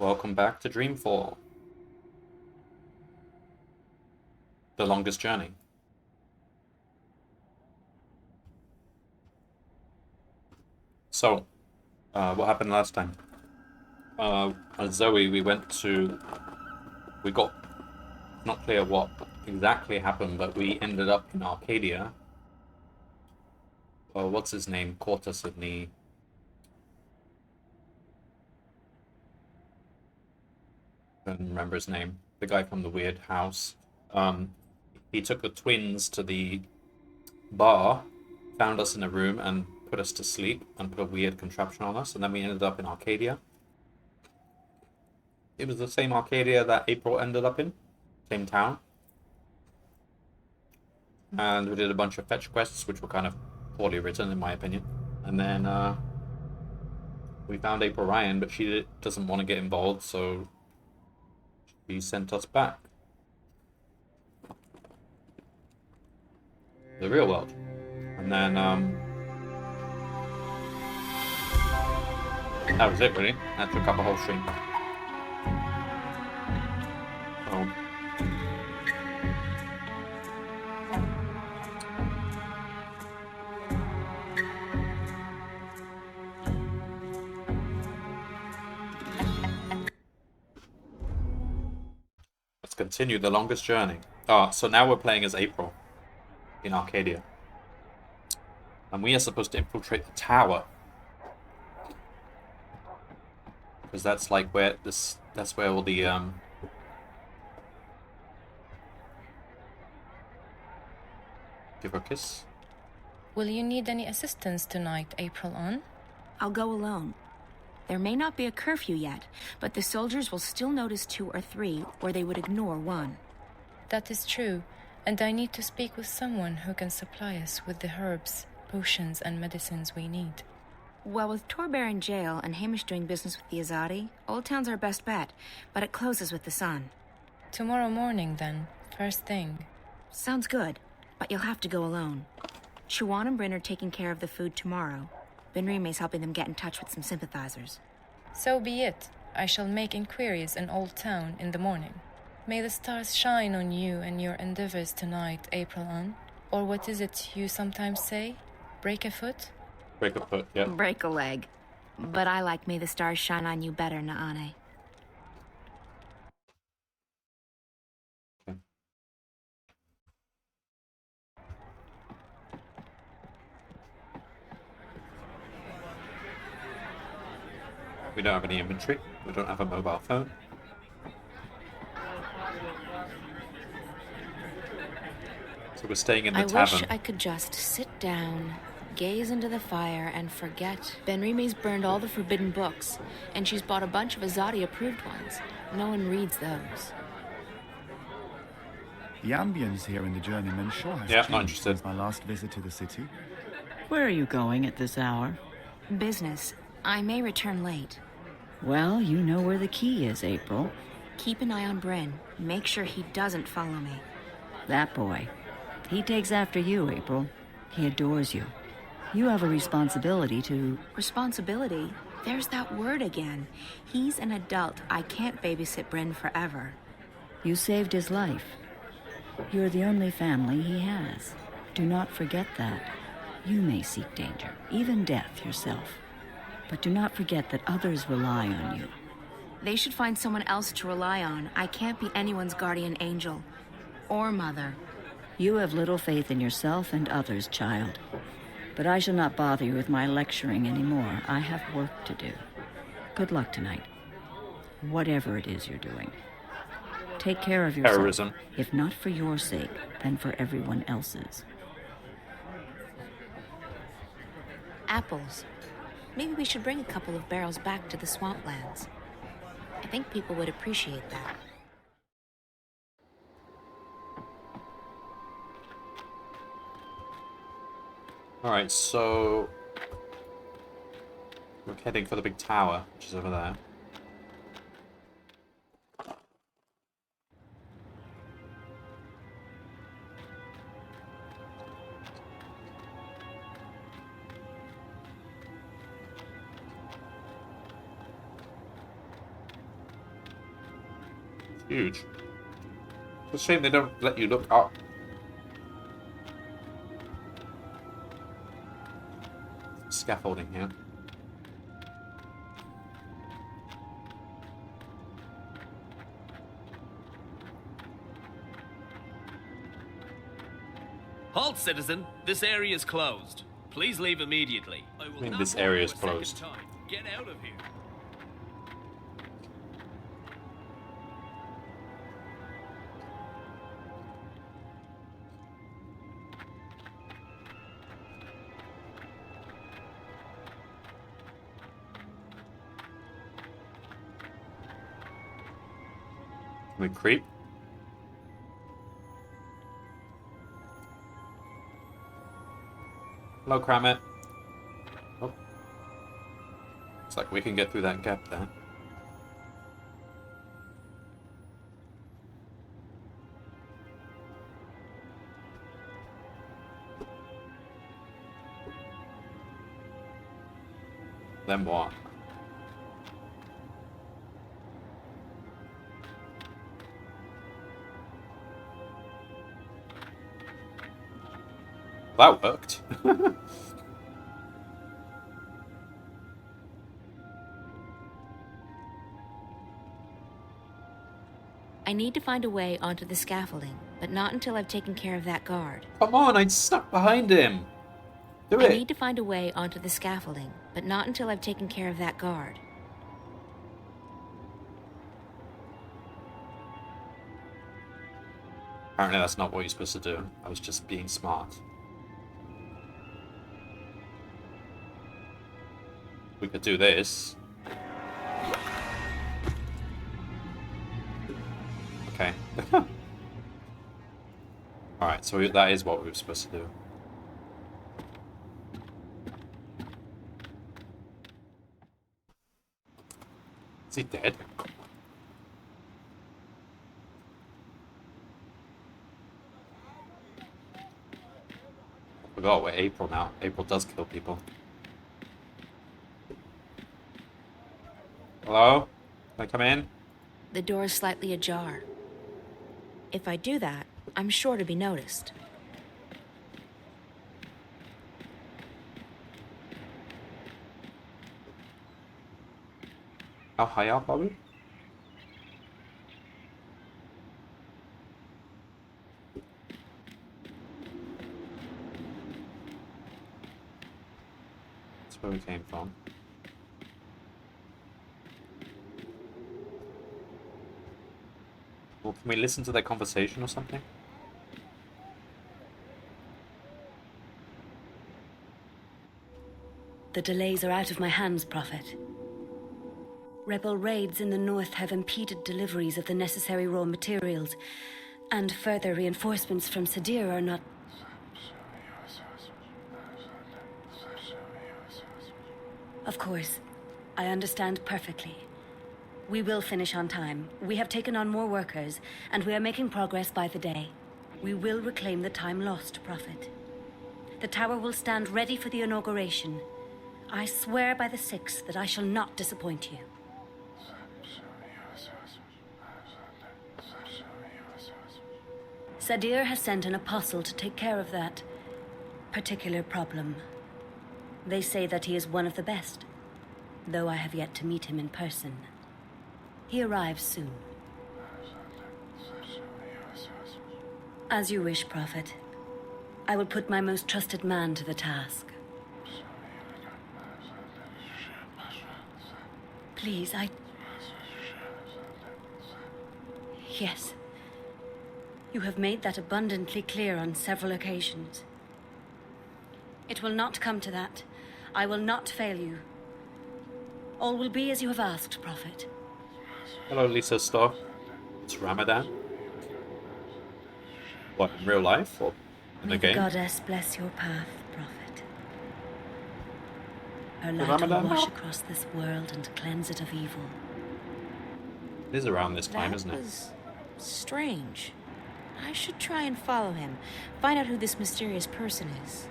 Welcome back to Dreamfall, the longest journey. So, what happened last time? Zoe, we got, not clear what exactly happened, but we ended up in Arcadia. What's his name? Caught us in the... I don't remember his name. The guy from the weird house. He took the twins to the bar, found us in a room, and put us to sleep, and put a weird contraption on us, and then we ended up in Arcadia. It was the same Arcadia that April ended up in, same town. And we did a bunch of fetch quests, which were kind of poorly written, in my opinion. And then we found April Ryan, but she doesn't want to get involved, so she sent us back. The real world. And then that was it, really. That took up a whole stream. So, let's continue the longest journey. So now we're playing as April in Arcadia. And we are supposed to infiltrate the tower. Because that's like where that's where all the give her a kiss. Will you need any assistance tonight, April on? I'll go alone. There may not be a curfew yet, but the soldiers will still notice 2 or 3, or they would ignore 1. That is true, and I need to speak with someone who can supply us with the herbs, potions, and medicines we need. Well, with Torbear in jail and Hamish doing business with the Azadi, Old Town's our best bet, but it closes with the sun. Tomorrow morning, then, first thing. Sounds good, but you'll have to go alone. Siobhan and Bryn are taking care of the food tomorrow. Benrime's helping them get in touch with some sympathizers. So be it. I shall make inquiries in Old Town in the morning. May the stars shine on you and your endeavors tonight, April on. Or what is it you sometimes say? Break a foot? Break a foot, yeah. Break a leg. But I like May the Stars Shine on You better, Naane. Okay. We don't have any inventory. We don't have a mobile phone. So we're staying in the tavern. I wish I could just sit down, gaze into the fire, and forget. Benrime's burned all the forbidden books, and she's bought a bunch of Azadi-approved ones. No one reads those. The ambience here in the Journeyman sure has Yeah, changed not interested. since my last visit to the city. Where are you going at this hour? Business. I may return late. Well, you know where the key is, April. Keep an eye on Bryn. Make sure he doesn't follow me. That boy. He takes after you, April. He adores you. You have a responsibility to... Responsibility? There's that word again. He's an adult. I can't babysit Bryn forever. You saved his life. You're the only family he has. Do not forget that. You may seek danger, even death yourself. But do not forget that others rely on you. They should find someone else to rely on. I can't be anyone's guardian angel. Or mother. You have little faith in yourself and others, child. But I shall not bother you with my lecturing anymore. I have work to do. Good luck tonight. Whatever it is you're doing. Take care of yourself. Terrorism. If not for your sake, then for everyone else's. Apples. Maybe we should bring a couple of barrels back to the swamplands. I think people would appreciate that. Alright, so we're heading for the big tower, which is over there. huge. It's a shame they don't let you look up. Scaffolding here. Halt, citizen. This area is closed. Please leave immediately. I will mean not this hold area you is a second closed? time. Get out of here. Can we creep? Hello, Crammit. Oh. Looks like we can get through that gap there. Then what? That worked. I need to find a way onto the scaffolding, but not until I've taken care of that guard. Come on, I stuck behind him. Do I it. need to find a way onto the scaffolding, but not until I've taken care of that guard. Apparently that's not what you're supposed to do. I was just being smart. We could do this. Okay. Alright, so that is what we were supposed to do. Is he dead? I forgot we're April now. April does kill people. Hello? Can I come in? The door is slightly ajar. If I do that, I'm sure to be noticed. How high up are we? That's where we came from. Well, can we listen to their conversation or something? The delays are out of my hands, Prophet. Rebel raids in the north have impeded deliveries of the necessary raw materials, and further reinforcements from Sadir are not... Of course, I understand perfectly. We will finish on time. We have taken on more workers, and we are making progress by the day. We will reclaim the time lost, Prophet. The tower will stand ready for the inauguration. I swear by the Six that I shall not disappoint you. Sadir has sent an apostle to take care of that particular problem. They say that he is one of the best, though I have yet to meet him in person. He arrives soon. As you wish, Prophet. I will put my most trusted man to the task. Please, Yes. You have made that abundantly clear on several occasions. It will not come to that. I will not fail you. All will be as you have asked, Prophet. Hello, Lisa Starr. It's Ramadan. What, in real life or in the May the game? goddess bless your path, Prophet. Her The light will Ramadan wash now? across this world and cleanse it of evil. It is around this time, That isn't it? was strange. I should try and follow him, find out who this mysterious person is.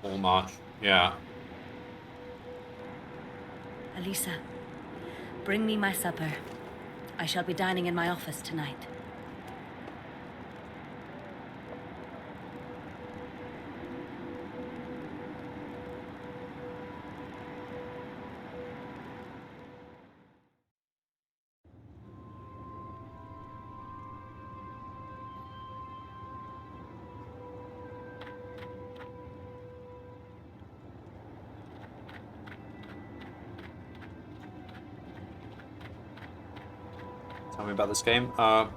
All March. Yeah. Elisa, bring me my supper. I shall be dining in my office tonight. Tell me about this game.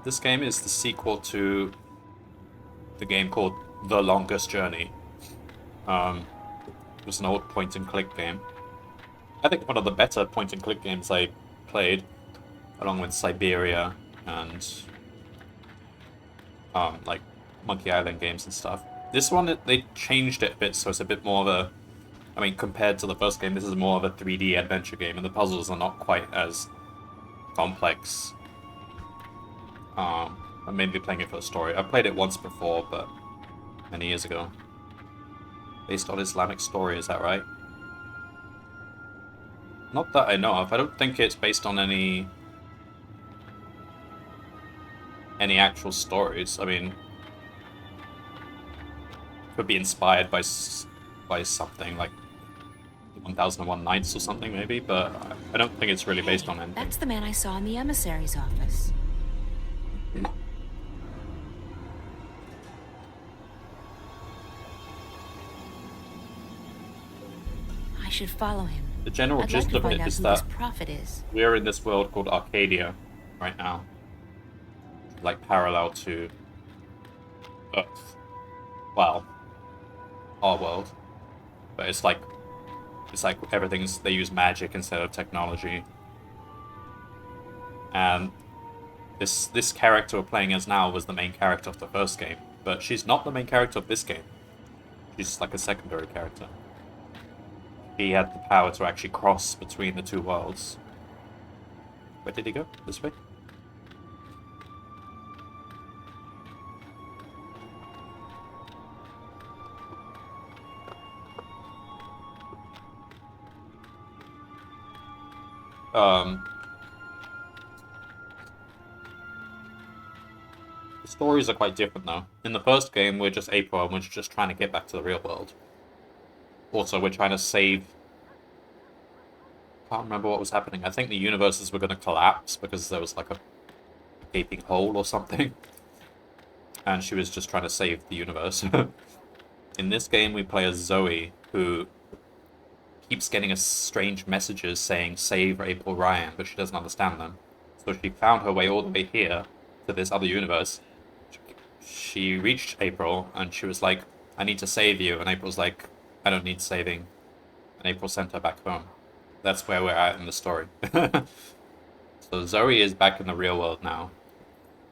This game is the sequel to the game called The Longest Journey. It was an old point-and-click game. I think one of the better point-and-click games I played, along with Siberia and like Monkey Island games and stuff. This one, they changed it a bit, so it's a bit more of a... I mean, compared to the first game, this is more of a 3D adventure game, and the puzzles are not quite as complex. I'm mainly playing it for the story. I played it once before, but many years ago. Based on Islamic story, is that right? Not that I know of. I don't think it's based on any actual stories. I mean, could be inspired by something like 1001 Nights or something, maybe, but I don't think it's really based on anything. That's the man I saw in the emissary's office. I should follow him. The general I'd gist like to of find it out is who that this prophet is. we're in this world called Arcadia right now, like parallel to Earth. Well, our world, but it's like everything's, they use magic instead of technology. And this character we're playing as now was the main character of the first game, but she's not the main character of this game. She's like a secondary character. He had the power to actually cross between the two worlds. Where did he go? This way? The stories are quite different though. In the first game, we're just April and we're just trying to get back to the real world. Also, we're trying to save... I can't remember what was happening. I think the universes were going to collapse because there was like a gaping hole or something. And she was just trying to save the universe. In this game, we play as Zoe, who keeps getting us strange messages saying, save April Ryan, but she doesn't understand them. So she found her way all the way here to this other universe. She reached April, and she was like, I need to save you. And April's like, I don't need saving. And April sent her back home. That's where we're at in the story. So Zoe is back in the real world now.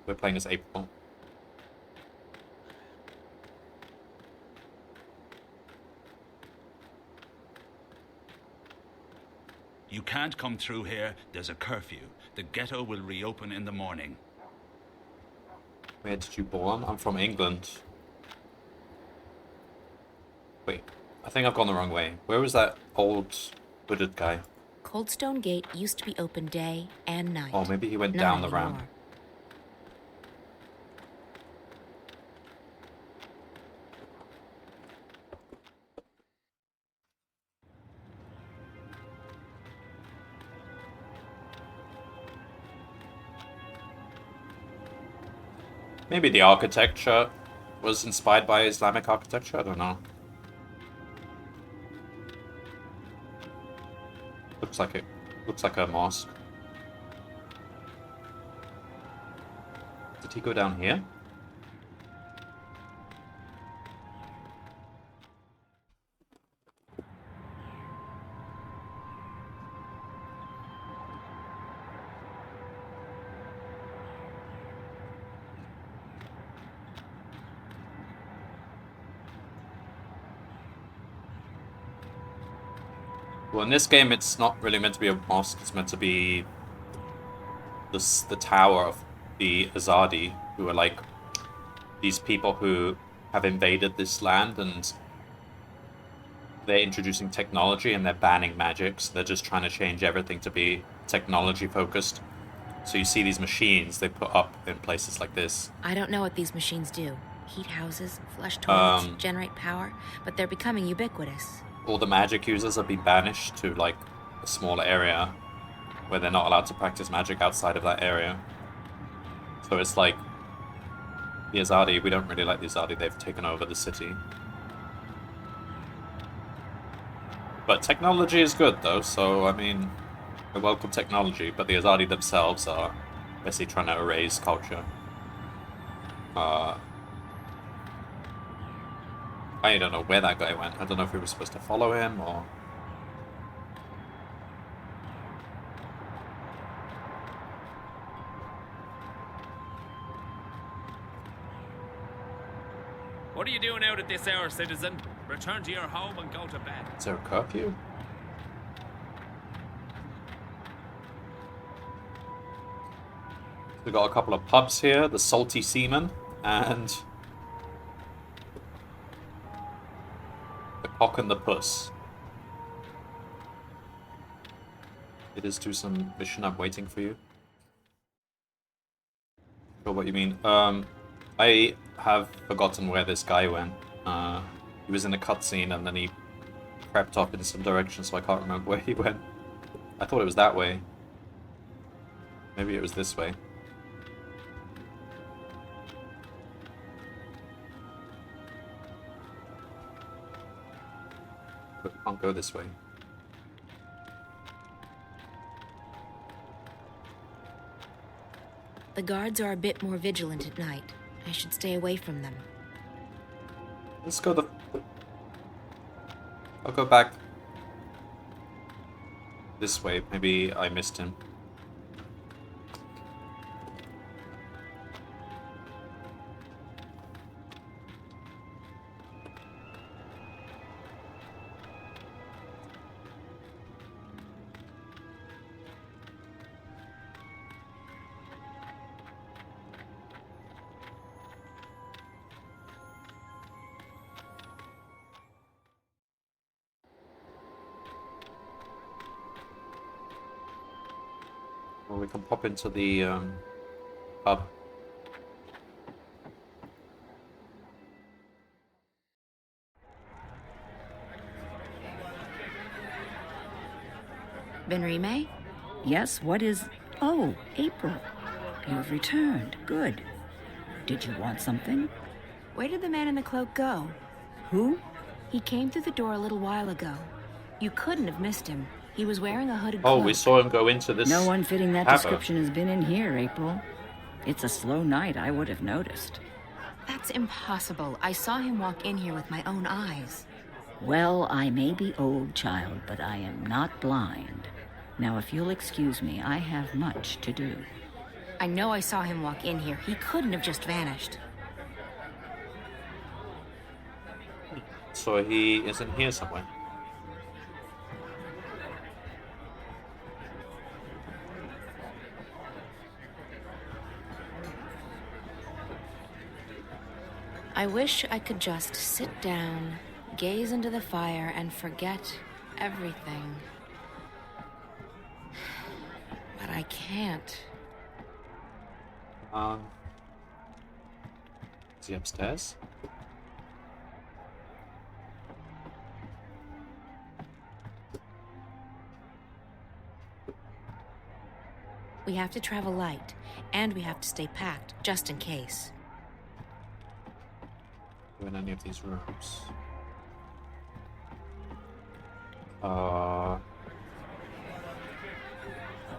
We're playing as April. You can't come through here. There's a curfew. The ghetto will reopen in the morning. Where did you born? I'm from England. Wait, I think I've gone the wrong way. Where was that old hooded guy? Coldstone Gate used to be open day and night. Oh, maybe he went Not down the anymore. ramp. Maybe the architecture was inspired by Islamic architecture, I don't know. Looks like it. Looks like a mosque. Did he go down here? Well, in this game, it's not really meant to be a mosque. It's meant to be the tower of the Azadi, who are like these people who have invaded this land and they're introducing technology and they're banning magic, so they're just trying to change everything to be technology focused. So you see these machines they put up in places like this. I don't know what these machines do. Heat houses, flush toilets, generate power, but they're becoming ubiquitous. All the magic users have been banished to like a smaller area where they're not allowed to practice magic outside of that area. So it's like the Azadi, we don't really like the Azadi, they've taken over the city. But technology is good though, so I mean, I welcome technology, but the Azadi themselves are basically trying to erase culture. I don't know where that guy went. I don't know if we were supposed to follow him or... What are you doing out at this hour, citizen? Return to your home and go to bed. Is there a curfew? We've got a couple of pubs here, the Salty Seaman and the Cock and the Puss. It is to some mission. I'm waiting for you. Sure what you mean. I have forgotten where this guy went. He was in a cutscene and then he crept off in some direction, so I can't remember where he went. I thought it was that way. Maybe it was this way. But we can't go this way. The guards are a bit more vigilant at night. I should stay away from them. Let's go the... I'll go back this way. Maybe I missed him. Well, we can pop into the pub. Benrime? Yes, what is... Oh, April. You have returned. Good. Did you want something? Where did the man in the cloak go? Who? He came through the door a little while ago. You couldn't have missed him. He was wearing a hooded Oh, cloak. we saw him go into this... No one fitting that tavern. description has been in here, April. It's a slow night, I would have noticed. That's impossible. I saw him walk in here with my own eyes. Well, I may be old, child, but I am not blind. Now, if you'll excuse me, I have much to do. I know I saw him walk in here. He couldn't have just vanished. So he is in here somewhere. I wish I could just sit down, gaze into the fire, and forget everything. But I can't. Is he upstairs? We have to travel light, and we have to stay packed, just in case. In any of these rooms?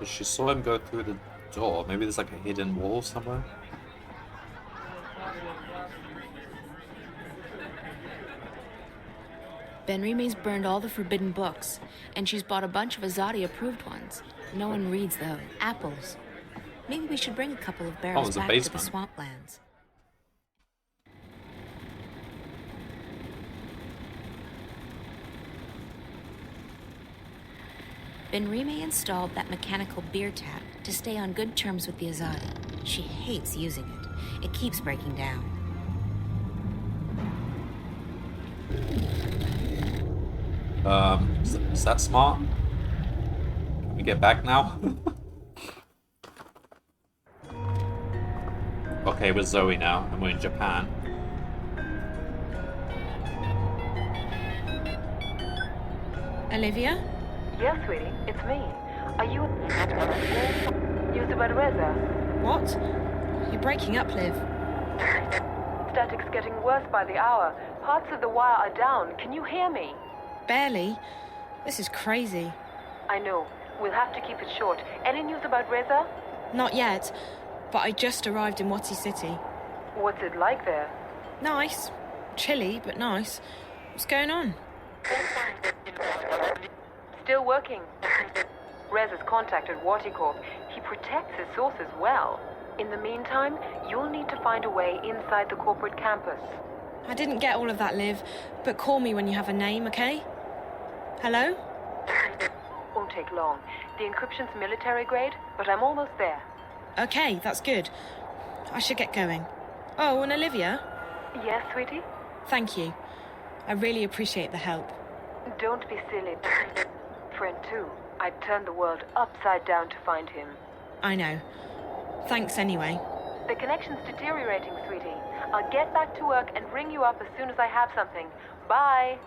She saw him go through the door. Maybe there's like a hidden wall somewhere. Benrime's burned all the forbidden books, and she's bought a bunch of Azadi-approved ones. No one reads those. Apples. Maybe we should bring a couple of barrels there's a back to the basement. swamplands. Benrime installed that mechanical beer tap to stay on good terms with the Azadi. She hates using it. It keeps breaking down. Is that smart? Can we get back now? Okay, we're Zoe now, and we're in Japan. Olivia? Yes, sweetie, it's me. Are you... Yusubat Reza? What? You're breaking up, Liv. Static's getting worse by the hour. Parts of the wire are down. Can you hear me? Barely. This is crazy. I know. We'll have to keep it short. Any news about Reza? Not yet, but I just arrived in Wati City. What's it like there? Nice. Chilly, but nice. What's going on? Still working. Reza's contacted Waticorp. He protects his sources well. In the meantime, you'll need to find a way inside the corporate campus. I didn't get all of that, Liv, but call me when you have a name, okay? Hello? Won't take long. The encryption's military grade, but I'm almost there. Okay, that's good. I should get going. Oh, and Olivia? Yes, sweetie? Thank you. I really appreciate the help. Don't be silly. Friend too. I'd turn the world upside down to find him. I know. Thanks anyway. The connection's deteriorating, sweetie. I'll get back to work and ring you up as soon as I have something. Bye.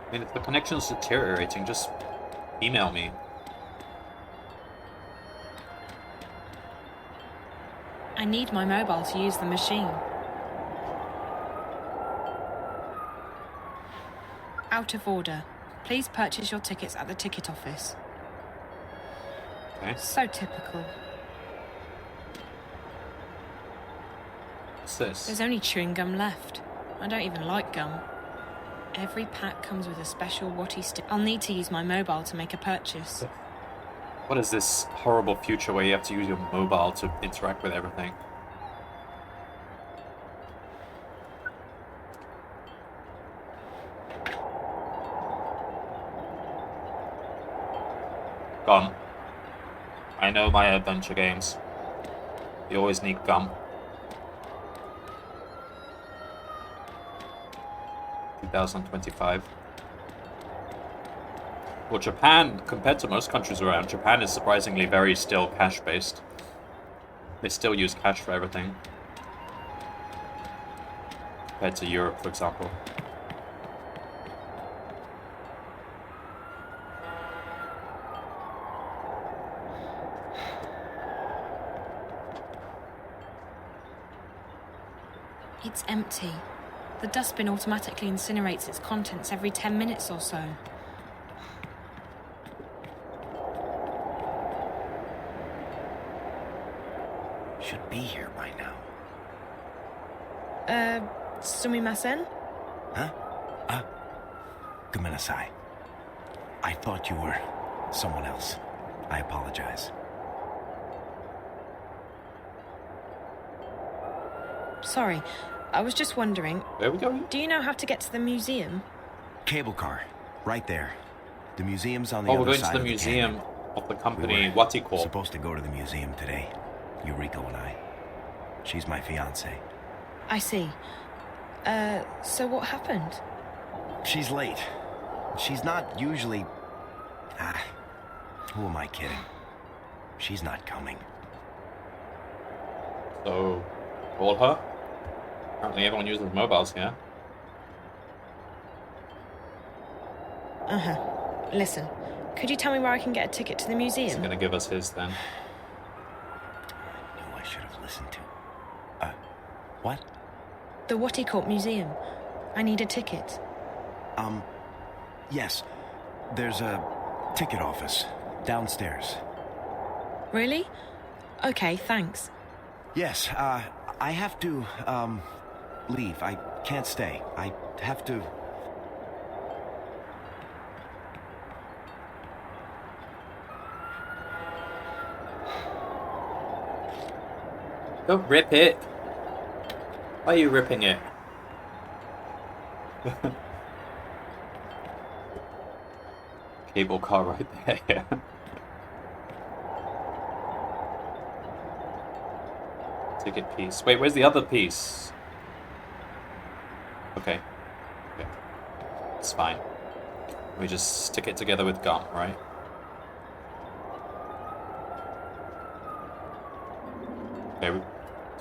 I mean, if the connection's deteriorating, just email me. I need my mobile to use the machine. Out of order. Please purchase your tickets at the ticket office. Okay. So typical. What's this? There's only chewing gum left. I don't even like gum. Every pack comes with a special Wati stick. I'll need to use my mobile to make a purchase. What is this horrible future where you have to use your mobile to interact with everything? Gum. I know my adventure games. You always need gum. 2025. Well, Japan, compared to most countries around, Japan is surprisingly very still cash-based. They still use cash for everything. Compared to Europe, for example. It's empty. The dustbin automatically incinerates its contents every 10 minutes or so. Should be here by now. Sumimasen? Huh? Gomenasai. I thought you were someone else. I apologize. Sorry, I was just wondering, Where are we going? do you know how to get to the museum? Cable car, right there. The museum's on the Oh, other we're going side to the of the museum canyon. of the We company were Waticorp. supposed to go to the museum today. Eureka and I. She's my fiancée. I see. So what happened? She's late. She's not usually... who am I kidding? She's not coming. So, call her. Apparently everyone uses mobiles here. Uh-huh. Listen, could you tell me where I can get a ticket to the He's museum? gonna give us his then. I knew I should have listened to... what? The Waticorp Museum. I need a ticket. Yes. There's a ticket office downstairs. Really? Okay, thanks. Yes, I have to, leave. I can't stay. I have to... Don't rip it. Why are you ripping it? Cable car right there. Ticket piece. Wait, where's the other piece? Okay. Okay. It's fine. We just stick it together with gum, right? Okay, do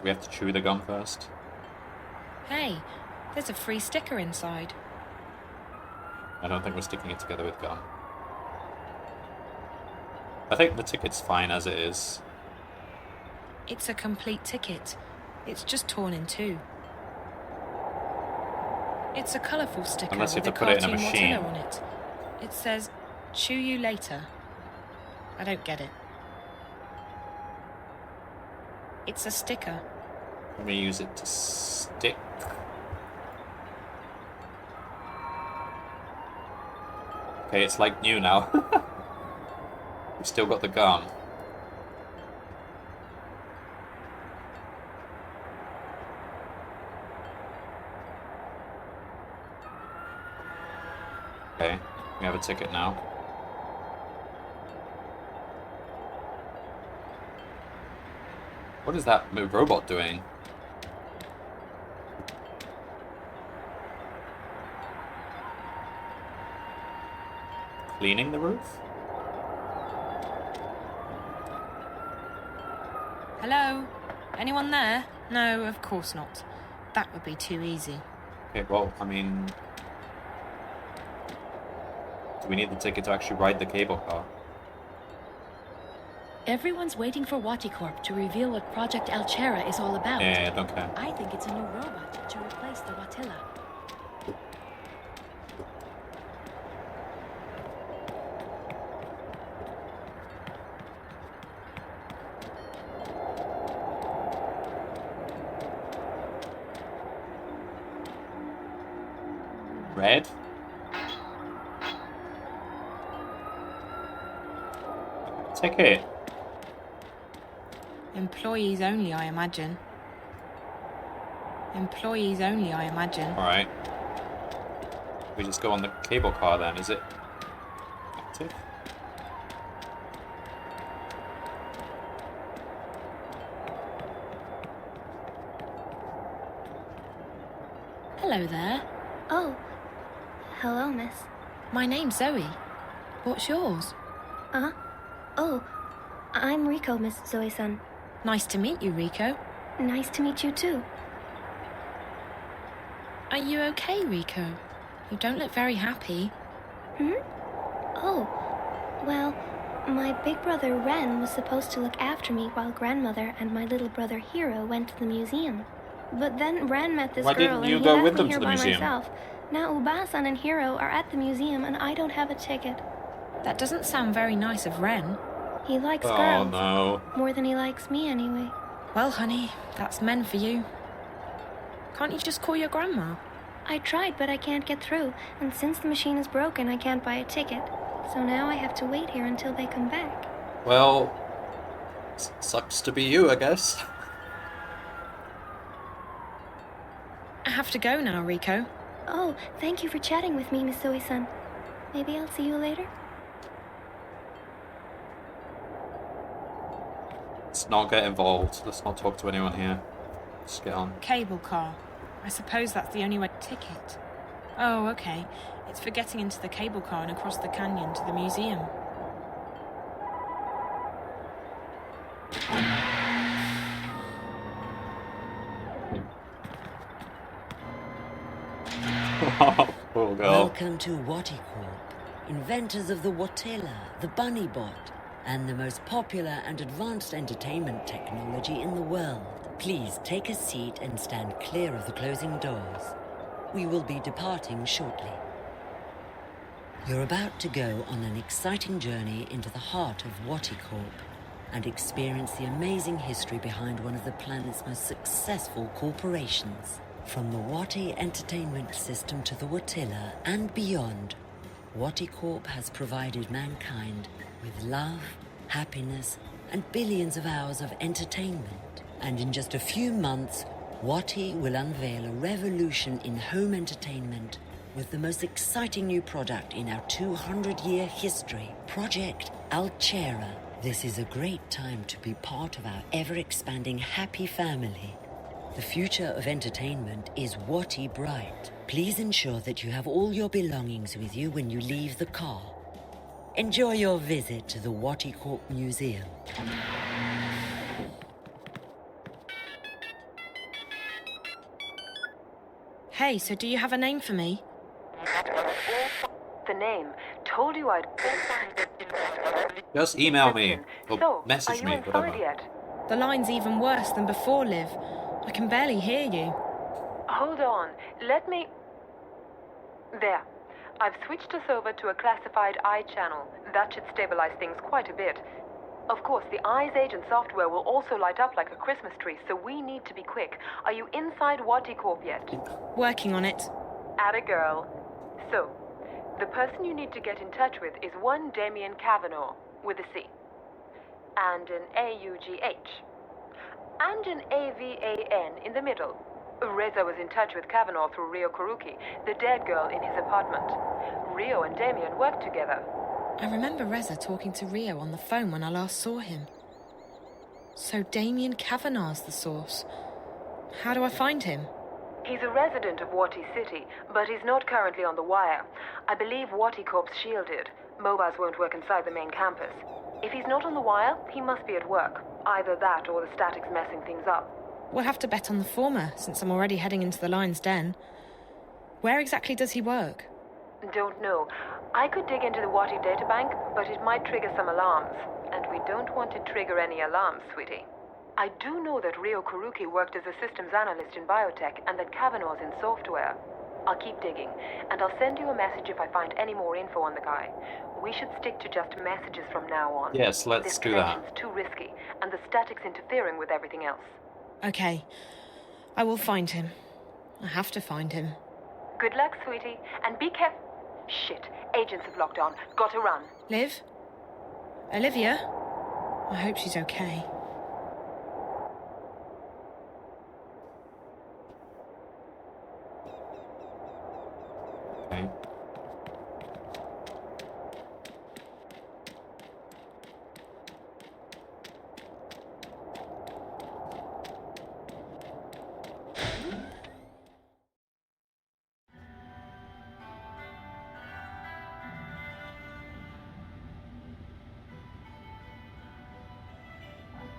we have to chew the gum first? Hey, there's a free sticker inside. I don't think we're sticking it together with gum. I think the ticket's fine as it is. It's a complete ticket. It's just torn in two. It's a colourful sticker Unless you with have a to put it in a cartoon machine. Watilla on it. It says, "Chew you later." I don't get it. It's a sticker. Let me use it to stick. Okay, it's like new now. We've still got the gum. Okay, we have a ticket now. What is that robot doing? Cleaning the roof? Hello? Anyone there? No, of course not. That would be too easy. Okay, well, I mean... Do we need the ticket to actually ride the cable car? Everyone's waiting for Waticorp to reveal what Project Alchera is all about. Yeah, I don't care. I think it's a new robot to replace the Watilla. Red? Ticket. Employees only, I imagine. Employees only, I imagine. Alright. We just go on the cable car then, is it active? Hello there. Oh. Hello, miss. My name's Zoe. What's yours? Oh. I'm Rico, Miss Zoe-san. Nice to meet you, Rico. Nice to meet you, too. Are you okay, Rico? You don't look very happy. Oh. Well, my big brother Ren was supposed to look after me while grandmother and my little brother Hiro went to the museum. But then Ren met this Why girl didn't and you he go left with me them here to the by museum? myself. Now Uba-san and Hiro are at the museum and I don't have a ticket. That doesn't sound very nice of Ren. He likes Oh girls. no. More than he likes me, anyway. Well, honey, that's men for you. Can't you just call your grandma? I tried, but I can't get through. And since the machine is broken, I can't buy a ticket. So now I have to wait here until they come back. Well, sucks to be you, I guess. I have to go now, Rico. Oh, thank you for chatting with me, Miss Zoe-san. Maybe I'll see you later? Let's not get involved. Let's not talk to anyone here. Just get on. Cable car. I suppose that's the only way. Ticket. Oh, okay. It's for getting into the cable car and across the canyon to the museum. Poor girl. Welcome to Waticorp, inventors of the Watilla, the Bunny Bot, and the most popular and advanced entertainment technology in the world. Please take a seat and stand clear of the closing doors. We will be departing shortly. You're about to go on an exciting journey into the heart of Waticorp and experience the amazing history behind one of the planet's most successful corporations. From the Wati entertainment system to the Watilla and beyond, Waticorp has provided mankind with love, happiness, and billions of hours of entertainment. And in just a few months, Wati will unveil a revolution in home entertainment with the most exciting new product in our 200-year history, Project Alchera. This is a great time to be part of our ever-expanding happy family. The future of entertainment is Watty bright. Please ensure that you have all your belongings with you when you leave the car. Enjoy your visit to the Watty Corp Museum. Hey, so do you have a name for me? The name. Told you I'd... Just email me or So, message are me, you inside whatever. yet? The line's even worse than before, Liv. I can barely hear you. Hold on. Let me... There. I've switched us over to a classified eye channel. That should stabilize things quite a bit. Of course, the Eyes Agent software will also light up like a Christmas tree, so we need to be quick. Are you inside Watty Corp yet? Working on it. Atta girl. So, the person you need to get in touch with is one Damien Kavanaugh, with a C. And an A-U-G-H. And an A-V-A-N in the middle. Reza was in touch with Kavanaugh through Rio Kuruki, the dead girl in his apartment. Rio and Damien worked together. I remember Reza talking to Rio on the phone when I last saw him. So Damien Kavanaugh's the source. How do I find him? He's a resident of Watty City, but he's not currently on the wire. I believe Watty Corp's shielded. Mobiles won't work inside the main campus. If he's not on the wire, he must be at work. Either that or the static's messing things up. We'll have to bet on the former, since I'm already heading into the lion's den. Where exactly does he work? Don't know. I could dig into the Watty databank, but it might trigger some alarms. And we don't want to trigger any alarms, sweetie. I do know that Rio Kuruki worked as a systems analyst in biotech and that Kavanaugh's in software. I'll keep digging, and I'll send you a message if I find any more info on the guy. We should stick to just messages from now on. Yes, let's do that. This connection's too risky, and the static's interfering with everything else. Okay. I will find him. I have to find him. Good luck, sweetie, and be careful. Shit, agents have locked on. Got to run. Liv? Olivia? I hope she's okay. Okay.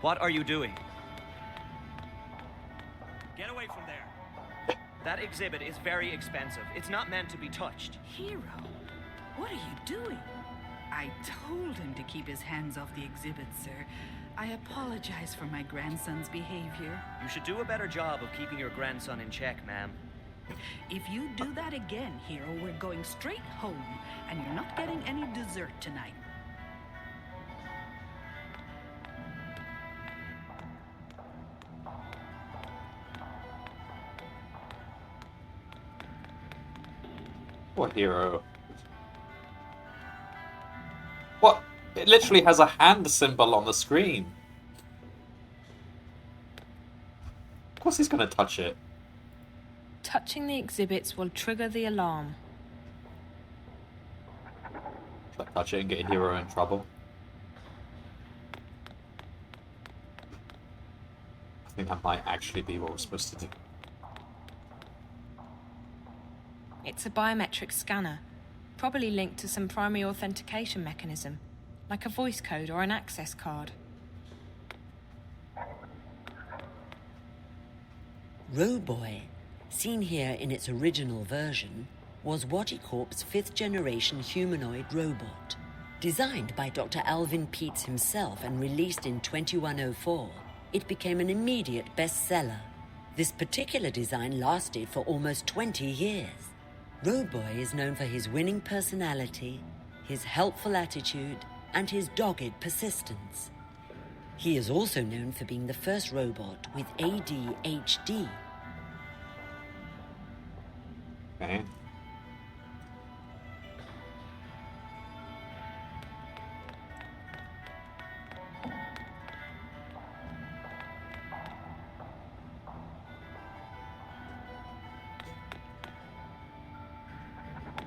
What are you doing? Get away from there. That exhibit is very expensive. It's not meant to be touched. Hero, what are you doing? I told him to keep his hands off the exhibit, sir. I apologize for my grandson's behavior. You should do a better job of keeping your grandson in check, ma'am. If you do that again, Hero, we're going straight home, and you're not getting any dessert tonight. What hero? What? It literally has a hand symbol on the screen. Of course he's going to touch it. Touching the exhibits will trigger the alarm. Should I touch it and get a hero in trouble? I think that might actually be what we're supposed to do. It's a biometric scanner, probably linked to some primary authentication mechanism, like a voice code or an access card. Roboy, seen here in its original version, was Watty Corp's 5th generation humanoid robot. Designed by Dr. Alvin Peets himself and released in 2104, it became an immediate bestseller. This particular design lasted for almost 20 years. Roboy is known for his winning personality, his helpful attitude, and his dogged persistence. He is also known for being the first robot with ADHD. Okay.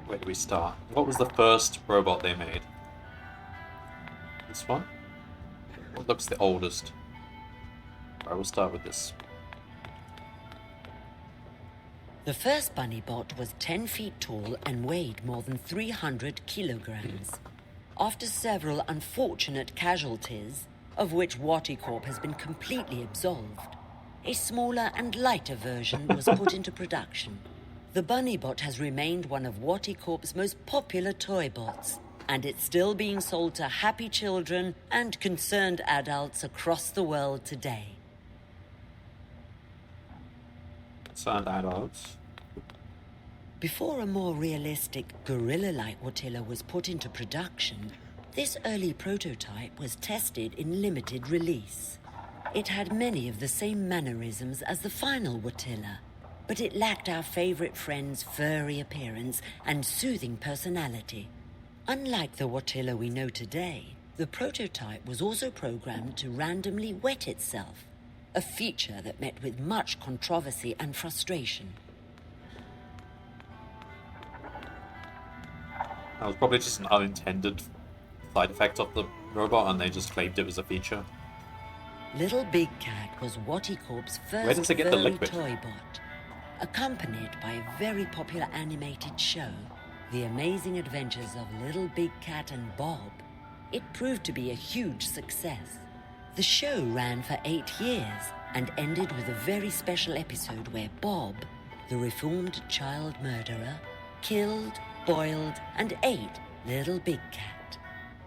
Where do we start? What was the first robot they made? This one? What looks the oldest? I will start with this. The first bunny bot was 10 feet tall and weighed more than 300 kilograms. After several unfortunate casualties, of which Watticorp has been completely absolved, a smaller and lighter version was put into production. The bunny bot has remained one of Watticorp's most popular toy bots, and it's still being sold to happy children and concerned adults across the world today. Concerned adults. Before a more realistic, gorilla-like Watilla was put into production, this early prototype was tested in limited release. It had many of the same mannerisms as the final Watilla, but it lacked our favorite friend's furry appearance and soothing personality. Unlike the Watilla we know today, the prototype was also programmed to randomly wet itself, a feature that met with much controversy and frustration. That was probably just an unintended side effect of the robot, and they just claimed it was a feature. Little Big Cat was Watticorp's Where first does it get the furry liquid? toy bot, accompanied by a very popular animated show, The Amazing Adventures of Little Big Cat and Bob. It proved to be a huge success. The show ran for 8 years and ended with a very special episode where Bob, the reformed child murderer, killed, boiled, and ate Little Big Cat.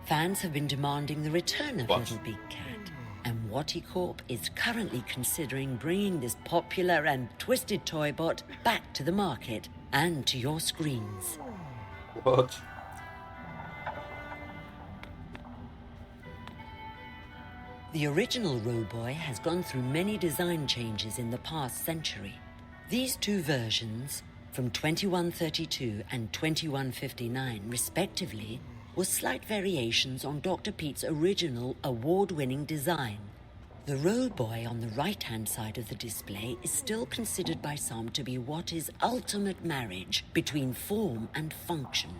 Fans have been demanding the return of Little Big Cat, and Watticorp is currently considering bringing this popular and twisted toy bot back to the market and to your screens. What? The original Roboy has gone through many design changes in the past century. These two versions, from 2132 and 2159 respectively, were slight variations on Dr. Pete's original award-winning design. The Roboy on the right-hand side of the display is still considered by some to be what is ultimate marriage between form and function.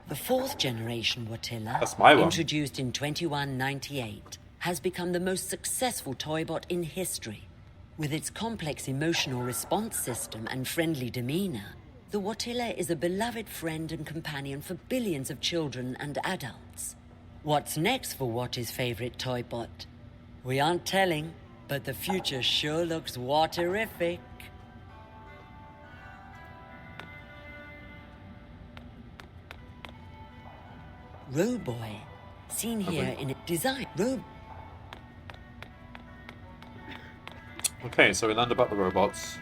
The fourth generation Watilla, That's my one. introduced in 2198, has become the most successful toy bot in history. With its complex emotional response system and friendly demeanor, the Watilla is a beloved friend and companion for billions of children and adults. What's next for Watty's favorite toy bot? We aren't telling, but the future sure looks Watterific. Roboy, seen here in a design. Okay, so we learned about the robots.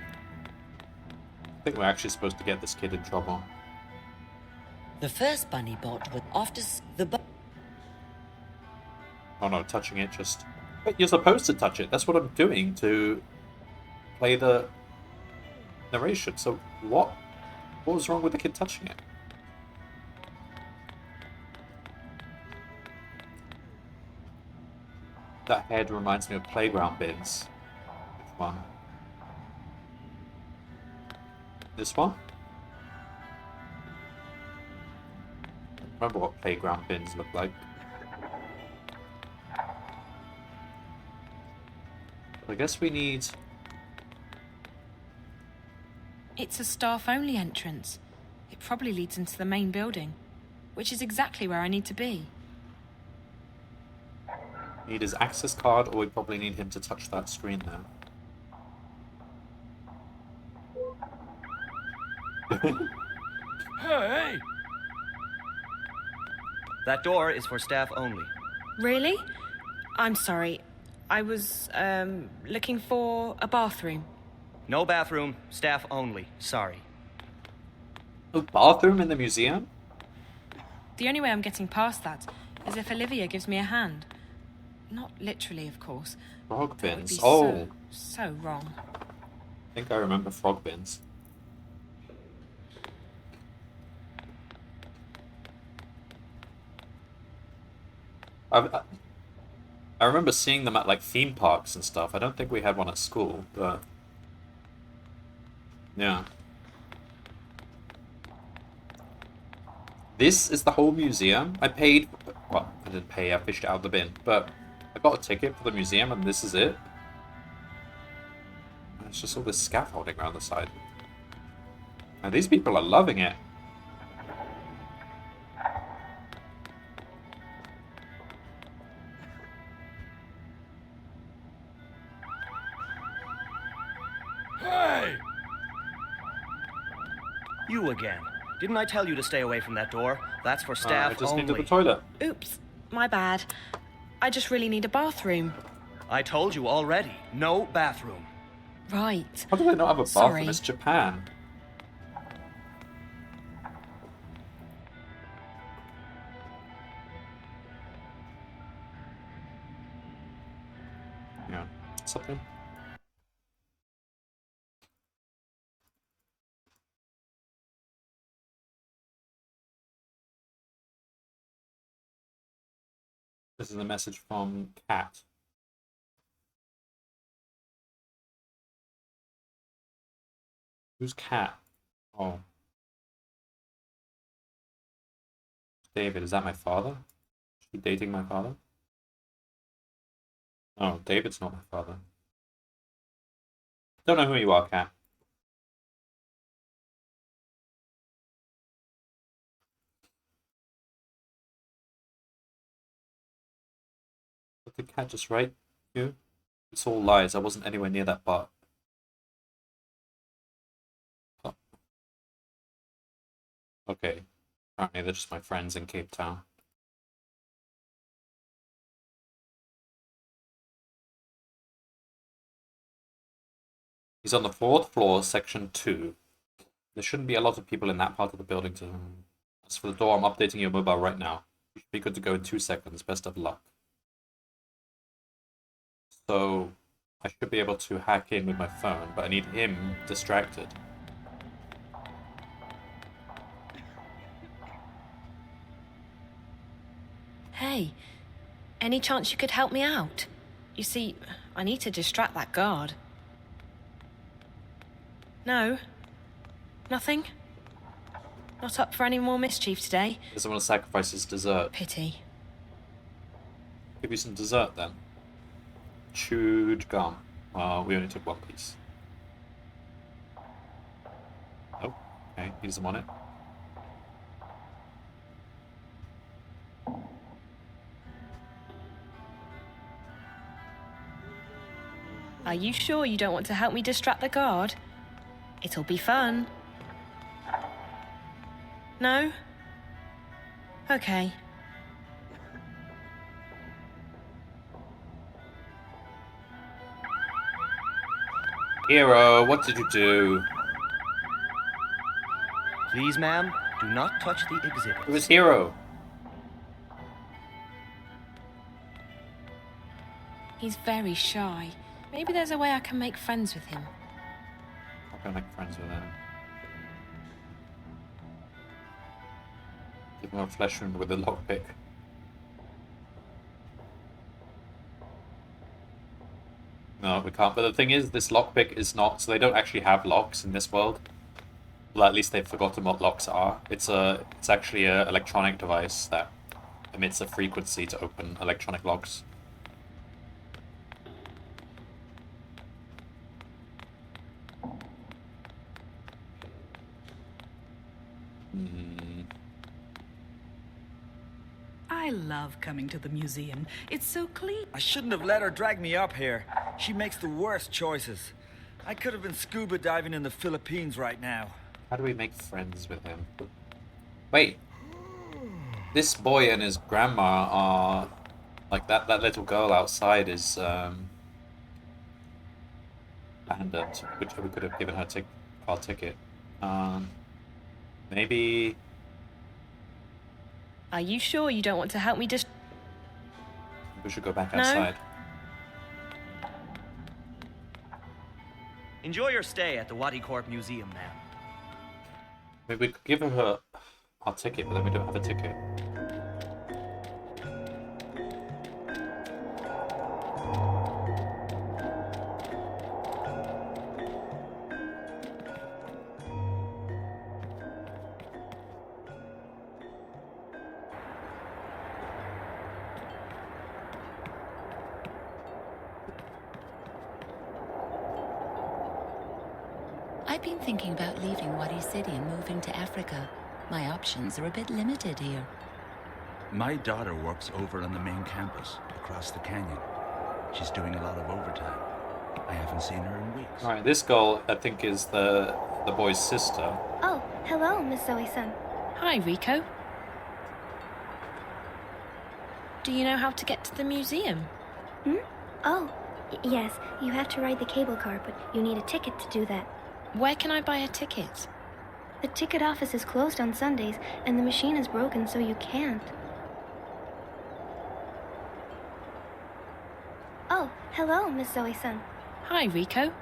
I think we're actually supposed to get this kid in trouble. The first bunny bot was after the Oh no, touching it just... But you're supposed to touch it. That's what I'm doing to play the narration. So what was wrong with the kid touching it? That head reminds me of playground bins. Which one? This one? Remember what playground bins look like. I guess we need... It's a staff-only entrance. It probably leads into the main building, which is exactly where I need to be. Need his access card, or we probably need him to touch that screen now. Hey! That door is for staff only. Really? I'm sorry. I was, looking for a bathroom. No bathroom, staff only. Sorry. A bathroom in the museum? The only way I'm getting past that is if Olivia gives me a hand. Not literally, of course. Frog That would bins. be Oh, so wrong. I think I remember frog bins. I remember seeing them at like theme parks and stuff. I don't think we had one at school, but yeah. This is the whole museum. I paid, well, I didn't pay, I fished it out of the bin, but I got a ticket for the museum and this is it? And it's just all this scaffolding around the side. And these people are loving it. Hey! You again. Didn't I tell you to stay away from that door? That's for staff I just only. need to the toilet. Oops, my bad. I just really need a bathroom. I told you already. No bathroom. Right. How do they not have a Sorry. bathroom? It's Japan. Yeah. Something. This is a message from Kat. Who's Kat? Oh. David, is that my father? Is she dating my father? Oh, David's not my father. Don't know who you are, Kat. What did Kat just write you? It's all lies. I wasn't anywhere near that bar. Oh. Okay. Apparently they're just my friends in Cape Town. He's on the 4th floor, section 2. There shouldn't be a lot of people in that part of the building to... As for the door, I'm updating your mobile right now. You should be good to go in 2 seconds. Best of luck. So, I should be able to hack in with my phone, but I need him distracted. Hey, any chance you could help me out? You see, I need to distract that guard. No? Nothing? Not up for any more mischief today? Doesn't want to sacrifice his dessert. Pity. Give you some dessert then. Chewed gum. We only took 1 piece. Oh, okay, he doesn't want it. Are you sure you don't want to help me distract the guard? It'll be fun. No? Okay. Hero, what did you do? Please, ma'am, do not touch the exhibit. It was Hero. He's very shy. Maybe there's a way I can make friends with him. How can I make friends with him? Give him a flesh wound with a lockpick. No, we can't. But the thing is, this lockpick is not... So they don't actually have locks in this world. Well, at least they've forgotten what locks are. It's actually an electronic device that emits a frequency to open electronic locks. I love coming to the museum. It's so clean. I shouldn't have let her drag me up here. She makes the worst choices. I could have been scuba diving in the Philippines right now. How do we make friends with him? Wait. This boy and his grandma are... Like, that little girl outside is, abandoned. Which we could have given her our ticket. Maybe... Are you sure you don't want to help me We should go back No. outside. Enjoy your stay at the Wadi Corp Museum, ma'am. Maybe we could give her our ticket, but then we don't have a ticket. I've been thinking about leaving Wadi City and moving to Africa. My options are a bit limited here. My daughter works over on the main campus, across the canyon. She's doing a lot of overtime. I haven't seen her in weeks. Alright, this girl, I think, is the boy's sister. Oh, hello, Miss Zoe-san. Hi, Rico. Do you know how to get to the museum? Oh, yes, you have to ride the cable car, but you need a ticket to do that. Where can I buy a ticket? The ticket office is closed on Sundays, and the machine is broken, so you can't. Oh, hello, Miss Zoe-san. Hi, Rico.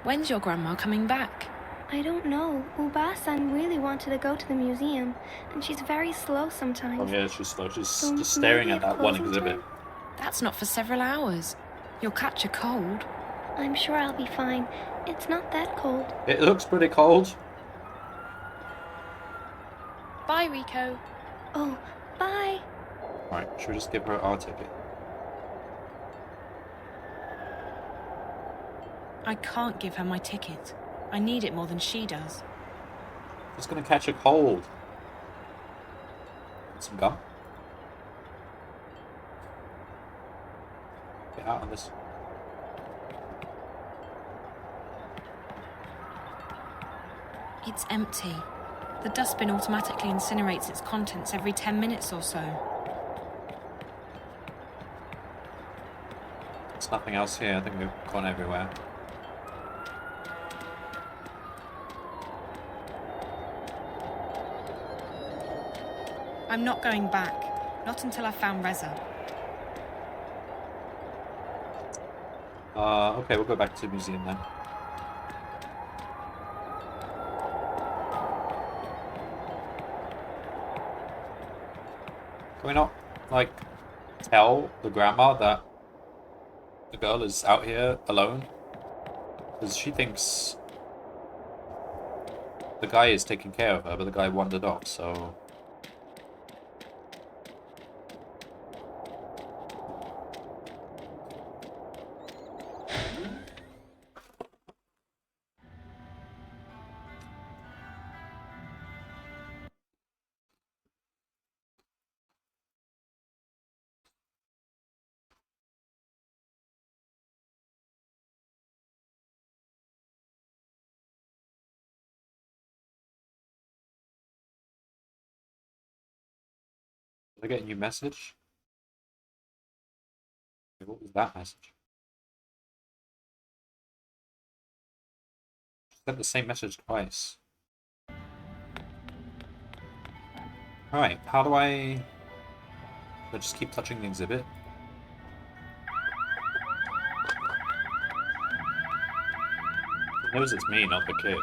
When's your grandma coming back? I don't know. Uba-san really wanted to go to the museum, and she's very slow sometimes. Oh yeah, she's slow. She's So just staring maybe at that one closing exhibit. time? That's not for several hours. You'll catch a cold. I'm sure I'll be fine. It's not that cold. It looks pretty cold. Bye, Rico. Oh, bye. Alright, should we just give her our ticket? I can't give her my ticket. I need it more than she does. She's gonna catch a cold. Some gum? Get out of this. It's empty. The dustbin automatically incinerates its contents every 10 minutes or so. There's nothing else here. I think we've gone everywhere. I'm not going back. Not until I've found Reza. Okay, we'll go back to the museum then. Can we not, like, tell the grandma that the girl is out here alone? Because she thinks the guy is taking care of her, but the guy wandered off, so... Did I get a new message? Okay, what was that message? She sent the same message twice. Alright, how do I just keep touching the exhibit? It knows it's me, not the kid.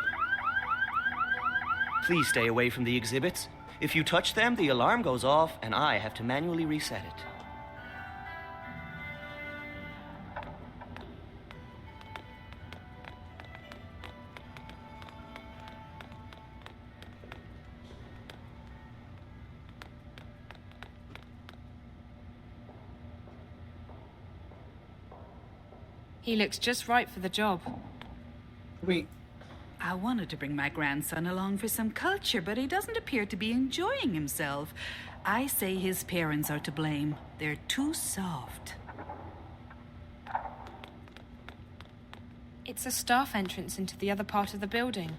Please stay away from the exhibits. If you touch them, the alarm goes off, and I have to manually reset it. He looks just right for the job. I wanted to bring my grandson along for some culture, but he doesn't appear to be enjoying himself. I say his parents are to blame. They're too soft. It's a staff entrance into the other part of the building.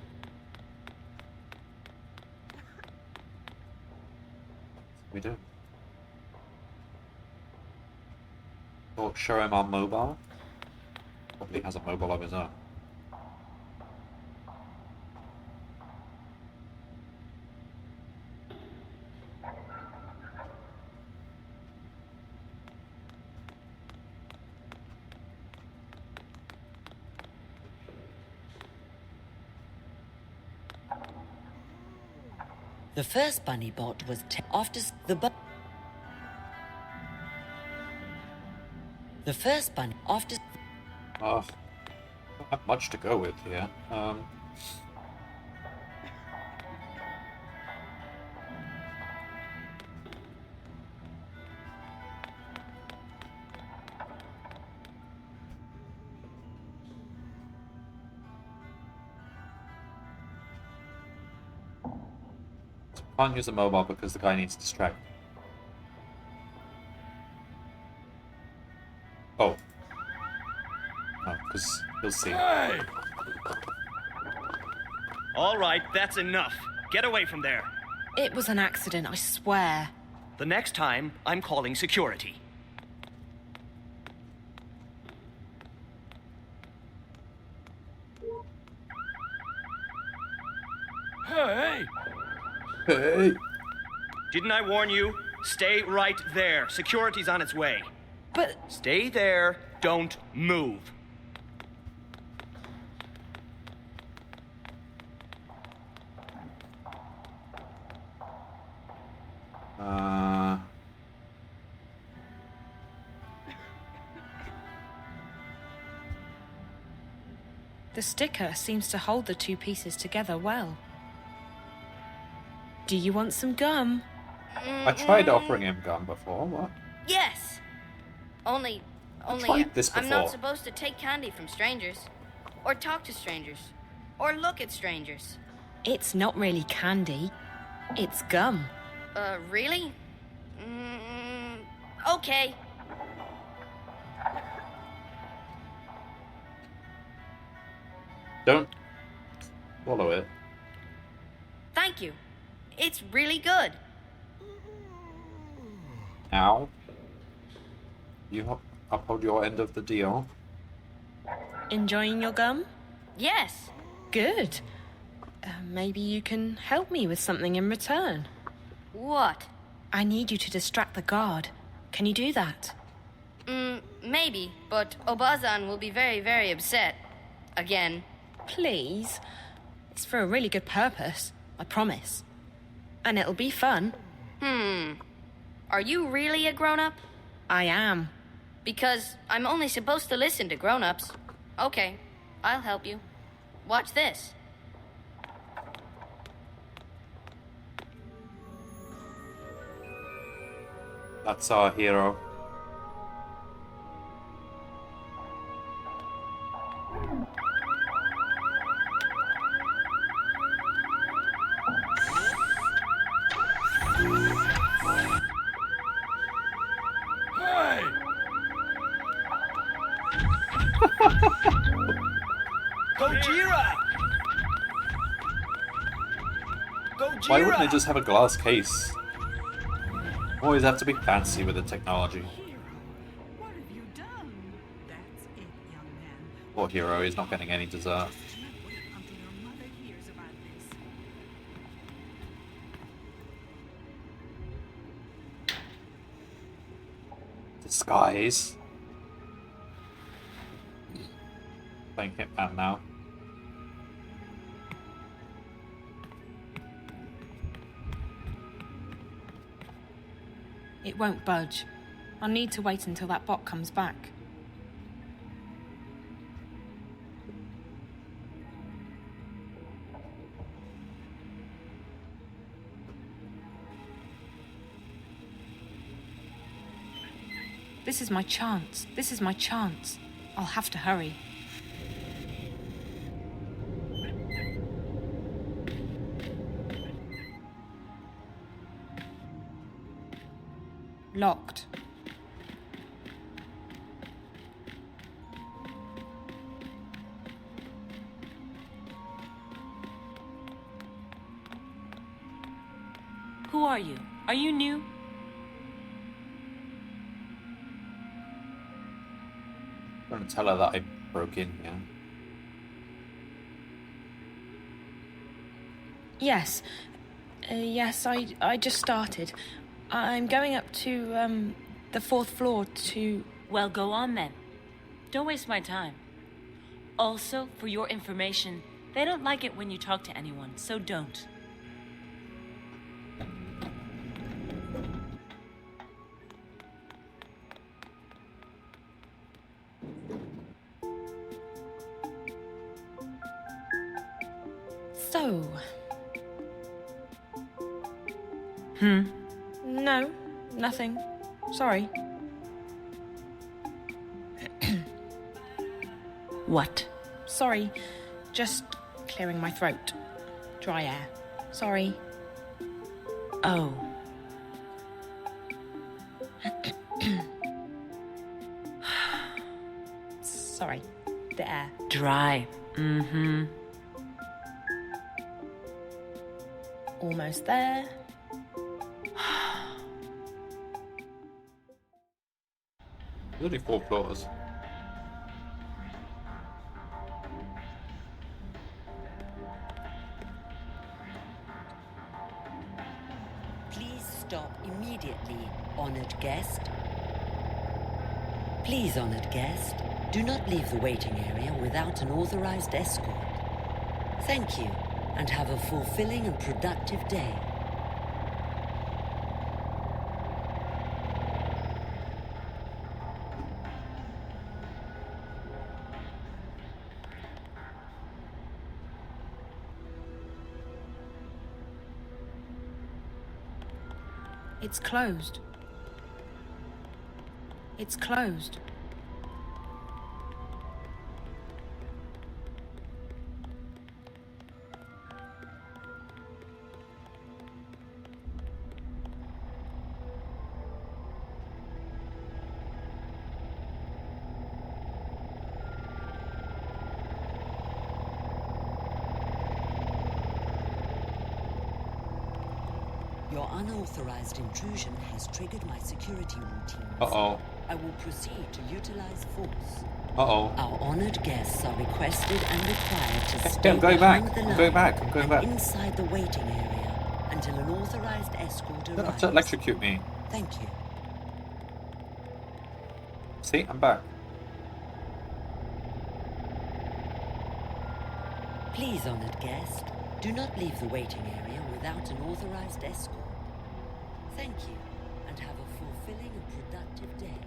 We do. Or show him our mobile. Probably has a mobile of his own. The first bunny bot was after the first bunny after. Don't have much to go with here. Can't use a mobile because the guy needs distract. Oh. No, because he'll see. Hey! All right, that's enough. Get away from there. It was an accident, I swear. The next time, I'm calling security. Hey! Hey! Didn't I warn you? Stay right there. Security's on its way. But... Stay there. Don't move. The sticker seems to hold the two pieces together well. Do you want some gum? I tried offering him gum before. What? Yes. Only tried this I'm not before. supposed to take candy from strangers, or talk to strangers, or look at strangers. It's not really candy. It's gum. Really? Okay. Don't swallow it. Thank you. It's really good. Now, you uphold your end of the deal. Enjoying your gum? Yes. Good. Maybe you can help me with something in return. What? I need you to distract the guard. Can you do that? Maybe, but Obazan will be very, very upset. Again. Please. It's for a really good purpose, I promise. And it'll be fun. Are you really a grown-up? I am. Because I'm only supposed to listen to grown-ups. Okay, I'll help you. Watch this. That's our hero. Hey! Gojira! Gojira! Why wouldn't they just have a glass case? Always have to be fancy with the technology. Poor hero, he's not getting any dessert. Disguise. Playing Hitman now. It won't budge. I'll need to wait until that bot comes back. This is my chance. This is my chance. I'll have to hurry. Locked. Who are you? Are you new? I'm gonna tell her that I broke in here. Yes. Yes, I just started. I'm going up to, the 4th floor to... Well, go on then. Don't waste my time. Also, for your information, they don't like it when you talk to anyone, so don't. So... No, nothing. Sorry. What? Sorry. Just clearing my throat. Dry air. Sorry. Oh. Sorry, the air. Dry. Mm-hmm. Almost there. There's only 4 floors. Please stop immediately, honored guest. Please, honored guest, do not leave the waiting area without an authorized escort. Thank you, and have a fulfilling and productive day. It's closed. It's closed. Your unauthorized intrusion has triggered my security routines. Uh-oh. I will proceed to utilize force. Uh-oh. Our honored guests are requested and required to stay Okay, I'm going behind back. the I'm line going back. I'm going and back. inside the waiting area until an authorized escort You don't have arrives. to electrocute me. Thank you. See, I'm back. Please, honored guest, do not leave the waiting area without an authorized escort. Thank you, and have a fulfilling and productive day.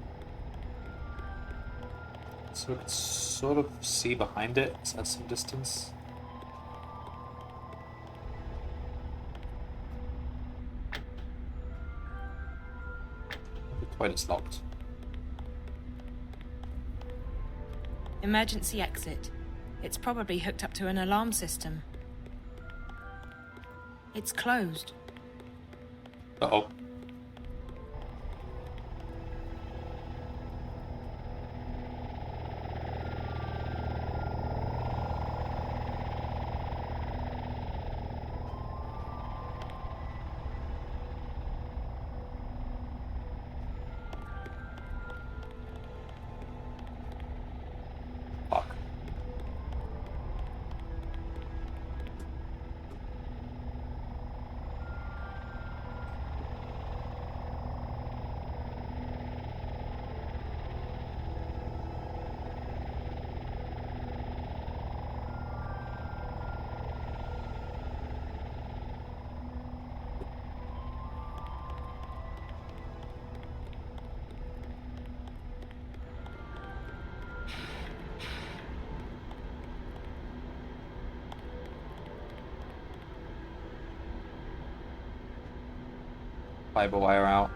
So we can sort of see behind it at some distance. The toilet's locked. Emergency exit. It's probably hooked up to an alarm system. It's closed. Uh-oh. Fuck. Fiber wire out.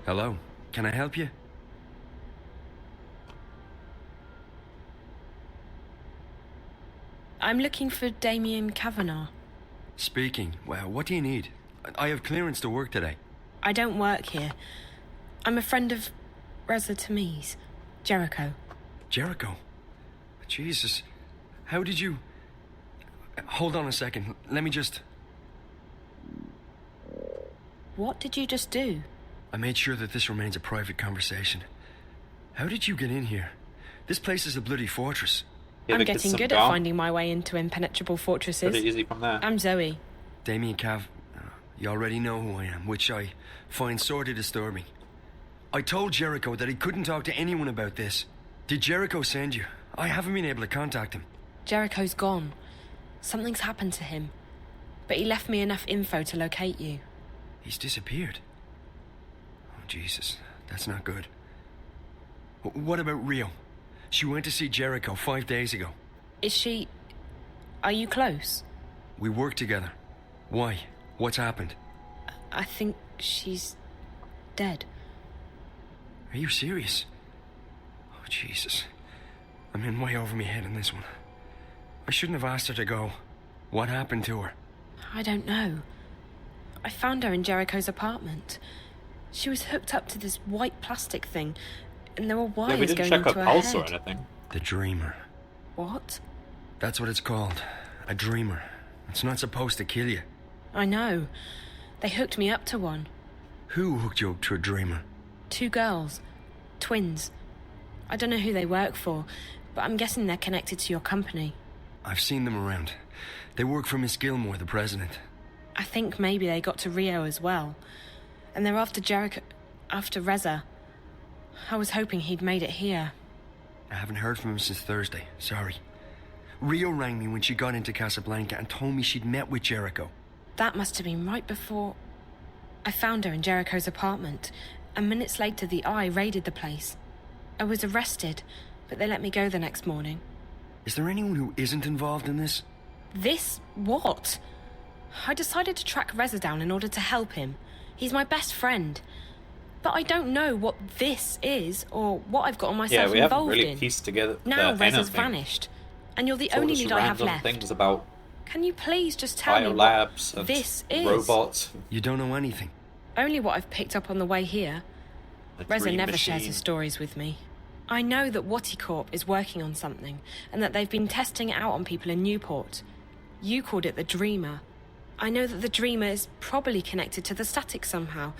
Hello, can I help you? I'm looking for Damien Kavanagh. Speaking. Well, what do you need? I have clearance to work today. I don't work here. I'm a friend of Reza Tamiz, Jericho. Jericho? Jesus. How did you... Hold on a second. Let me just... What did you just do? I made sure that this remains a private conversation. How did you get in here? This place is a bloody fortress. I'm getting good at finding my way into impenetrable fortresses. Pretty easy from there. I'm Zoe. Damien Cav, you already know who I am, which I find sorely disturbing. I told Jericho that he couldn't talk to anyone about this. Did Jericho send you? I haven't been able to contact him. Jericho's gone. Something's happened to him. But he left me enough info to locate you. He's disappeared. Oh, Jesus. That's not good. What about Rio? She went to see Jericho 5 days ago. Is she... Are you close? We work together. Why? What's happened? I think she's dead. Are you serious? Oh, Jesus. I'm in way over my head in this one. I shouldn't have asked her to go. What happened to her? I don't know. I found her in Jericho's apartment. She was hooked up to this white plastic thing, and there were wires we didn't going check into her her pulse or head. anything. The Dreamer. What? That's what it's called. A Dreamer. It's not supposed to kill you. I know. They hooked me up to one. Who hooked you up to a Dreamer? 2 girls. Twins. I don't know who they work for, but I'm guessing they're connected to your company. I've seen them around. They work for Miss Gilmore, the president. I think maybe they got to Rio as well. And they're after Jericho... after Reza. I was hoping he'd made it here. I haven't heard from him since Thursday. Sorry. Rio rang me when she got into Casablanca and told me she'd met with Jericho. That must have been right before... I found her in Jericho's apartment, and minutes later the Eye raided the place. I was arrested, but they let me go the next morning. Is there anyone who isn't involved in this? This? What? I decided to track Reza down in order to help him. He's my best friend. But I don't know what this is, or what I've gotten myself Yeah, we haven't involved really in. pieced together Now Reza's anything. vanished, and you're the It's all only just lead I have random left. things about Can you please just tell me biolabs what and this is? robots. You don't know anything. Only what I've picked up on the way here. A Reza dream never machine. shares his stories with me. I know that Corp is working on something, and that they've been testing it out on people in Newport. You called it the Dreamer. I know that the Dreamer is probably connected to the static somehow,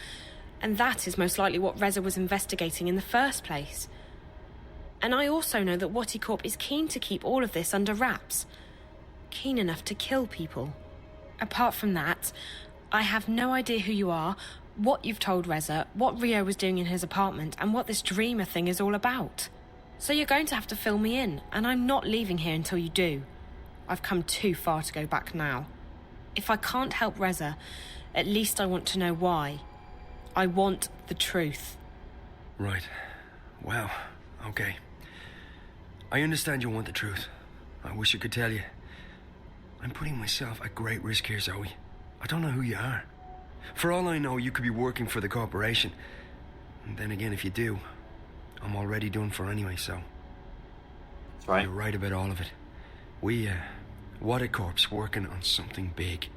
and that is most likely what Reza was investigating in the first place. And I also know that Corp is keen to keep all of this under wraps. Keen enough to kill people. Apart from that, I have no idea who you are, what you've told Reza, what Rio was doing in his apartment, and what this Dreamer thing is all about. So you're going to have to fill me in, and I'm not leaving here until you do. I've come too far to go back now. If I can't help Reza, at least I want to know why. I want the truth. Right. Well, okay. I understand you want the truth. I wish I could tell you. I'm putting myself at great risk here, Zoe. I don't know who you are. For all I know, you could be working for the corporation. And then again, if you do, I'm already done for anyway, so... That's right. You're right about all of it. We, Corp's working on something big.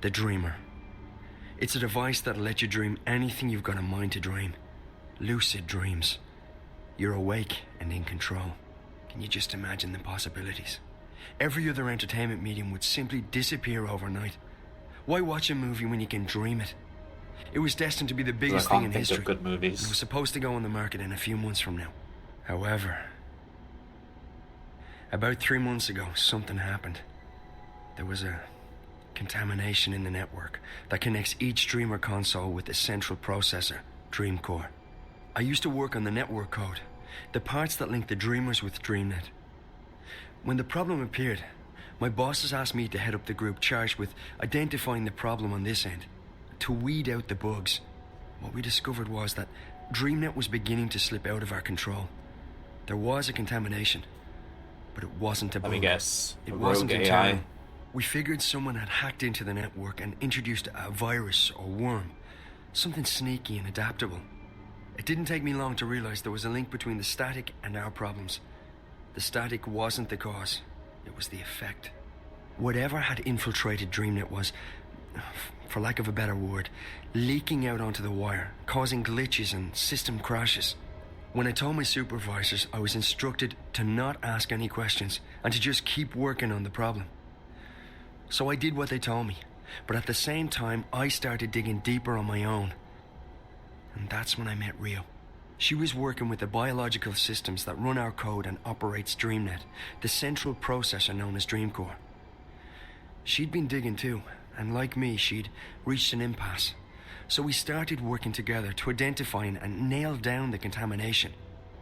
The Dreamer. It's a device that'll let you dream anything you've got a mind to dream. Lucid dreams. You're awake and in control. Can you just imagine the possibilities? Every other entertainment medium would simply disappear overnight. Why watch a movie when you can dream it? It was destined to be the biggest thing in history. Good movies. It was supposed to go on the market in a few months from now. However, about 3 months ago, something happened. There was a contamination in the network that connects each Dreamer console with the central processor, Dream Core. I used to work on the network code, the parts that link the Dreamers with DreamNet. When the problem appeared, my bosses asked me to head up the group charged with identifying the problem on this end, to weed out the bugs. What we discovered was that DreamNet was beginning to slip out of our control. There was a contamination, but it wasn't a bug. Let me guess. It A wasn't rogue internal. AI. We figured someone had hacked into the network and introduced a virus or worm, something sneaky and adaptable. It didn't take me long to realize there was a link between the static and our problems. The static wasn't the cause, it was the effect. Whatever had infiltrated DreamNet was, for lack of a better word, leaking out onto the wire, causing glitches and system crashes. When I told my supervisors, I was instructed to not ask any questions and to just keep working on the problem. So I did what they told me, but at the same time, I started digging deeper on my own. And that's when I met Rio. She was working with the biological systems that run our code and operates DreamNet, the central processor known as DreamCore. She'd been digging too, and like me, she'd reached an impasse. So we started working together to identify and nail down the contamination.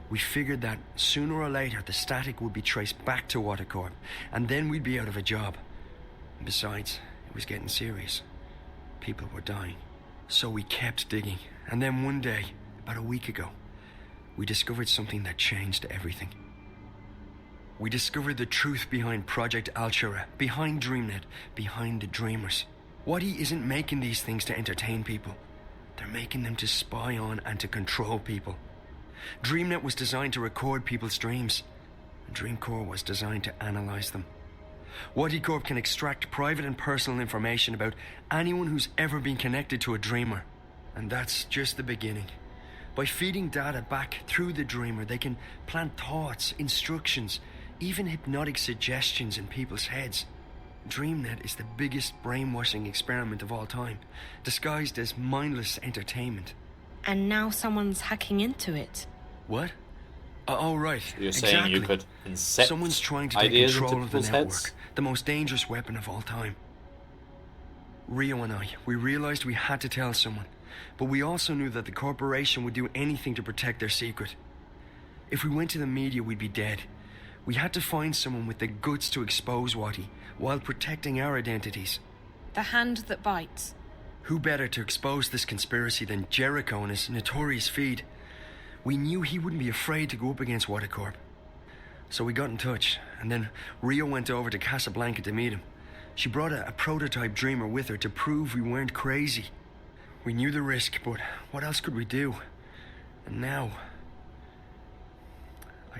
We figured that sooner or later the static would be traced back to Corp, and then we'd be out of a job. Besides, it was getting serious. People were dying. So we kept digging, and then one day, about a week ago, we discovered something that changed everything. We discovered the truth behind Project Altura, behind DreamNet, behind the Dreamers. Watty isn't making these things to entertain people. They're making them to spy on and to control people. DreamNet was designed to record people's dreams. And DreamCore was designed to analyze them. Watty Corp can extract private and personal information about anyone who's ever been connected to a dreamer. And that's just the beginning. By feeding data back through the dreamer, they can plant thoughts, instructions, even hypnotic suggestions in people's heads. DreamNet is the biggest brainwashing experiment of all time, disguised as mindless entertainment. And now someone's hacking into it. What? Oh, right. You're saying you could incept Someone's trying to take ideas control into of the people's network, heads? the most dangerous weapon of all time. Rio and I, we realized we had to tell someone, but we also knew that the corporation would do anything to protect their secret. If we went to the media, we'd be dead. We had to find someone with the guts to expose Watty, while protecting our identities. The hand that bites. Who better to expose this conspiracy than Jericho and his notorious feed? We knew he wouldn't be afraid to go up against Watty Corp. So we got in touch, and then Rio went over to Casablanca to meet him. She brought a prototype dreamer with her to prove we weren't crazy. We knew the risk, but what else could we do? And now...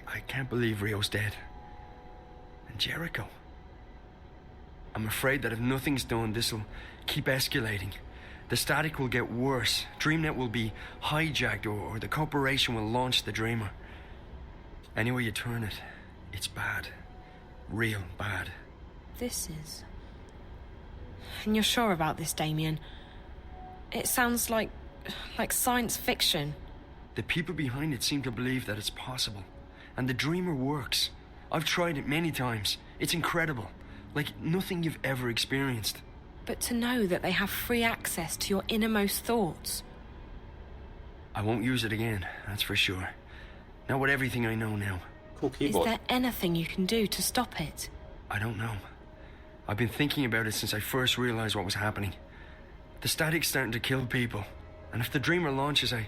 I can't believe Rio's dead. And Jericho. I'm afraid that if nothing's done, this'll keep escalating. The static will get worse. DreamNet will be hijacked, or the corporation will launch the Dreamer. Anywhere you turn it, it's bad. Real bad. This is... And you're sure about this, Damien? It sounds like science fiction. The people behind it seem to believe that it's possible. And the Dreamer works. I've tried it many times. It's incredible. Like nothing you've ever experienced. But to know that they have free access to your innermost thoughts. I won't use it again, that's for sure. Not with everything I know now. Cool keyboard. Is there anything you can do to stop it? I don't know. I've been thinking about it since I first realized what was happening. The static's starting to kill people. And if the Dreamer launches, I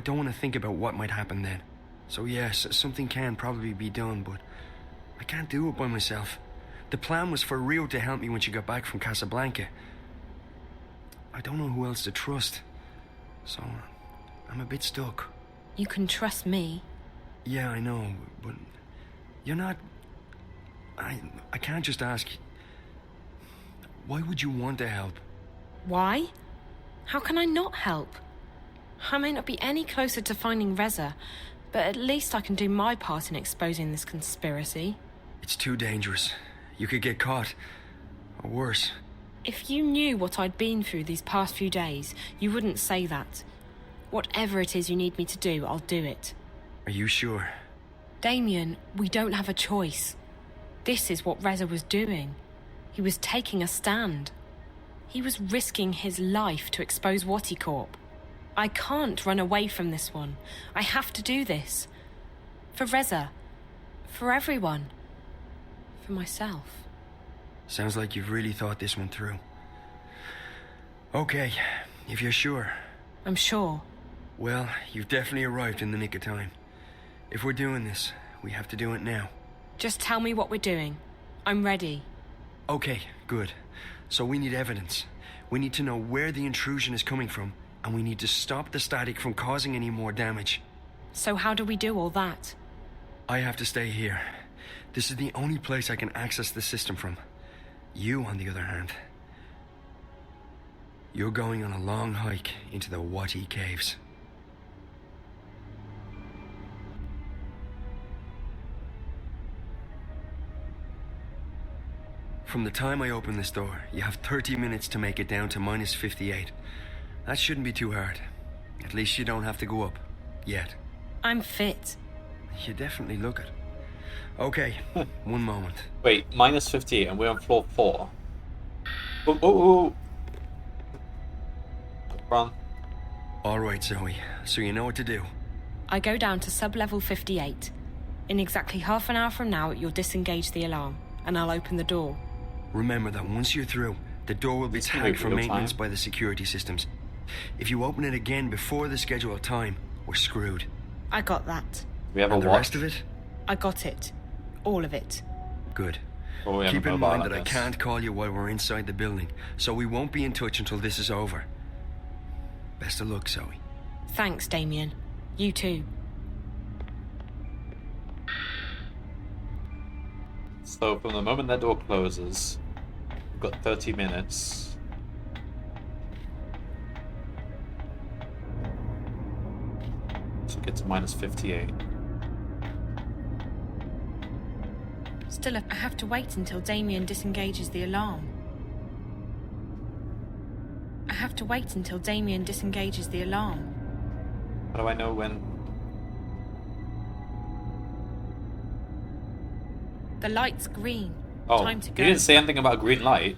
don't want to think about what might happen then. So yes, something can probably be done, but I can't do it by myself. The plan was for Rio to help me when she got back from Casablanca. I don't know who else to trust. So I'm a bit stuck. You can trust me. Yeah, I know, but you're not... I can't just ask... Why would you want to help? Why? How can I not help? I may not be any closer to finding Reza, but at least I can do my part in exposing this conspiracy. It's too dangerous. You could get caught. Or worse. If you knew what I'd been through these past few days, you wouldn't say that. Whatever it is you need me to do, I'll do it. Are you sure? Damien, we don't have a choice. This is what Reza was doing. He was taking a stand. He was risking his life to expose Watty Corp. I can't run away from this one. I have to do this. For Reza. For everyone. For myself. Sounds like you've really thought this one through. Okay, if you're sure. I'm sure. Well, you've definitely arrived in the nick of time. If we're doing this, we have to do it now. Just tell me what we're doing. I'm ready. Okay, good. So we need evidence. We need to know where the intrusion is coming from, and we need to stop the static from causing any more damage. So how do we do all that? I have to stay here. This is the only place I can access the system from. You, on the other hand, you're going on a long hike into the Watty Caves. From the time I open this door, you have 30 minutes to make it down to minus 58. That shouldn't be too hard. At least you don't have to go up. Yet. I'm fit. You definitely look it. Okay, one moment. Wait, minus 58 and we're on floor 4. Oh. Run. Alright, Zoe. So you know what to do. I go down to sub-level 58. In exactly half an hour from now, you'll disengage the alarm, and I'll open the door. Remember that once you're through, the door will be tagged for maintenance by the security systems. If you open it again before the scheduled time, we're screwed. I got that. We have and a the watch. rest of it? I got it. All of it. Good. Oh, we have Keep a in mobile, mind that I guess. can't call you while we're inside the building, so we won't be in touch until this is over. Best of luck, Zoe. Thanks, Damien. You too. So from the moment that door closes, we've got 30 minutes. To get to minus 58. Still, I have to wait until Damien disengages the alarm. I have to wait until Damien disengages the alarm. How do I know when? The light's green. Oh, Time to he go. didn't say anything about a green light.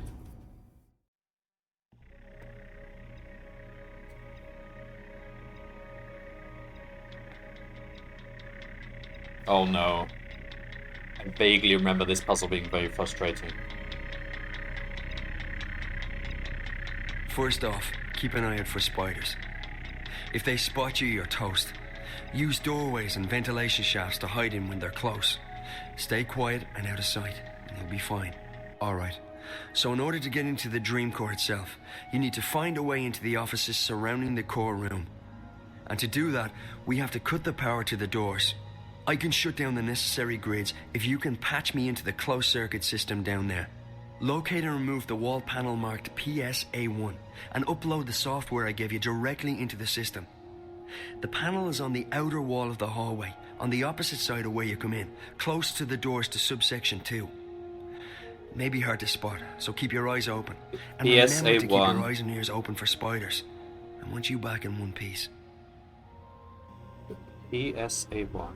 Oh no. I vaguely remember this puzzle being very frustrating. First off, keep an eye out for spiders. If they spot you, you're toast. Use doorways and ventilation shafts to hide in when they're close. Stay quiet and out of sight, and you'll be fine. Alright, so in order to get into the dream core itself, you need to find a way into the offices surrounding the core room. And to do that, we have to cut the power to the doors. I can shut down the necessary grids if you can patch me into the closed circuit system down there. Locate and remove the wall panel marked PSA1 and upload the software I gave you directly into the system. The panel is on the outer wall of the hallway, on the opposite side of where you come in, close to the doors to subsection 2. May be hard to spot, so keep your eyes open. And remember to keep your PSA1. eyes and ears open for spiders. I want you back in one piece. PSA1.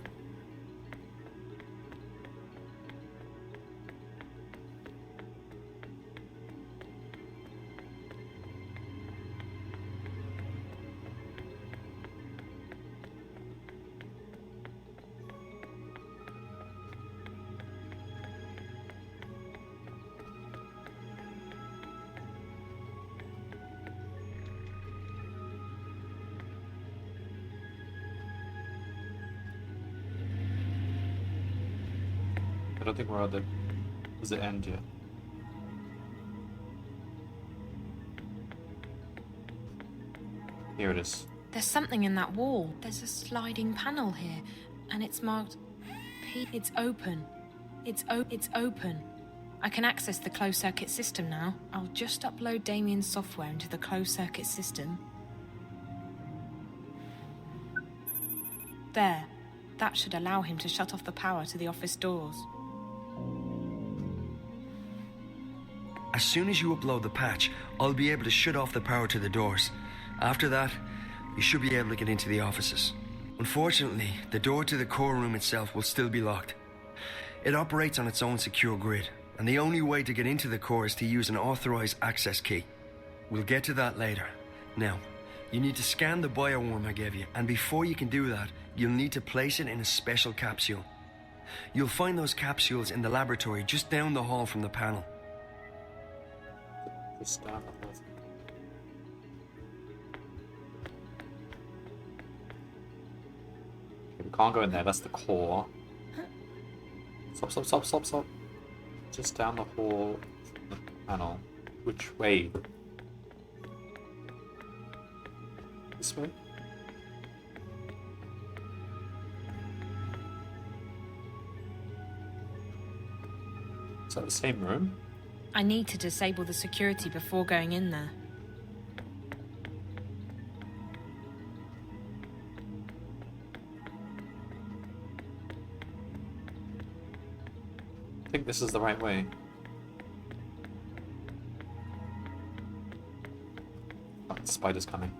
I don't think we're at the... Does it end yet? Here it is. There's something in that wall. There's a sliding panel here, and it's marked P. It's open. It's open. I can access the closed circuit system now. I'll just upload Damien's software into the closed circuit system. There. That should allow him to shut off the power to the office doors. As soon as you upload the patch, I'll be able to shut off the power to the doors. After that, you should be able to get into the offices. Unfortunately, the door to the core room itself will still be locked. It operates on its own secure grid, and the only way to get into the core is to use an authorized access key. We'll get to that later. Now, you need to scan the bioworm I gave you, and before you can do that, you'll need to place it in a special capsule. You'll find those capsules in the laboratory just down the hall from the panel. Just down the hall. We can't go in there, that's the core. Stop. Just down the hall from the panel. Which way? This way? Is that the same room? I need to disable the security before going in there. I think this is the right way. Oh, the spider's coming.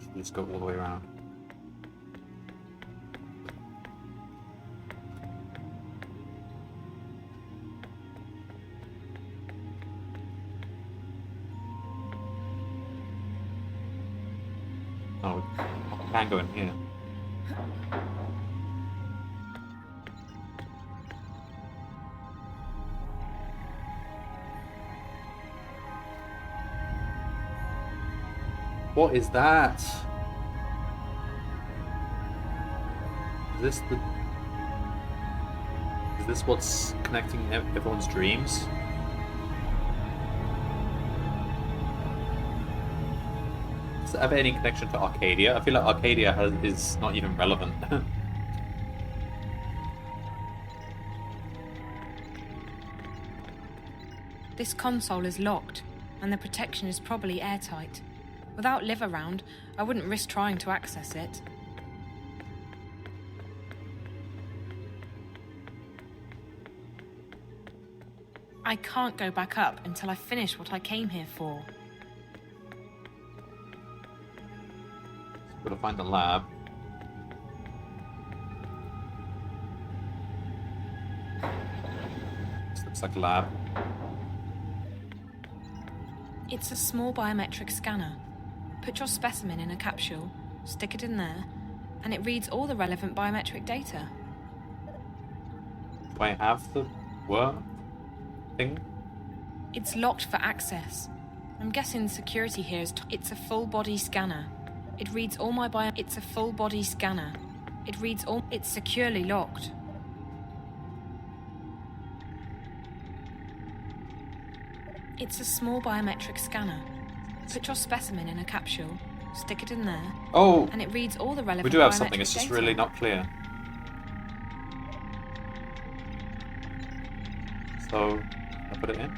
Should we just go all the way around? Oh, we can go in here. What is that? Is this the... Is this what's connecting everyone's dreams? Does it have any connection to Arcadia? I feel like Arcadia is not even relevant. This console is locked, and the protection is probably airtight. Without Liv around, I wouldn't risk trying to access it. I can't go back up until I finish what I came here for. Gotta find the lab. This looks like a lab. It's a small biometric scanner. Put your specimen in a capsule, stick it in there, and it reads all the relevant biometric data. Do I have the worm thing? It's locked for access. I'm guessing security here is... It's a full-body scanner. It reads all my bio... It's a full-body scanner. It reads all... It's securely locked. It's a small biometric scanner. Put your specimen in a capsule, stick it in there, oh, and it reads all the relevant we do have biometric something, it's just data. really not clear. So, I put it in.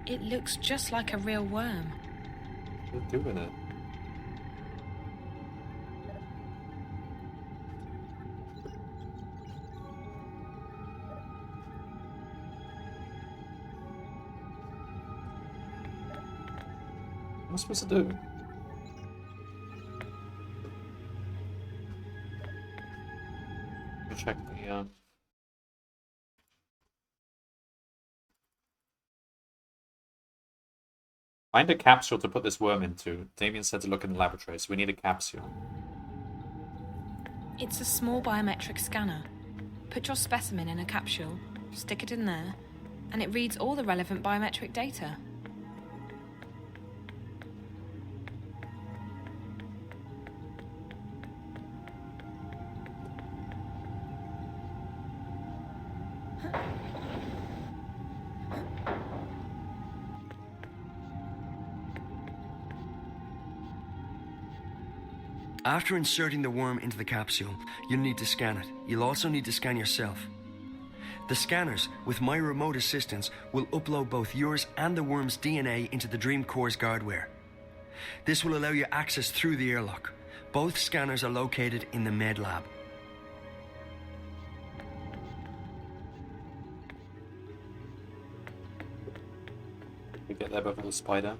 It looks just like a real worm. What do we do with it? What am I supposed to do? Go check the Find a capsule to put this worm into. Damien said to look in the laboratory, so we need a capsule. It's a small biometric scanner. Put your specimen in a capsule, stick it in there, and it reads all the relevant biometric data. After inserting the worm into the capsule, you'll need to scan it. You'll also need to scan yourself. The scanners, with my remote assistance, will upload both yours and the worm's DNA into the Dream Core's guardware. This will allow you access through the airlock. Both scanners are located in the med lab. We get there before the spider.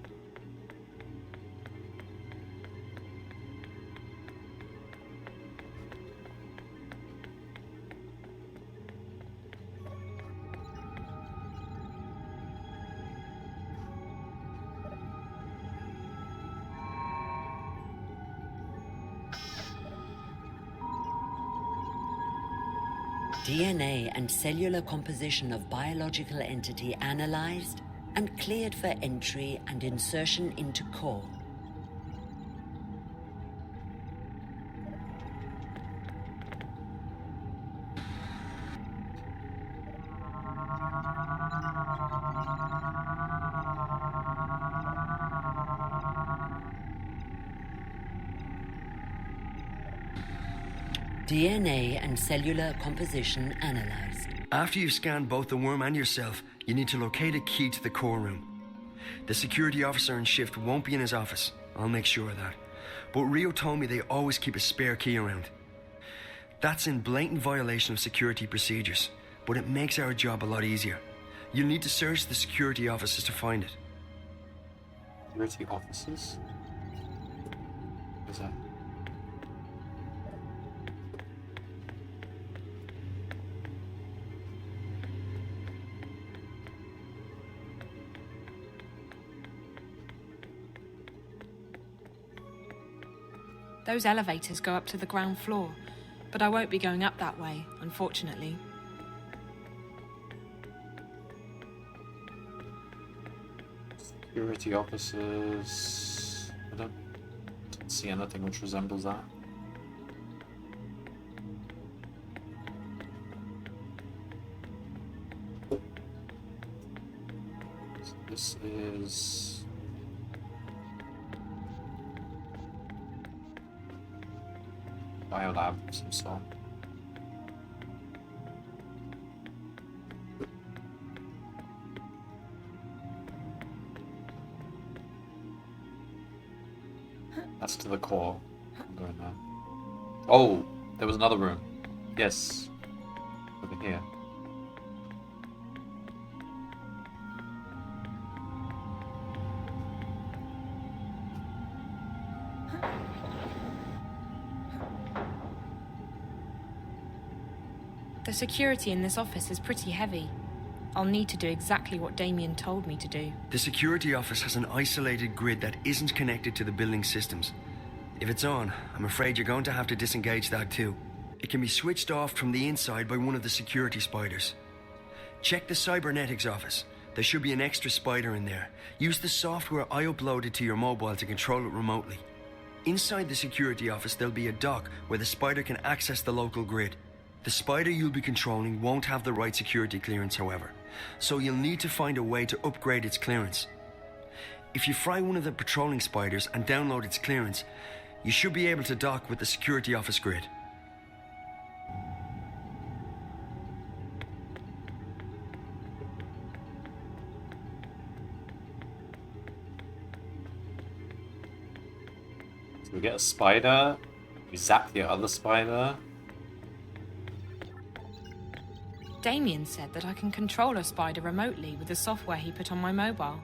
DNA and cellular composition of biological entity analyzed and cleared for entry and insertion into core. DNA and cellular composition analyzed. After you've scanned both the worm and yourself, you need to locate a key to the core room. The security officer in shift won't be in his office. I'll make sure of that. But Rio told me they always keep a spare key around. That's in blatant violation of security procedures, but it makes our job a lot easier. You'll need to search the security offices to find it. Security offices? What is that? Those elevators go up to the ground floor, but I won't be going up that way, unfortunately. Security officers. I don't see anything which resembles that. So this is biolab of some sort. That's to the core. I'm going there. Oh, there was another room. Yes. Over here. The security in this office is pretty heavy. I'll need to do exactly what Damien told me to do. The security office has an isolated grid that isn't connected to the building systems. If it's on, I'm afraid you're going to have to disengage that too. It can be switched off from the inside by one of the security spiders. Check the cybernetics office. There should be an extra spider in there. Use the software I uploaded to your mobile to control it remotely. Inside the security office, there'll be a dock where the spider can access the local grid. The spider you'll be controlling won't have the right security clearance, however, so you'll need to find a way to upgrade its clearance. If you fry one of the patrolling spiders and download its clearance, you should be able to dock with the security office grid. So we get a spider, we zap the other spider. Damien said that I can control a spider remotely with the software he put on my mobile.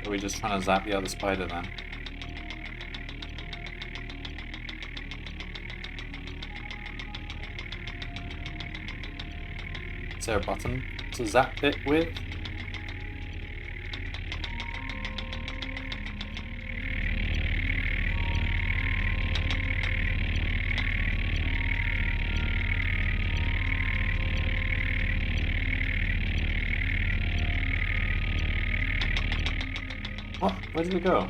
So we're just trying to zap the other spider then. Is there a button to zap it with? What? Where did we go?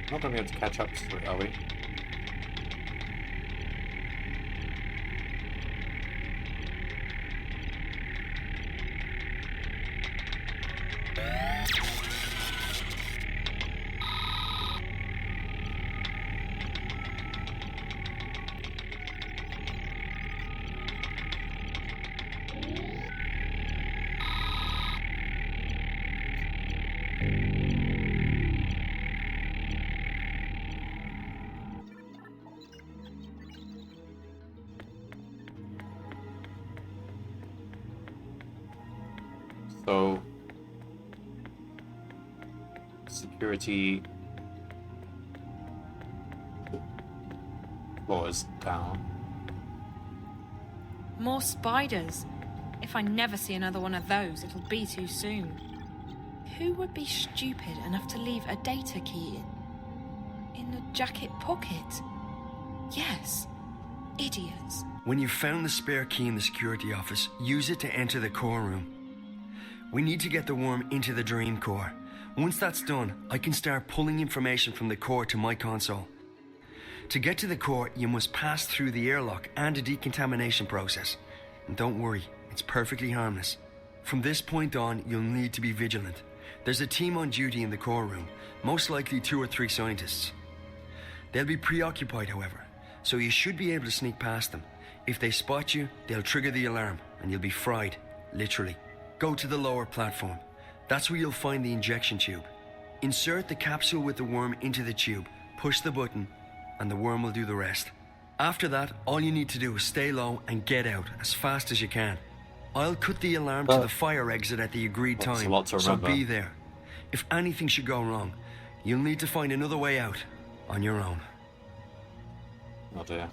Not gonna be able to catch up to it, are we? So, security floor is down. More spiders. If I never see another one of those, it'll be too soon. Who would be stupid enough to leave a data key in a jacket pocket? Yes, idiots. When you've found the spare key in the security office, use it to enter the core room. We need to get the worm into the dream core. Once that's done, I can start pulling information from the core to my console. To get to the core, you must pass through the airlock and a decontamination process. And don't worry, it's perfectly harmless. From this point on, you'll need to be vigilant. There's a team on duty in the core room, most likely 2 or 3 scientists. They'll be preoccupied, however, so you should be able to sneak past them. If they spot you, they'll trigger the alarm, and you'll be fried, literally. Go to the lower platform. That's where you'll find the injection tube. Insert the capsule with the worm into the tube, push the button, and the worm will do the rest. After that, all you need to do is stay low and get out as fast as you can. I'll cut the alarm to the fire exit at the agreed That's a time, lot to so remember. be there. If anything should go wrong, you'll need to find another way out on your own. Oh dear.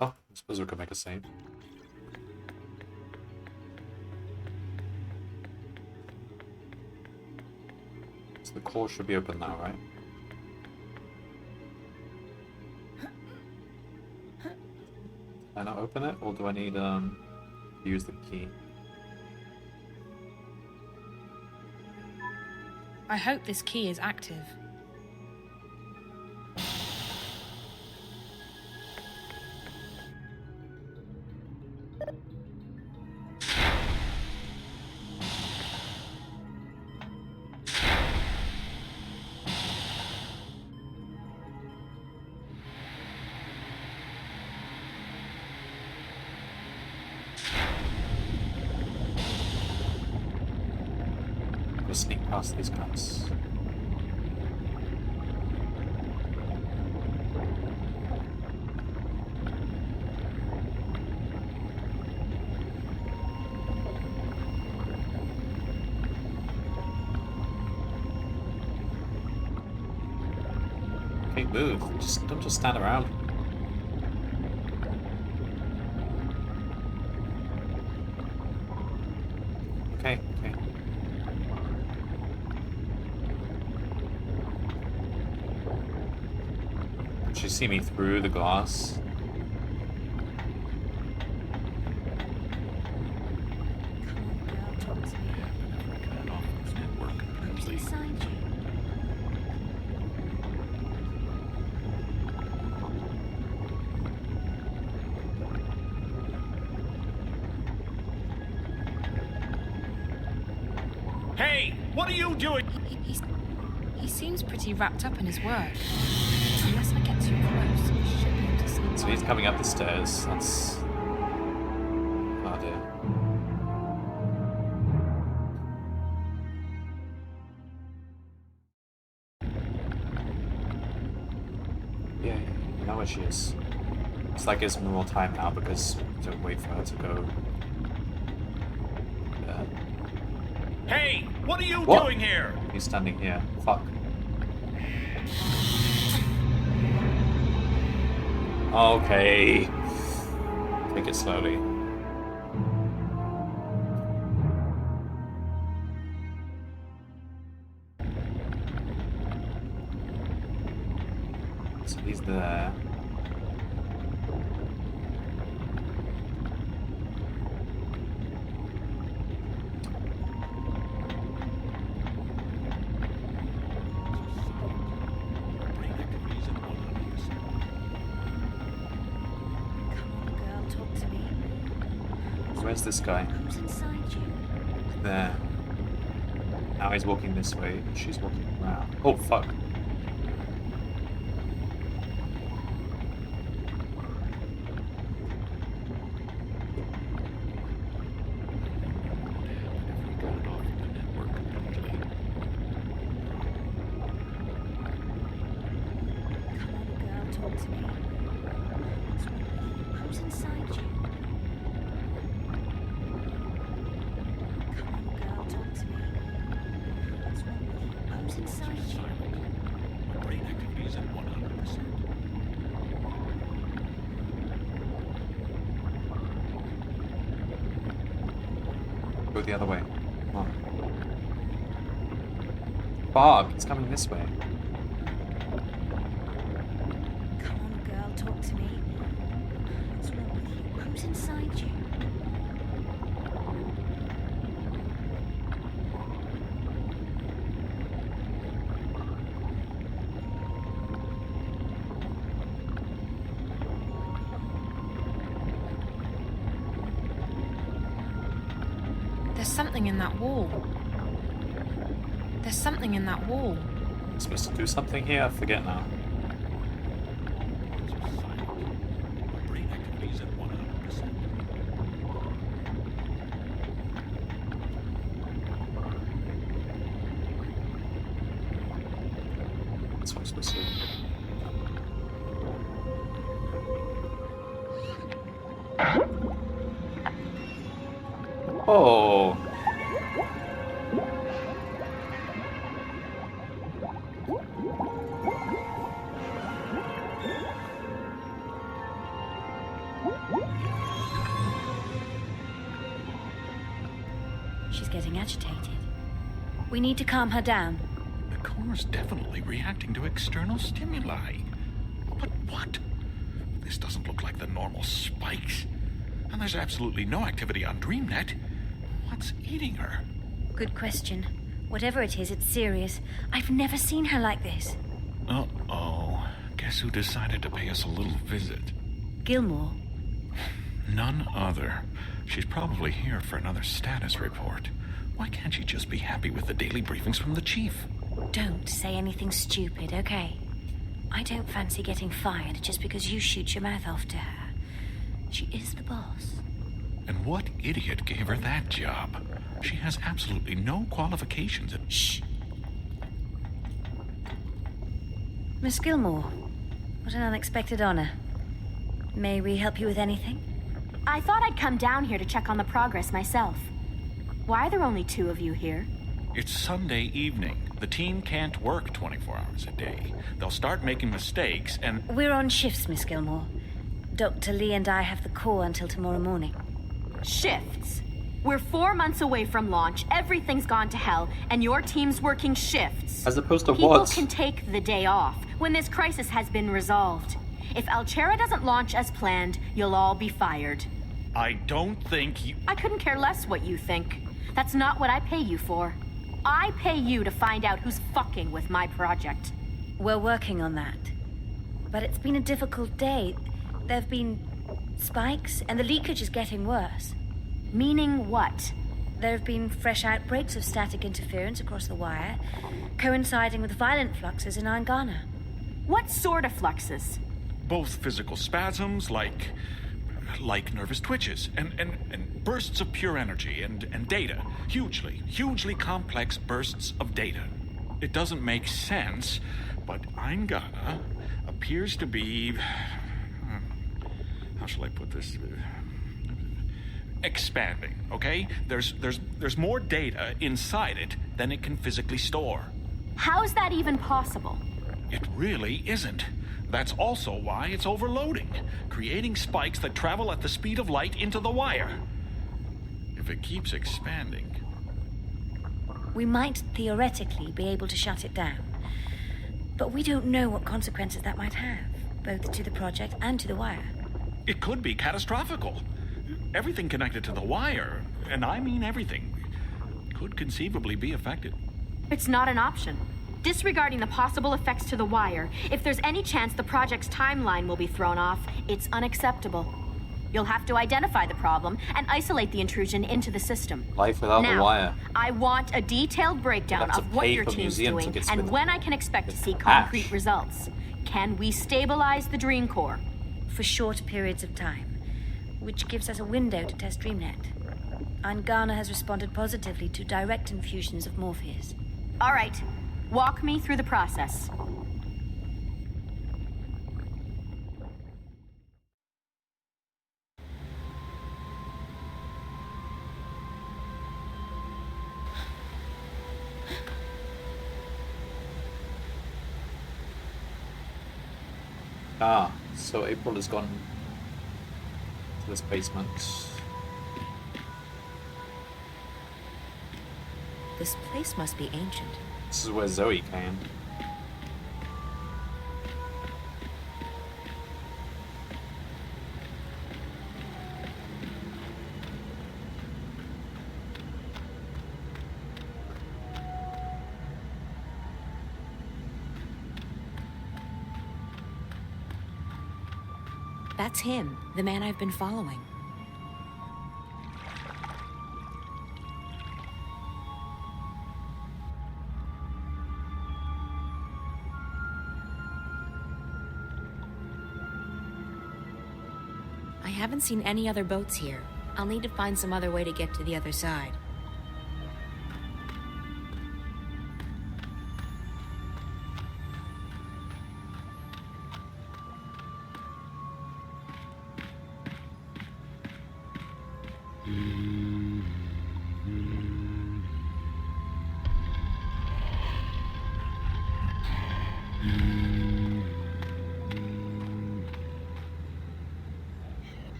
Oh, I suppose we could make a save. So the core should be open now, right? Can I not open it, or do I need to use the key? I hope this key is active. We'll sneak past these guys. Okay, move. Don't just stand around. Okay, okay. Did she see me through the glass? Hey, what are you doing? He seems pretty wrapped up in his work. Unless I get too close, I should be able to sneak So by. he's coming up the stairs. That's... Oh dear. Yeah, I know where she is. It's like it's more time now because to wait for her to go. Yeah. Hey, what are you What? doing here? He's standing here. Fuck. Okay. Take it slowly. So he's there. Girl, talk to me. Where's this guy? Who's inside you? There. Now he's walking this way, and she's walking around. Oh, fuck. Girl, talk to me. Who's inside you? Come on, girl, talk to me. Who's inside you? Brain activity is at 100%. Go the other way. Come on. Fuck, it's coming this way. Come on, girl, talk to me. What's wrong with you? Who's inside you? There's something in that wall. There's something in that wall. I'm supposed to do something here? I forget now. Brain activity is at 100%. This one's to sleep. Oh. She's getting agitated. We need to calm her down. The core's definitely reacting to external stimuli. But what? This doesn't look like the normal spikes. And there's absolutely no activity on DreamNet. What's eating her? Good question. Whatever it is, it's serious. I've never seen her like this. Uh-oh. Guess who decided to pay us a little visit? Gilmore. None other. She's probably here for another status report. Why can't she just be happy with the daily briefings from the chief? Don't say anything stupid, okay? I don't fancy getting fired just because you shoot your mouth off to her. She is the boss. And what idiot gave her that job? She has absolutely no qualifications. Shh. Miss Gilmore, what an unexpected honor. May we help you with anything? I thought I'd come down here to check on the progress myself. Why are there only 2 of you here? It's Sunday evening. The team can't work 24 hours a day. They'll start making mistakes and... We're on shifts, Miss Gilmore. Dr. Lee and I have the call until tomorrow morning. Shifts? We're 4 months away from launch, everything's gone to hell, and your team's working shifts. As opposed to People what? can take the day off when this crisis has been resolved. If Alchera doesn't launch as planned, you'll all be fired. I don't think you... I couldn't care less what you think. That's not what I pay you for. I pay you to find out who's fucking with my project. We're working on that. But it's been a difficult day. There've been spikes, and the leakage is getting worse. Meaning what? There have been fresh outbreaks of static interference across the wire, coinciding with violent fluxes in Angana. What sort of fluxes? Both physical spasms, like nervous twitches, and bursts of pure energy, and data. Hugely complex bursts of data. It doesn't make sense, but Angana appears to be... How shall I put this? Expanding, okay? There's more data inside it than it can physically store. How's that even possible? It really isn't. That's also why it's overloading, creating spikes that travel at the speed of light into the wire. If it keeps expanding... We might theoretically be able to shut it down. But we don't know what consequences that might have, both to the project and to the wire. It could be catastrophical. Everything connected to the wire, and I mean everything, could conceivably be affected. It's not an option. Disregarding the possible effects to the wire, if there's any chance the project's timeline will be thrown off, it's unacceptable. You'll have to identify the problem and isolate the intrusion into the system. Life without the wire. I want a detailed breakdown of what your team's doing and when I can expect to see concrete results. Can we stabilize the Dream Core? For short periods of time, which gives us a window to test DreamNet. Angana has responded positively to direct infusions of Morpheus. All right. Walk me through the process. Ah, so April has gone to this basement. This place must be ancient. This is where Zoe came. That's him, the man I've been following. I haven't seen any other boats here. I'll need to find some other way to get to the other side.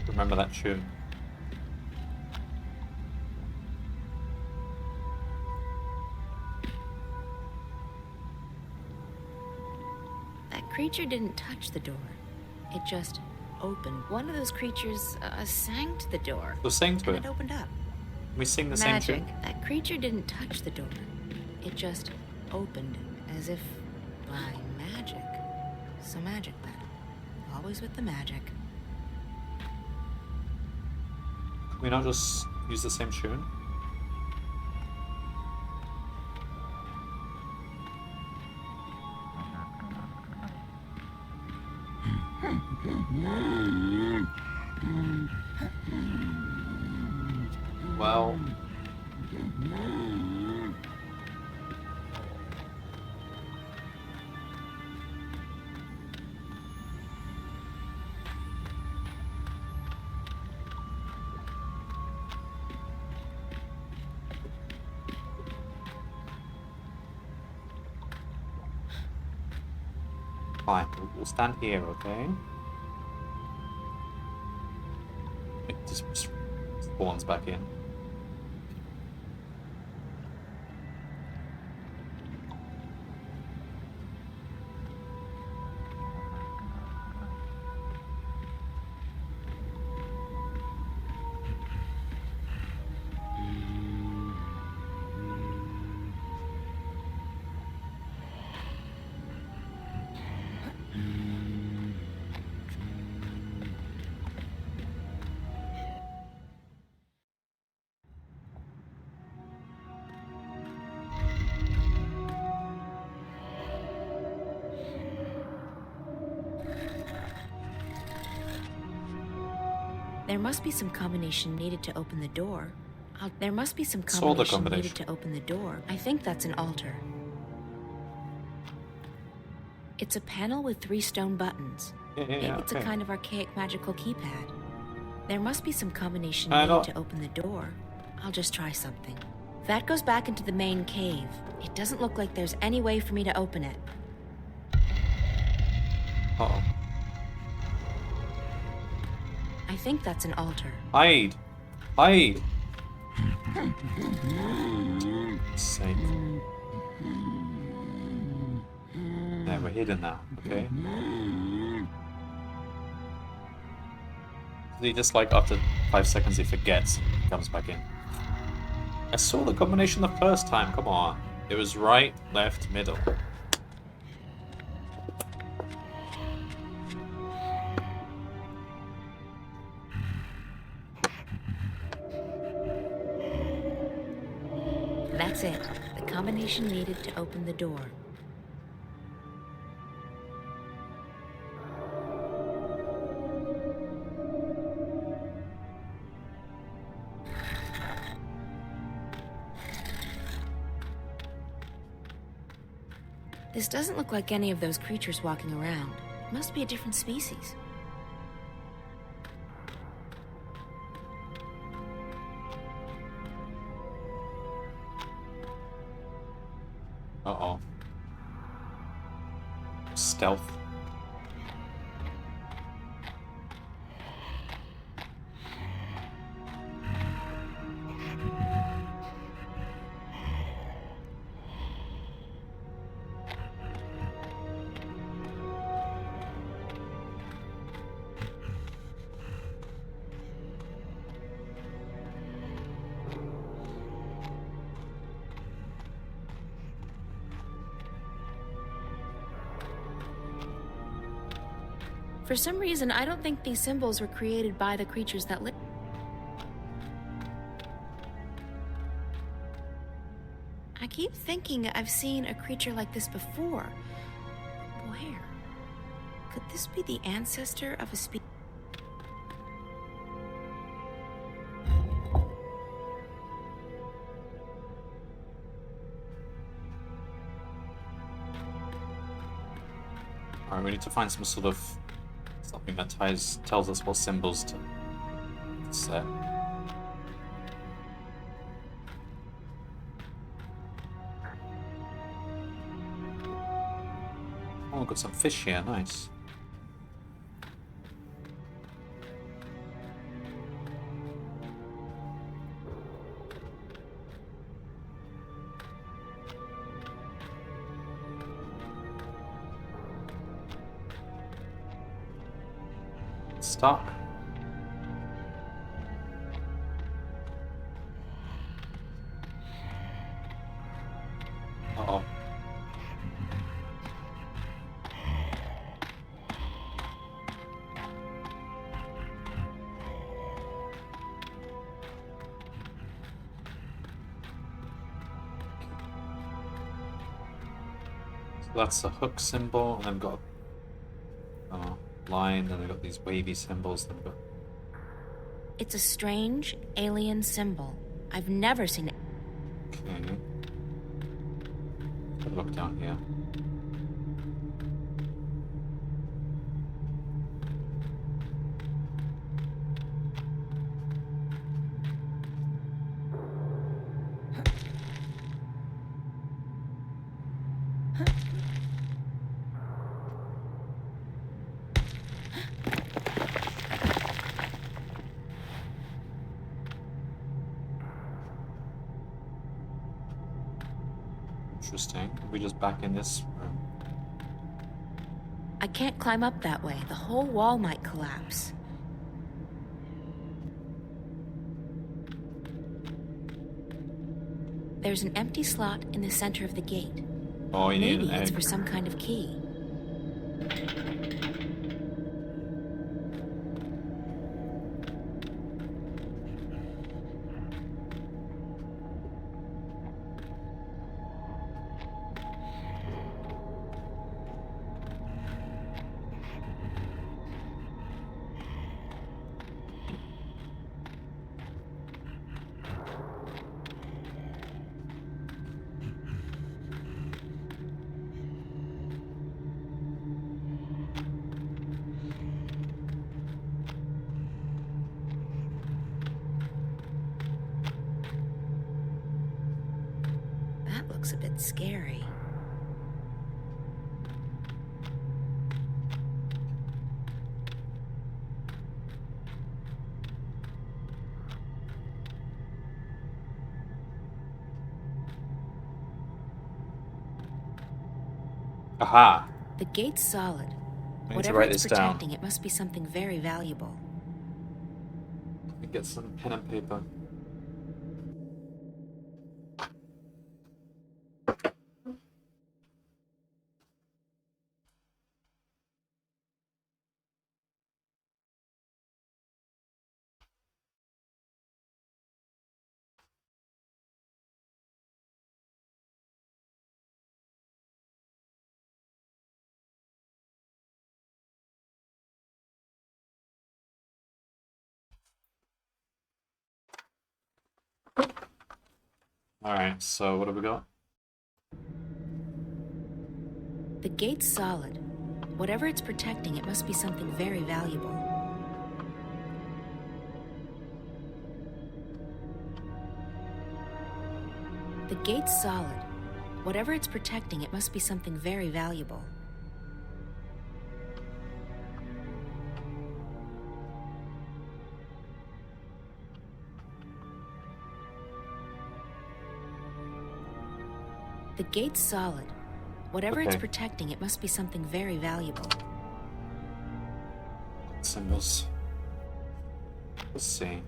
Remember that tune. That creature didn't touch the door. It just opened. One of those creatures sang to the door. So sing to and it. It opened up. We sing the Magic. same tune. That creature didn't touch the door. It just opened as if by magic. So magic then. Always with the magic. Can we not just use the same tune? Well... Fine, we'll stand here, okay? It just spawns back in. There must be some combination needed to open the door. There must be some Saw the combination needed combination. to open the door. I think that's an altar. It's a panel with 3 stone buttons. Maybe it's a okay. kind of archaic magical keypad. There must be some combination I needed know. to open the door. I'll just try something. That goes back into the main cave. It doesn't look like there's any way for me to open it. Uh-oh. I think that's an altar. Hide! Hide! Sake. There, we're hidden now, okay? He just like after 5 seconds he forgets and comes back in. I saw the combination the first time, come on. It was right, left, middle. That's it. The combination needed to open the door. This doesn't look like any of those creatures walking around. It must be a different species. Uh-oh. Stealth. For some reason, I don't think these symbols were created by the creatures that live. I keep thinking I've seen a creature like this before. Where? Could this be the ancestor of a species? Alright, we need to find some sort of something that tells us what symbols to set. got some fish here. Nice. Stuck. Uh-oh. So that's the hook symbol, and I've got line, and I've got these wavy symbols. That I've got. It's a strange alien symbol. I've never seen it. Okay. Have a look down here. Interesting. Are we just back in this room? I can't climb up that way. The whole wall might collapse. There's an empty slot in the center of the gate. Oh, you need Maybe an it's egg. for some kind of key. That looks a bit scary. Aha! The gate's solid. I need to Whatever write it's this down. protecting, it must be something very valuable. Let me get some pen and paper. Alright, so what have we got? The gate's solid. Whatever it's protecting, it must be something very valuable. The gate's solid. Whatever it's protecting, it must be something very valuable. The gate's solid. Whatever it's Okay. protecting, it must be something very valuable. Symbols. Let's see.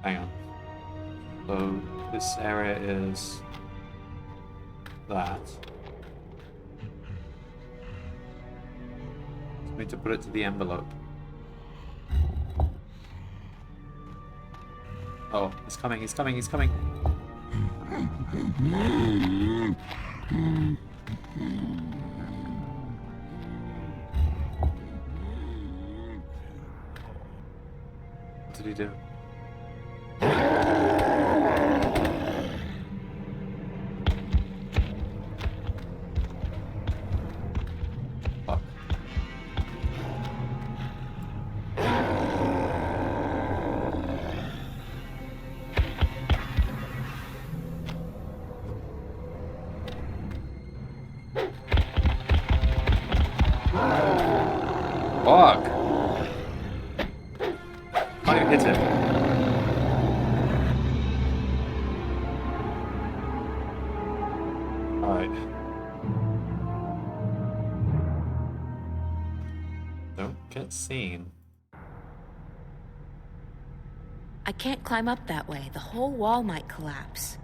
Hang on. So this area is that. Just need to put it to the envelope. Oh, he's coming, he's coming, he's coming. did he do? Fuck. Fuck! Can't even hit him. Alright. Don't get seen. I can't climb up that way. The whole wall might collapse.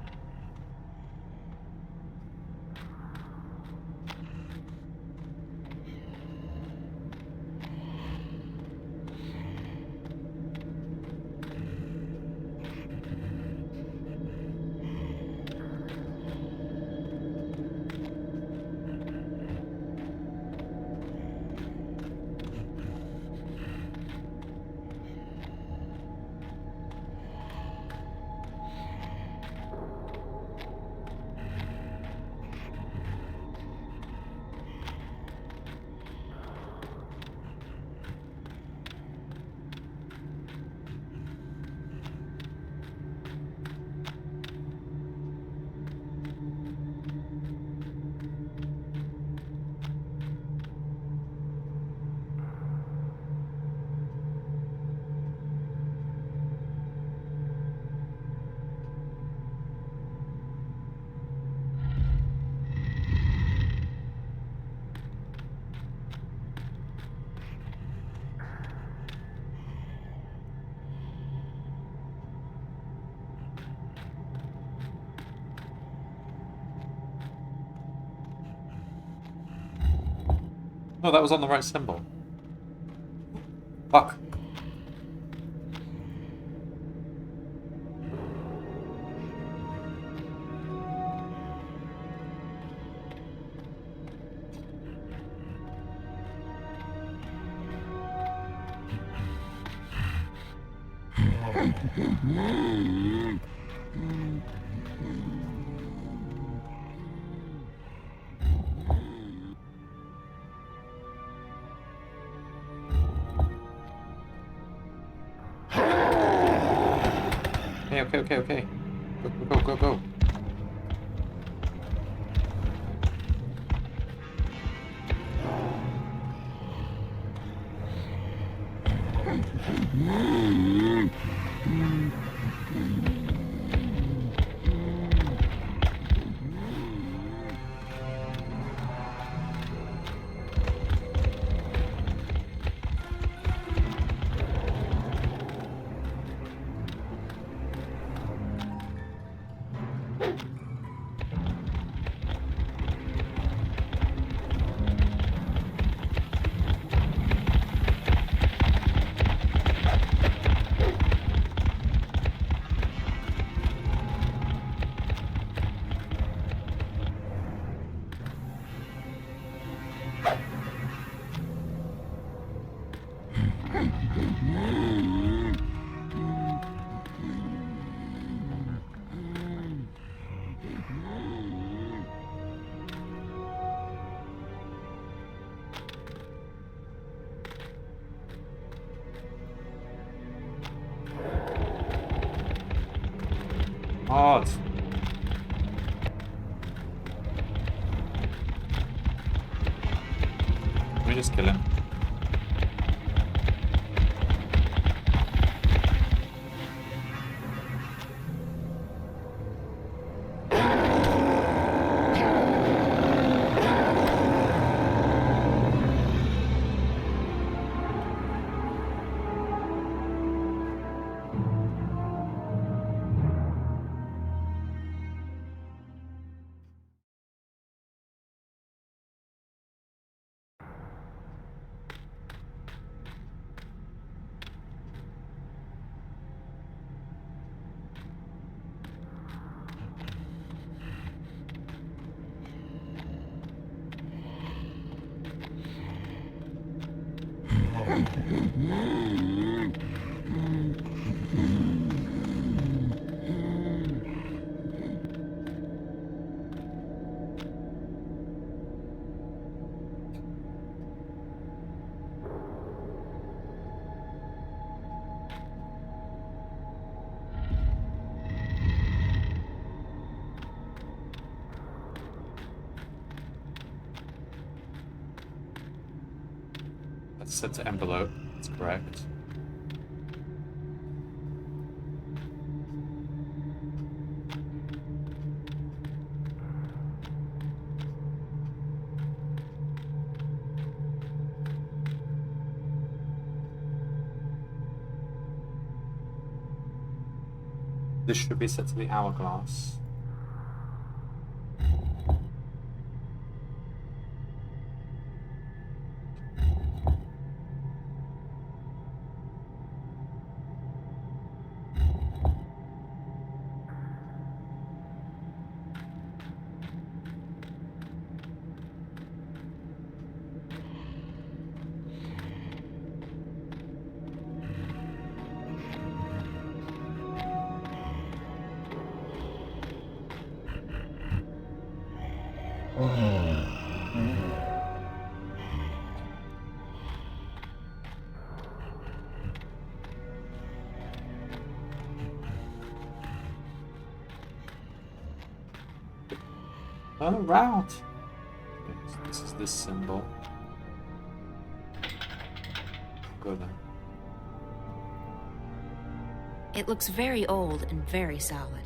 No, that was on the right symbol. Fuck. Okay. Go. Hard. Let me just kill him. set to envelope. That's correct. This should be set to the hourglass. Oh, route. Yes, this is this symbol. Go then. It looks very old and very solid.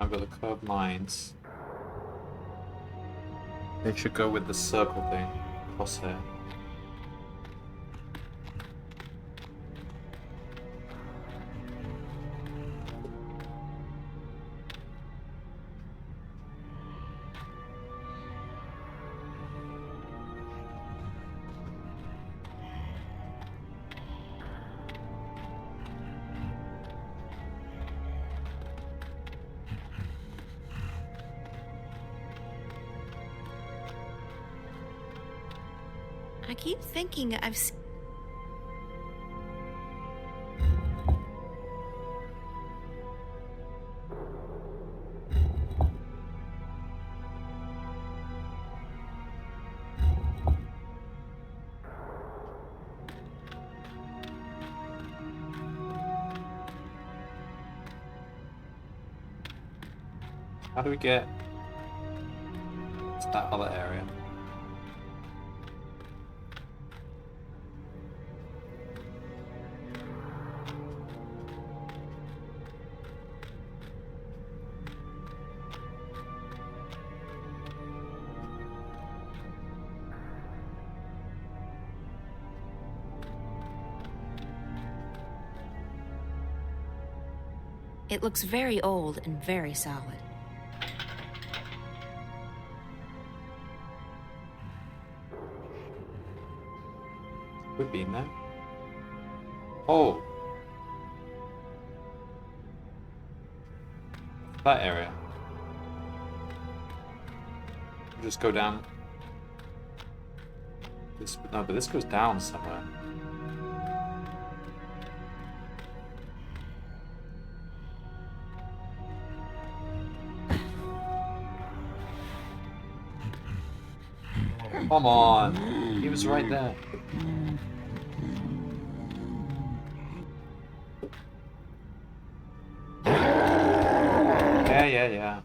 I've got the curved lines. They should go with the circle thing. Crosshair. I keep thinking I've seen... How do we get to that other area? It looks very old and very solid. We've been there. Oh! That area. Just go down. This, no, but this goes down somewhere. Come on. He was right there. Yeah.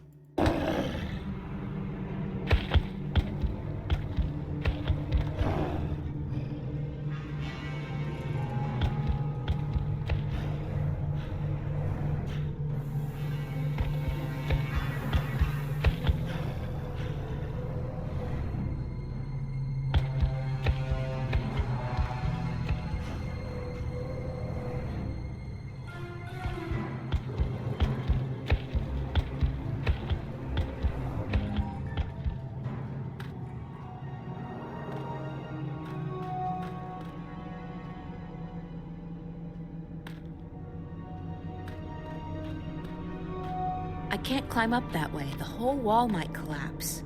I can't climb up that way. The whole wall might collapse.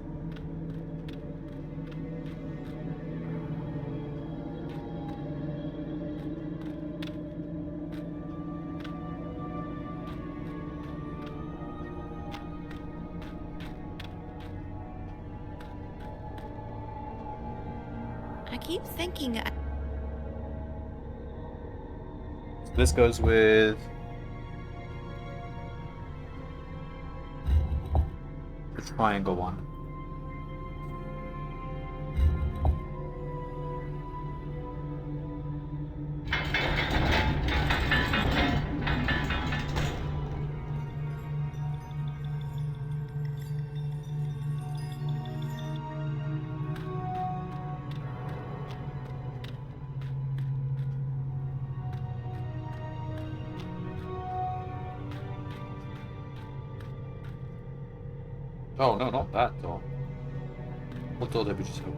keep thinking. So this goes with the triangle one. Oh no, not that door. What door did we just open?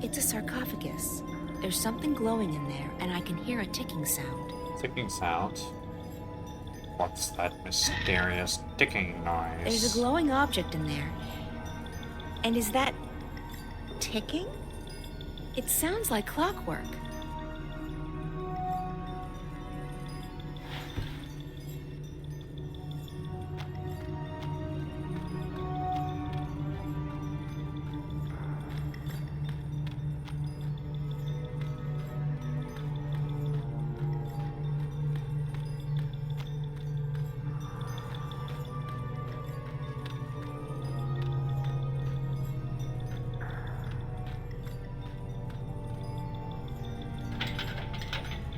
It's a sarcophagus. There's something glowing in there, and I can hear a ticking sound. Ticking sound. What's that mysterious ticking noise? There's a glowing object in there. And is that ticking? It sounds like clockwork.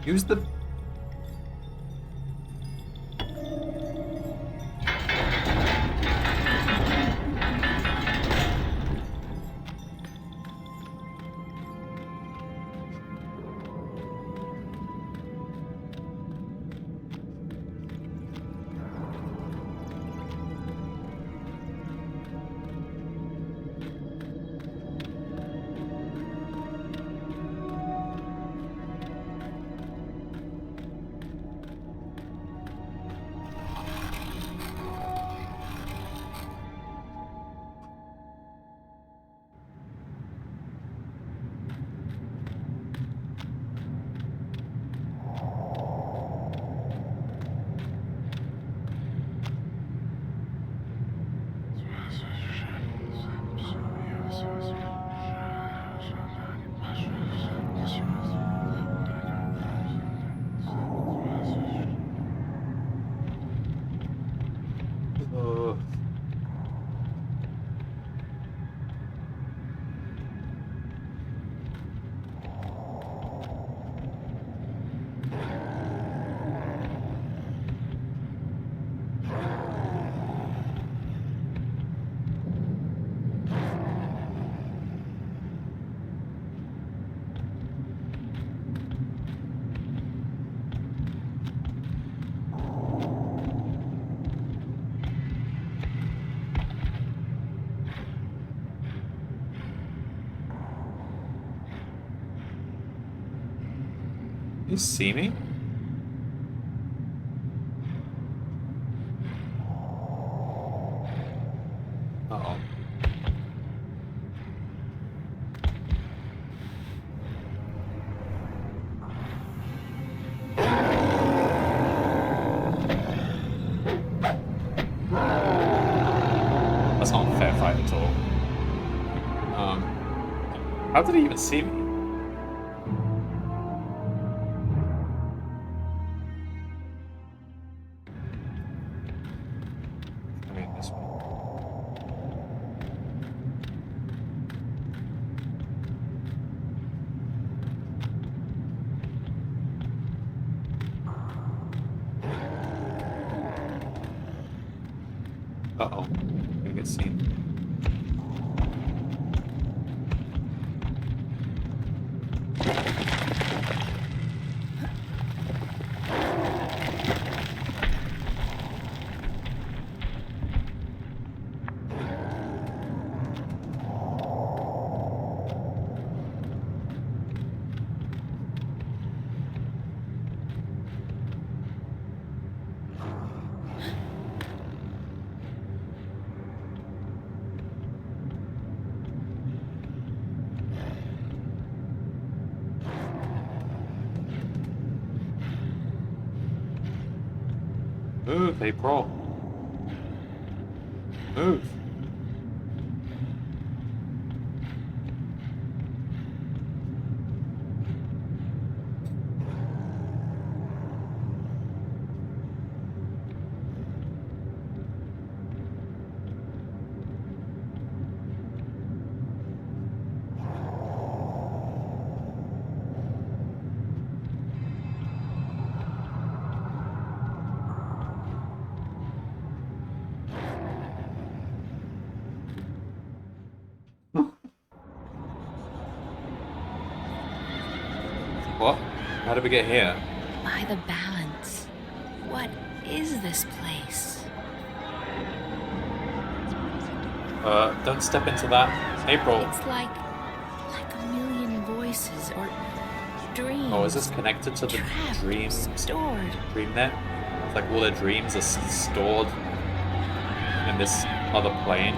Use the... You see me? Uh-oh. That's not a fair fight at all. How did he even see me? Uh-oh. Gonna get seen. Move, April. Move. What? How did we get here? By the balance. What is this place? Don't step into that. April. It's like a million voices or dreams. Oh, is this connected to the dreams? Stored. DreamNet? It's like all their dreams are stored in this other plane.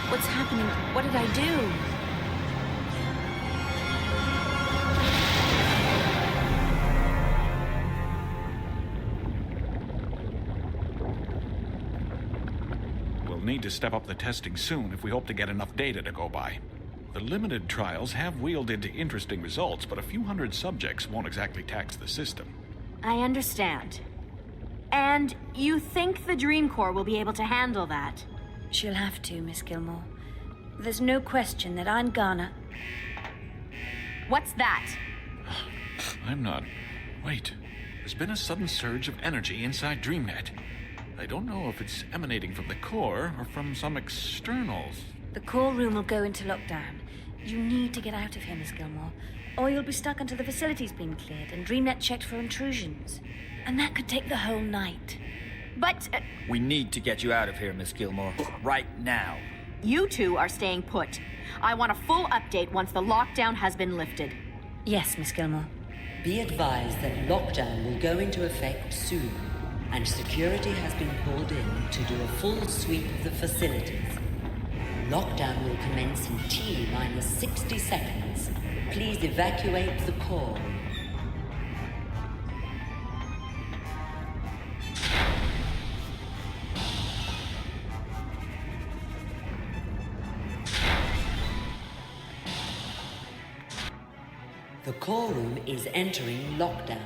What's happening? What did I do? We'll need to step up the testing soon if we hope to get enough data to go by. The limited trials have wheeled into interesting results, but a few hundred subjects won't exactly tax the system. I understand. And you think the Dream Corps will be able to handle that? She'll have to, Miss Gilmore. There's no question that I'm gonna... What's that? I'm not... Wait. There's been a sudden surge of energy inside DreamNet. I don't know if it's emanating from the core or from some externals. The core room will go into lockdown. You need to get out of here, Miss Gilmore, or you'll be stuck until the facility's been cleared and DreamNet checked for intrusions. And that could take the whole night. But... We need to get you out of here, Miss Gilmore. Right now. You two are staying put. I want a full update once the lockdown has been lifted. Yes, Miss Gilmore. Be advised that lockdown will go into effect soon, and security has been called in to do a full sweep of the facilities. Lockdown will commence in T-minus 60 seconds. Please evacuate the core. The core room is entering lockdown.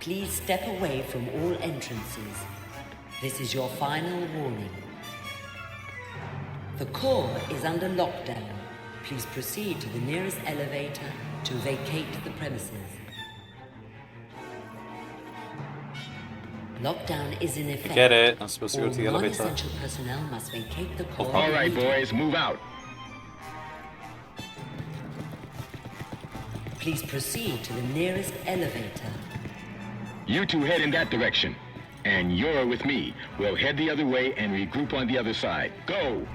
Please step away from all entrances. This is your final warning. The core is under lockdown. Please proceed to the nearest elevator to vacate the premises. Lockdown is in effect. Get it. I'm supposed to go All to the elevator. non-essential personnel must vacate the core. All right, boys, move out. Please proceed to the nearest elevator. You two head in that direction. And you're with me. We'll head the other way and regroup on the other side. Go!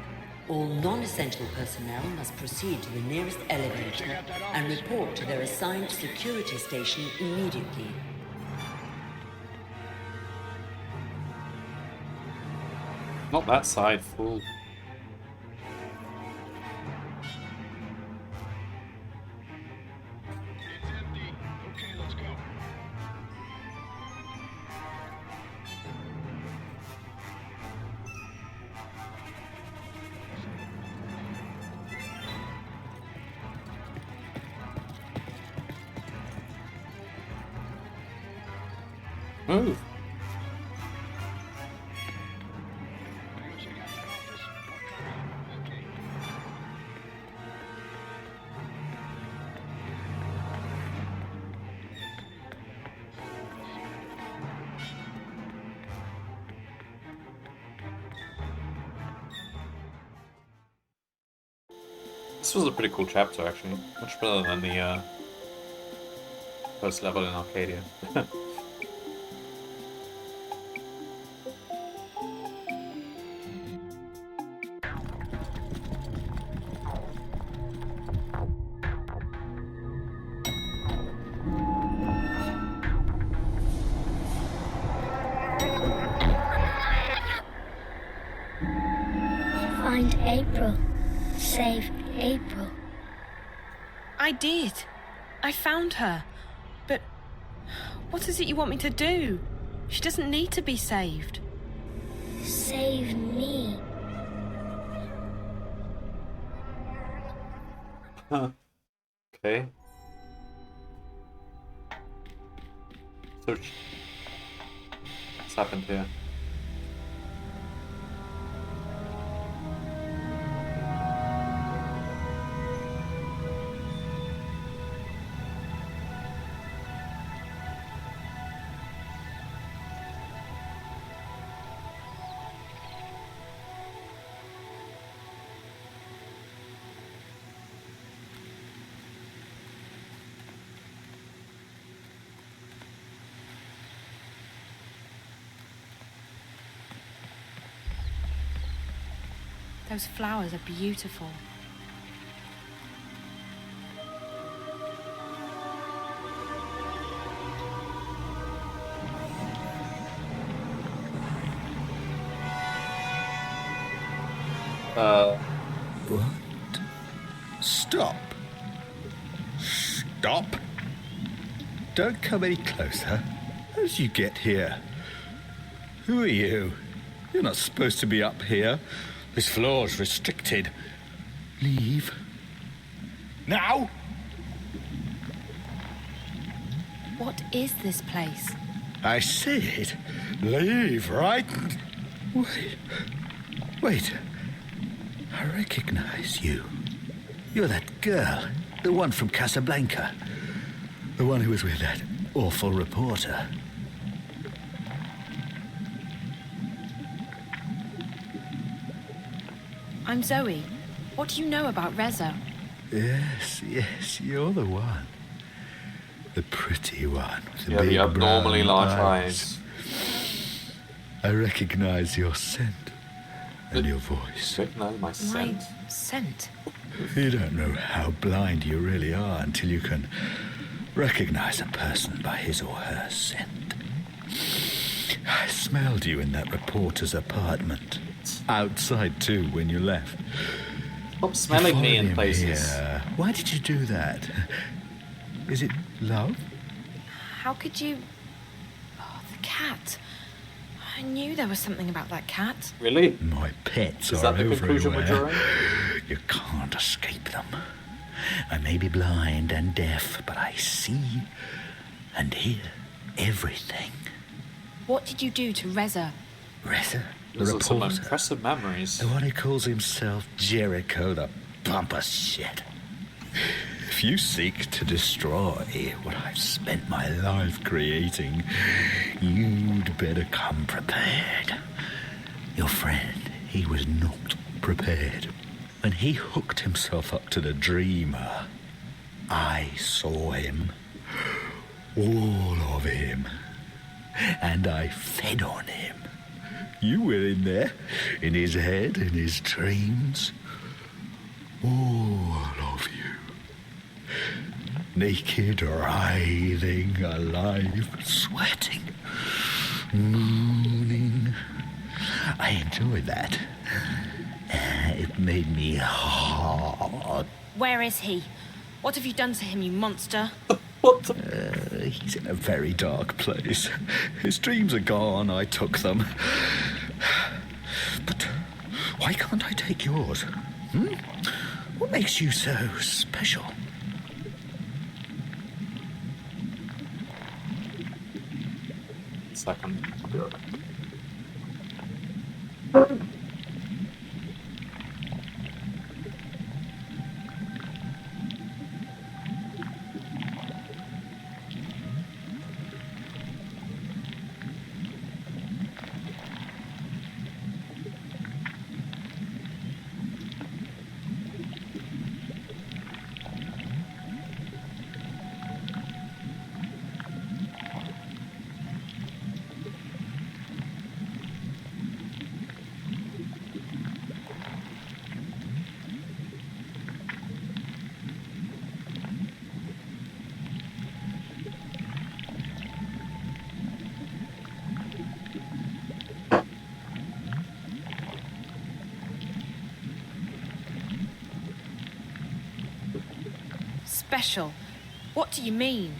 All non-essential personnel must proceed to the nearest elevator and report to their assigned security station immediately. Not that side, fool. Move. This was a pretty cool chapter, actually. Much better than the first level in Arcadia. Find April. Save April. I did. I found her. But what is it you want me to do? She doesn't need to be saved. Save me. Huh. Okay. So, what's happened here? Those flowers are beautiful. What? Stop. Stop. Don't come any closer. How did you get here? Who are you? You're not supposed to be up here. This floor's restricted. Leave. Now! What is this place? I said, leave, right? Wait. Wait. I recognize you. You're that girl. The one from Casablanca. The one who was with that awful reporter. I'm Zoe. What do you know about Reza? Yes, you're the one. The pretty one with the Yeah, big the abnormally brown large eyes. eyes. I recognize your scent and your voice. Recognize my scent? My scent? You don't know how blind you really are until you can recognize a person by his or her scent. I smelled you in that reporter's apartment. Outside, too, when you left. Stop smelling me in places. Here. Why did you do that? Is it love? How could you... Oh, the cat. I knew there was something about that cat. Really? My pets Is are that the conclusion we're everywhere. drawing? You can't escape them. I may be blind and deaf, but I see and hear everything. What did you do to Reza? Reza? The Those are some reporter? impressive memories. The one who calls himself Jericho, the bumper shit. If you seek to destroy what I've spent my life creating, you'd better come prepared. Your friend, he was not prepared. When he hooked himself up to the Dreamer, I saw him. All of him. And I fed on him. You were in there, in his head, in his dreams. All of you. Naked, writhing, alive, sweating, mooning. I enjoyed that. It made me hard. Where is he? What have you done to him, you monster? He's in a very dark place. His dreams are gone. I took them. But why can't I take yours? What makes you so special? Second. special? What do you mean?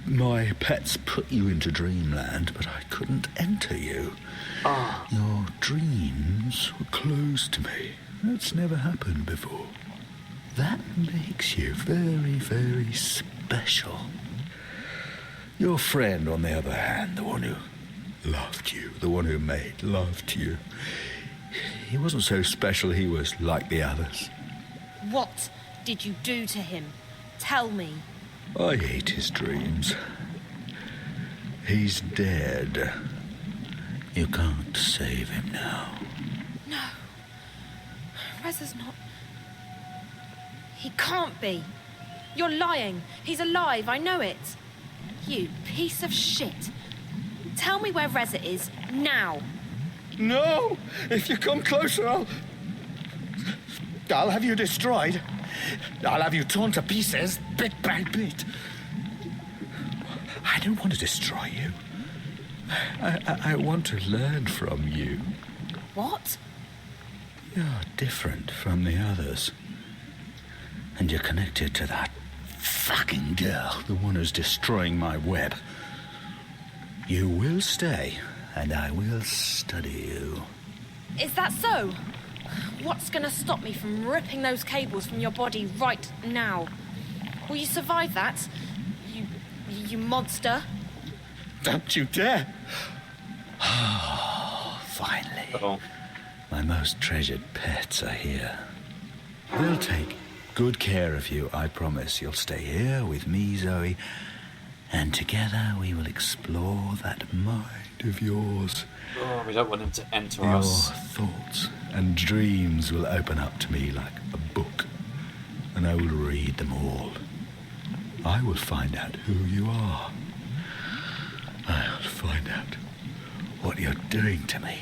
My pets put you into dreamland, but I couldn't enter you. Your dreams were closed to me. That's never happened before. That makes you very, very special. Your friend, on the other hand, the one who loved you, the one who made love to you, he wasn't so special. He was like the others. What did you do to him? Tell me. I ate his dreams. He's dead. You can't save him now. No. Reza's not... He can't be. You're lying. He's alive, I know it. You piece of shit. Tell me where Reza is, now. No! If you come closer, I'll have you destroyed. I'll have you torn to pieces, bit by bit. I don't want to destroy you. I want to learn from you. What? You're different from the others. And you're connected to that fucking girl, the one who's destroying my web. You will stay, and I will study you. Is that so? What's gonna stop me from ripping those cables from your body right now? Will you survive that? You monster? Don't you dare! Oh, finally. Uh-oh. My most treasured pets are here. They'll take good care of you, I promise. You'll stay here with me, Zoe, and together we will explore that mind of yours. Oh, we don't want him to enter Your us. thoughts and dreams will open up to me like a book, and I will read them all. I will find out who you are. I'll find out what you're doing to me.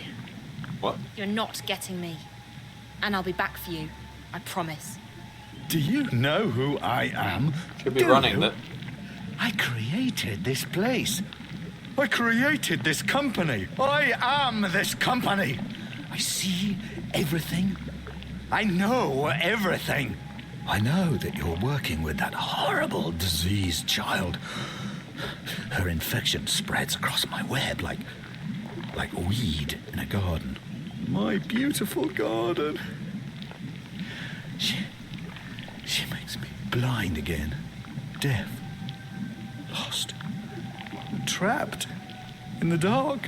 What? You're not getting me. And I'll be back for you. I promise. Do you know who I am? Should be running that. I created this place. I created this company. I am this company. I see everything. I know everything. I know that you're working with that horrible diseased child. Her infection spreads across my web like weed in a garden. My beautiful garden. She makes me blind again, deaf, lost, trapped in the dark.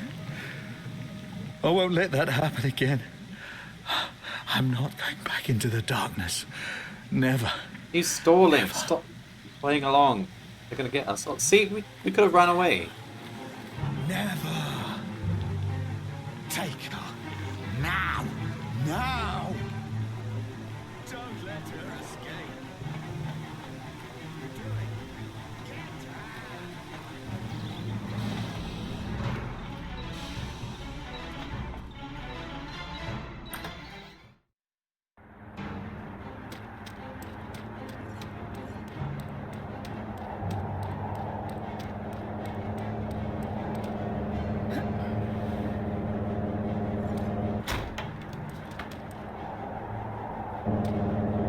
I won't let that happen again. I'm not going back into the darkness. Never. He's stalling. Never. Stop playing along. They're going to get us. Oh, see, we could have run away. Never. Take her. Now. Now. Don't let her escape.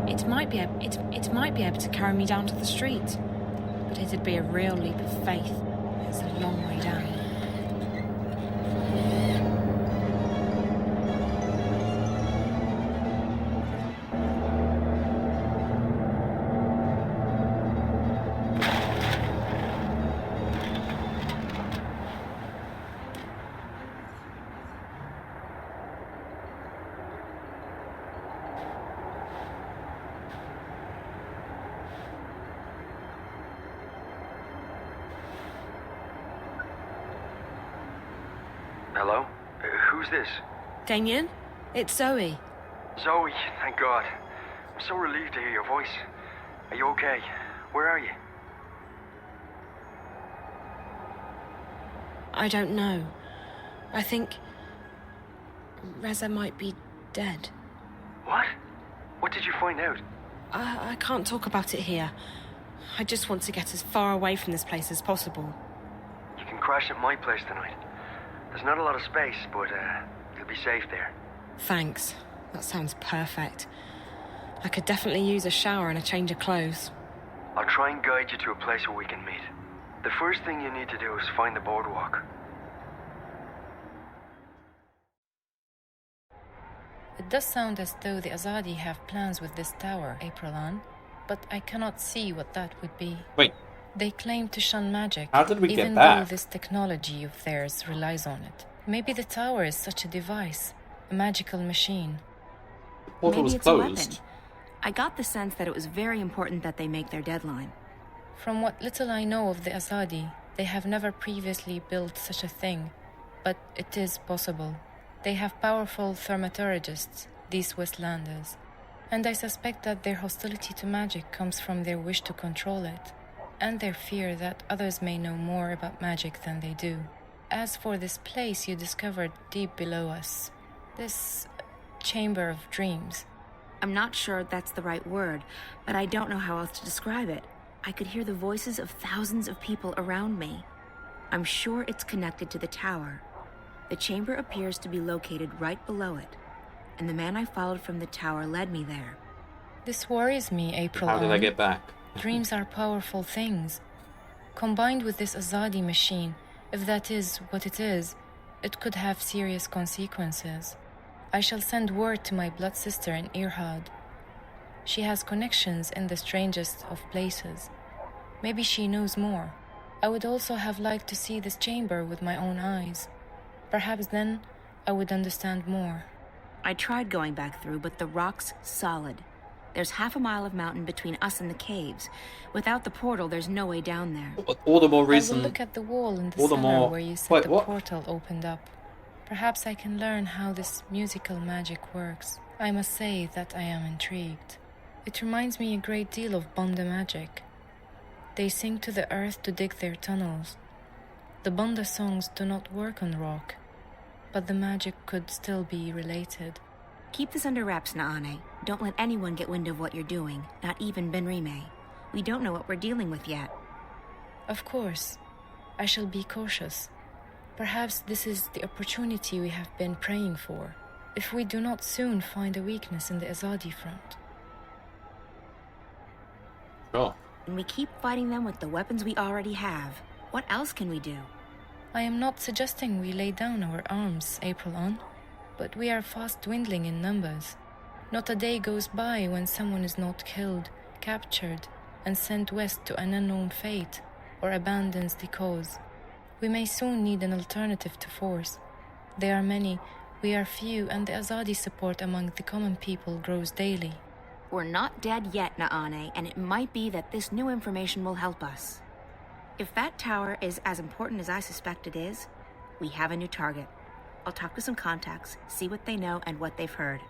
It might be able to carry me down to the street, but it'd be a real leap of faith. It's a long way down. Hello? Who's this? Damien, it's Zoe. Zoe, thank God. I'm so relieved to hear your voice. Are you okay? Where are you? I don't know. I think Reza might be dead. What? What did you find out? I can't talk about it here. I just want to get as far away from this place as possible. You can crash at my place tonight. There's not a lot of space, but you'll be safe there. Thanks. That sounds perfect. I could definitely use a shower and a change of clothes. I'll try and guide you to a place where we can meet. The first thing you need to do is find the boardwalk. It does sound as though the Azadi have plans with this tower, Aprilan, but I cannot see what that would be. Wait. They claim to shun magic, How did we even get that? though this technology of theirs relies on it. Maybe the tower is such a device, a magical machine. The portal was Maybe it's a closed. weapon. I got the sense that it was very important that they make their deadline. From what little I know of the Azadi, they have never previously built such a thing, but it is possible. They have powerful thaumaturgists, these Westlanders, and I suspect that their hostility to magic comes from their wish to control it, and their fear that others may know more about magic than they do. As for this place you discovered deep below us, this chamber of dreams. I'm not sure that's the right word, but I don't know how else to describe it. I could hear the voices of thousands of people around me. I'm sure it's connected to the tower. The chamber appears to be located right below it, and the man I followed from the tower led me there. This worries me, April. How did I get back? Dreams are powerful things. Combined with this Azadi machine, if that is what it is, it could have serious consequences. I shall send word to my blood sister in Irhad. She has connections in the strangest of places. Maybe she knows more. I would also have liked to see this chamber with my own eyes. Perhaps then I would understand more. I tried going back through, but the rock's solid. There's half a mile of mountain between us and the caves. Without the portal, there's no way down there. All the more reason. I will look at the wall in the all the cellar more... where you said Wait, the what? portal opened up. Perhaps I can learn how this musical magic works. I must say that I am intrigued. It reminds me a great deal of Banda magic. They sing to the earth to dig their tunnels. The Banda songs do not work on rock, but the magic could still be related. Keep this under wraps, Naane. Don't let anyone get wind of what you're doing, not even Benrime. We don't know what we're dealing with yet. Of course. I shall be cautious. Perhaps this is the opportunity we have been praying for, if we do not soon find a weakness in the Azadi front. Sure. And we keep fighting them with the weapons we already have. What else can we do? I am not suggesting we lay down our arms, April, but we are fast dwindling in numbers. Not a day goes by when someone is not killed, captured, and sent west to an unknown fate, or abandons the cause. We may soon need an alternative to force. There are many, we are few, and the Azadi support among the common people grows daily. We're not dead yet, Naane, and it might be that this new information will help us. If that tower is as important as I suspect it is, we have a new target. I'll talk to some contacts, see what they know and what they've heard.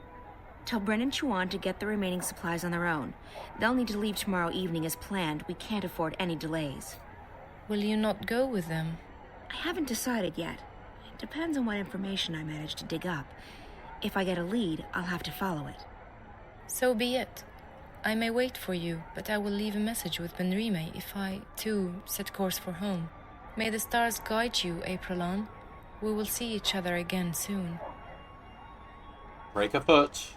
Tell Bren and Chuan to get the remaining supplies on their own. They'll need to leave tomorrow evening as planned. We can't afford any delays. Will you not go with them? I haven't decided yet. It depends on what information I manage to dig up. If I get a lead, I'll have to follow it. So be it. I may wait for you, but I will leave a message with Benrime if I, too, set course for home. May the stars guide you, April. We will see each other again soon. Break a foot.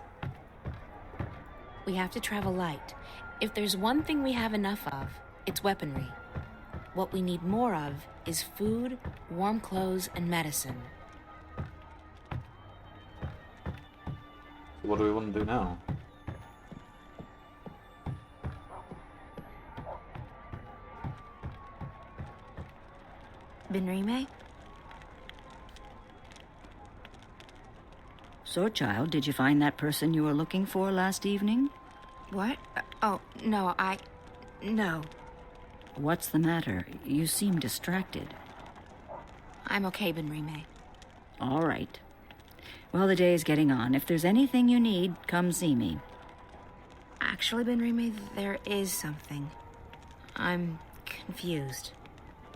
We have to travel light. If there's one thing we have enough of, it's weaponry. What we need more of is food, warm clothes, and medicine. What do we want to do now? Benrime? So, child, did you find that person you were looking for last evening? What? Oh, no, No. What's the matter? You seem distracted. I'm okay, Benrime. All right. Well, the day is getting on. If there's anything you need, come see me. Actually, Benrime, there is something. I'm confused.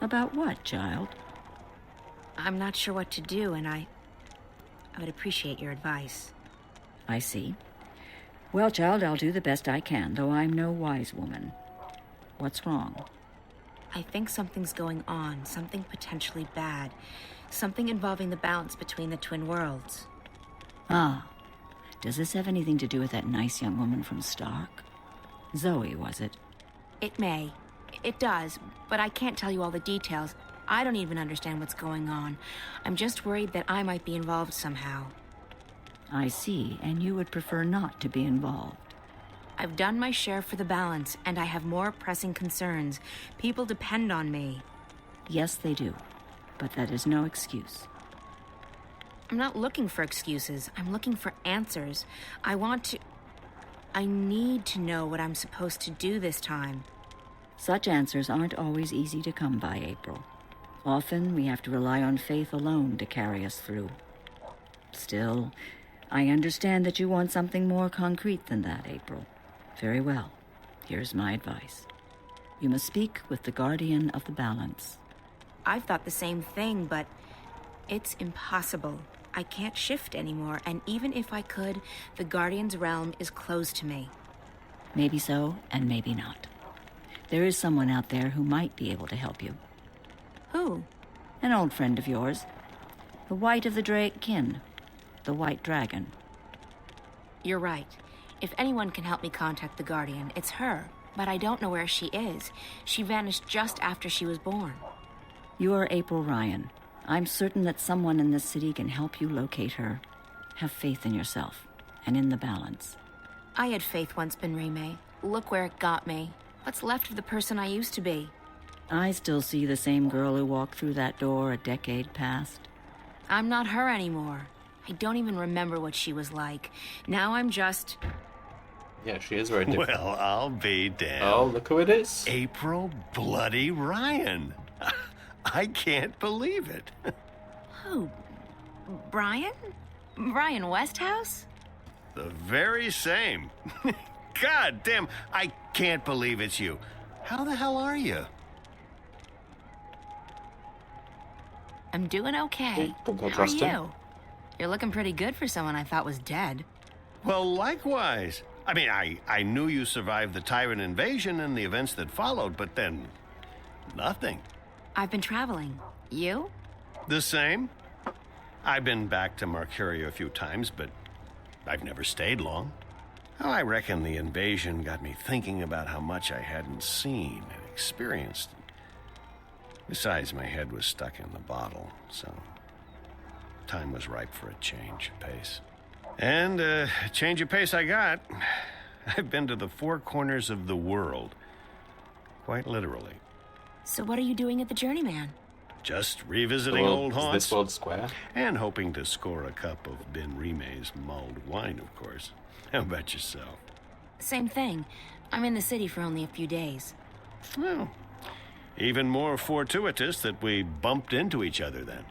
About what, child? I'm not sure what to do, and I would appreciate your advice. I see. Well, child, I'll do the best I can, though I'm no wise woman. What's wrong? I think something's going on, something potentially bad. Something involving the balance between the twin worlds. Ah. Does this have anything to do with that nice young woman from Stark? Zoe, was it? It may. It does, but I can't tell you all the details. I don't even understand what's going on. I'm just worried that I might be involved somehow. I see, and you would prefer not to be involved. I've done my share for the balance, and I have more pressing concerns. People depend on me. Yes, they do, but that is no excuse. I'm not looking for excuses. I'm looking for answers. I need to know what I'm supposed to do this time. Such answers aren't always easy to come by, April. Often we have to rely on faith alone to carry us through. Still, I understand that you want something more concrete than that, April. Very well. Here's my advice. You must speak with the Guardian of the Balance. I've thought the same thing, but it's impossible. I can't shift anymore, and even if I could, the Guardian's realm is closed to me. Maybe so, and maybe not. There is someone out there who might be able to help you. Who? An old friend of yours. The White of the Drake kin. The White Dragon. You're right. If anyone can help me contact the Guardian, it's her. But I don't know where she is. She vanished just after she was born. You are April Ryan. I'm certain that someone in this city can help you locate her. Have faith in yourself, and in the balance. I had faith once, Benrime. Look where it got me. What's left of the person I used to be? I still see the same girl who walked through that door a decade past. I'm not her anymore. I don't even remember what she was like. Now I'm just... Yeah, she is very different. Well, I'll be damned. Oh, look who it is. April bloody Ryan. I can't believe it. Who? Brian? Brian Westhouse? The very same. God damn, I can't believe it's you. How the hell are you? I'm doing okay. How are you? You're looking pretty good for someone I thought was dead. Well, likewise. I mean, I knew you survived the Tyrant invasion and the events that followed, but then... nothing. I've been traveling. You? The same. I've been back to Mercuria a few times, but I've never stayed long. Oh, I reckon the invasion got me thinking about how much I hadn't seen and experienced. Besides, my head was stuck in the bottle, so time was ripe for a change of pace. And a change of pace I got. I've been to the four corners of the world, quite literally. So what are you doing at the Journeyman? Just revisiting old haunts. Is this world square? And hoping to score a cup of Benrime's mulled wine, of course. How about yourself? Same thing. I'm in the city for only a few days. Well, even more fortuitous that we bumped into each other then.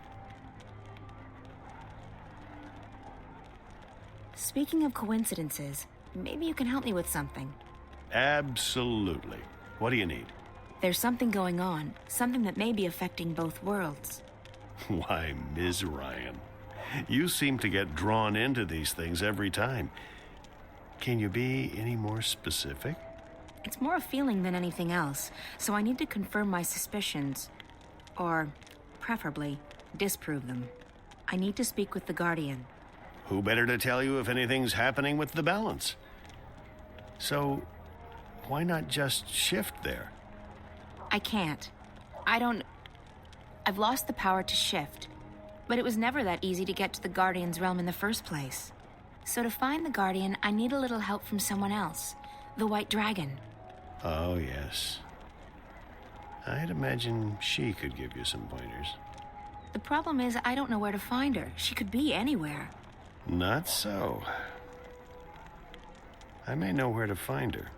Speaking of coincidences, maybe you can help me with something. Absolutely. What do you need? There's something going on, something that may be affecting both worlds. Why, Ms. Ryan, you seem to get drawn into these things every time. Can you be any more specific? It's more a feeling than anything else, so I need to confirm my suspicions. Or, preferably, disprove them. I need to speak with the Guardian. Who better to tell you if anything's happening with the balance? So, why not just shift there? I can't. I've lost the power to shift. But it was never that easy to get to the Guardian's realm in the first place. So to find the Guardian, I need a little help from someone else. The White Dragon. Oh, yes. I'd imagine she could give you some pointers. The problem is I don't know where to find her. She could be anywhere. Not so. I may know where to find her.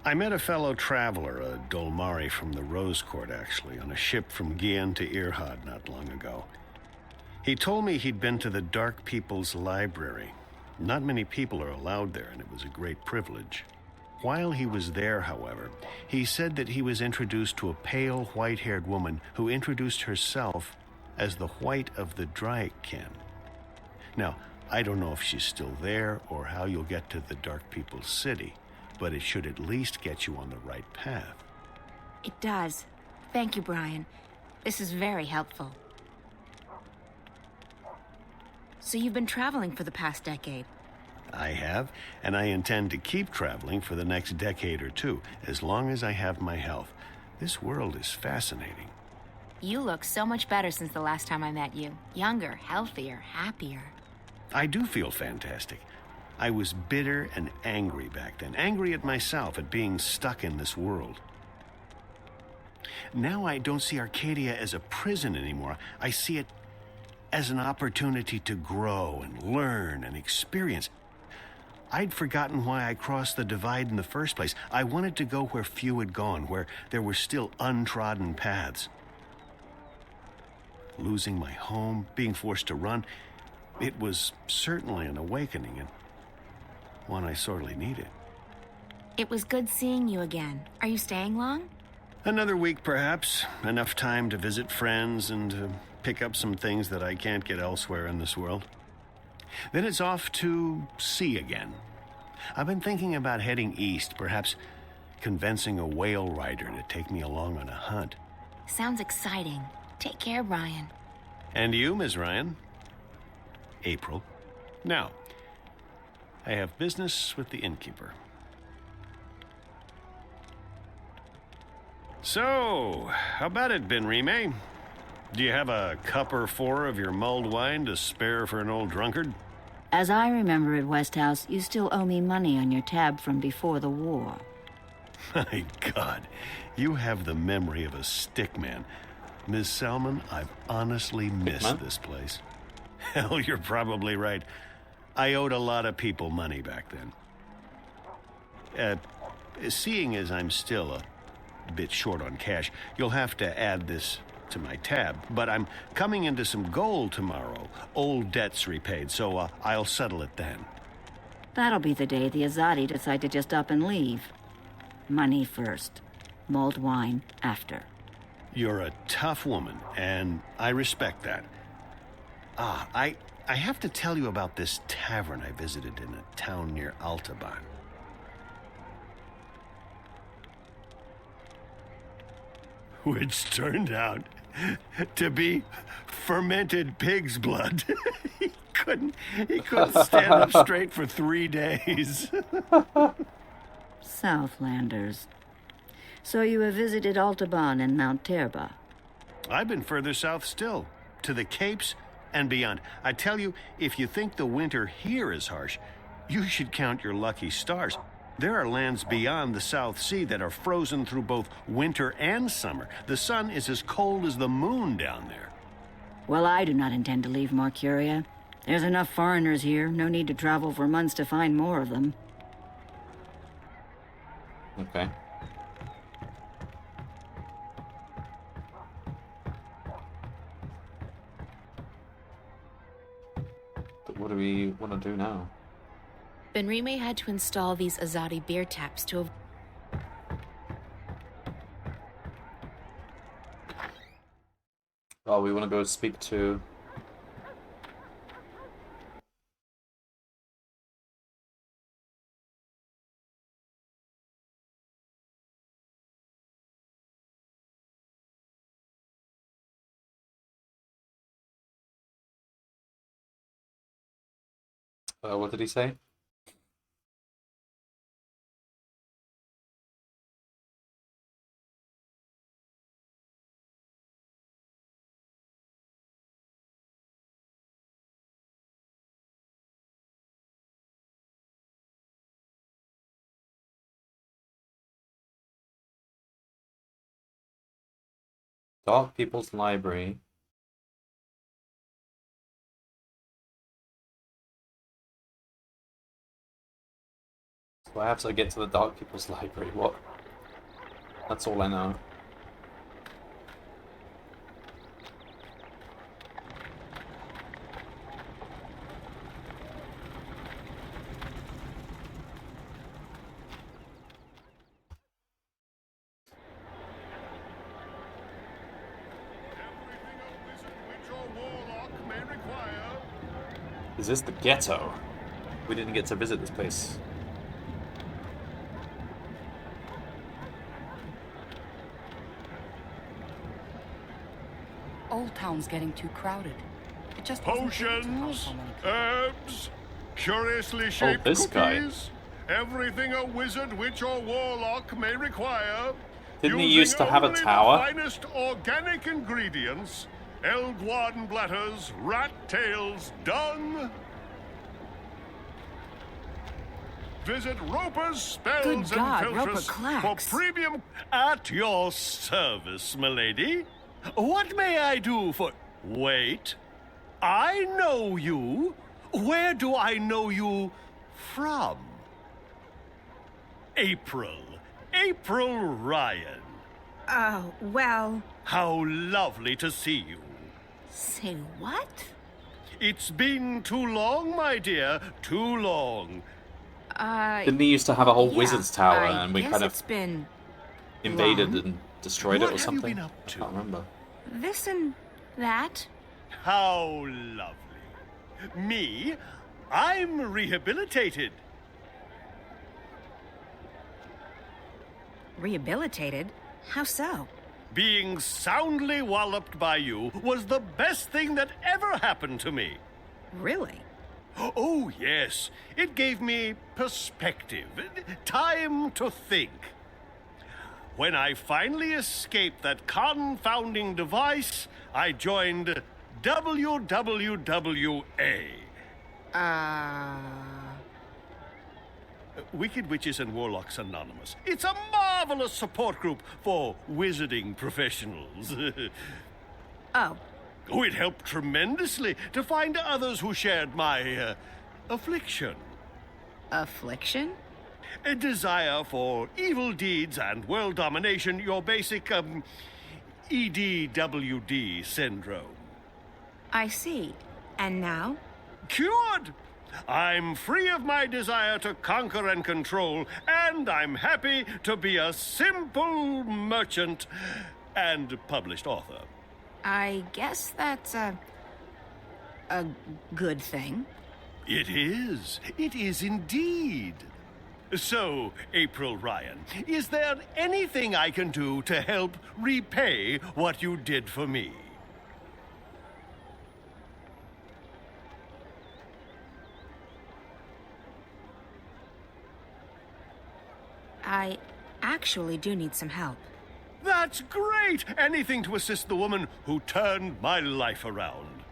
I met a fellow traveler, a Dolmari from the Rose Court, actually, on a ship from Gien to Irhad not long ago. He told me he'd been to the Dark People's Library. Not many people are allowed there, and it was a great privilege. While he was there, however, he said that he was introduced to a pale, white-haired woman who introduced herself as the White of the Dryakin. Now, I don't know if she's still there or how you'll get to the Dark People's City, but it should at least get you on the right path. It does. Thank you, Brian. This is very helpful. So you've been traveling for the past decade? I have, and I intend to keep traveling for the next decade or two, as long as I have my health. This world is fascinating. You look so much better since the last time I met you. Younger, healthier, happier. I do feel fantastic. I was bitter and angry back then, angry at myself at being stuck in this world. Now I don't see Arcadia as a prison anymore. I see it as an opportunity to grow and learn and experience. I'd forgotten why I crossed the divide in the first place. I wanted to go where few had gone, where there were still untrodden paths. Losing my home, being forced to run, it was certainly an awakening, and one I sorely needed. It was good seeing you again. Are you staying long? Another week, perhaps. Enough time to visit friends and to pick up some things that I can't get elsewhere in this world. Then it's off to sea again. I've been thinking about heading east, perhaps convincing a whale rider to take me along on a hunt. Sounds exciting. Take care, Ryan. And you, Ms. Ryan? April. Now, I have business with the innkeeper. So, how about it, Benrime? Do you have a cup or four of your mulled wine to spare for an old drunkard? As I remember at Westhouse, you still owe me money on your tab from before the war. My God, you have the memory of a stickman. Ms. Selman, I've honestly missed this place. Hell, you're probably right. I owed a lot of people money back then. Seeing as I'm still a bit short on cash, you'll have to add this to my tab. But I'm coming into some gold tomorrow. Old debts repaid, so I'll settle it then. That'll be the day the Azadi decide to just up and leave. Money first. Mulled wine after. You're a tough woman, and I respect that. I have to tell you about this tavern I visited in a town near Altaban. Which turned out to be fermented pig's blood. He couldn't stand up straight for 3 days. Southlanders. So you have visited Altaban and Mount Terba? I've been further south still, to the Capes and beyond. I tell you, if you think the winter here is harsh, you should count your lucky stars. There are lands beyond the South Sea that are frozen through both winter and summer. The sun is as cold as the moon down there. Well, I do not intend to leave Mercuria. There's enough foreigners here. No need to travel for months to find more of them. Okay. But what do we want to do now? Benrime had to install these Azadi beer taps to... Oh, we want to go speak to... what did he say? Dark People's Library. So I have to get to the Dark People's Library. What? That's all I know. Is this the ghetto? We didn't get to visit this place. Old Town's getting too crowded. It just potions, herbs, Curiously shaped this guy. cookies. Everything a wizard, witch, or warlock may require. Didn't he using used to have a only tower? The finest organic ingredients. Elguarden bladders, rat tails, dung. Visit Roper's Spells Good God, and Roper Filtres clacks. for premium at your service, milady. What may I do for... Wait. I know you. Where do I know you from? April. April Ryan. Oh, well... How lovely to see you. Say what? It's been too long, my dear. Too long. Didn't he used to have a whole yeah, wizard's tower, I and we guess kind of it's been invaded long. and destroyed What it or have you something? been up I to? can't remember. this and that. How lovely. Me? I'm rehabilitated. Rehabilitated? How so? Being soundly walloped by you was the best thing that ever happened to me. Really? Oh, yes. It gave me perspective, time to think. When I finally escaped that confounding device, I joined WWWA. Wicked Witches and Warlocks Anonymous. It's a marvelous support group for wizarding professionals. Oh. Oh, it helped tremendously to find others who shared my affliction. Affliction? A desire for evil deeds and world domination, your basic, EDWD syndrome. I see. And now? Cured! I'm free of my desire to conquer and control, and I'm happy to be a simple merchant and published author. I guess that's a good thing. It is. It is indeed. So, April Ryan, is there anything I can do to help repay what you did for me? I actually do need some help. That's great! Anything to assist the woman who turned my life around.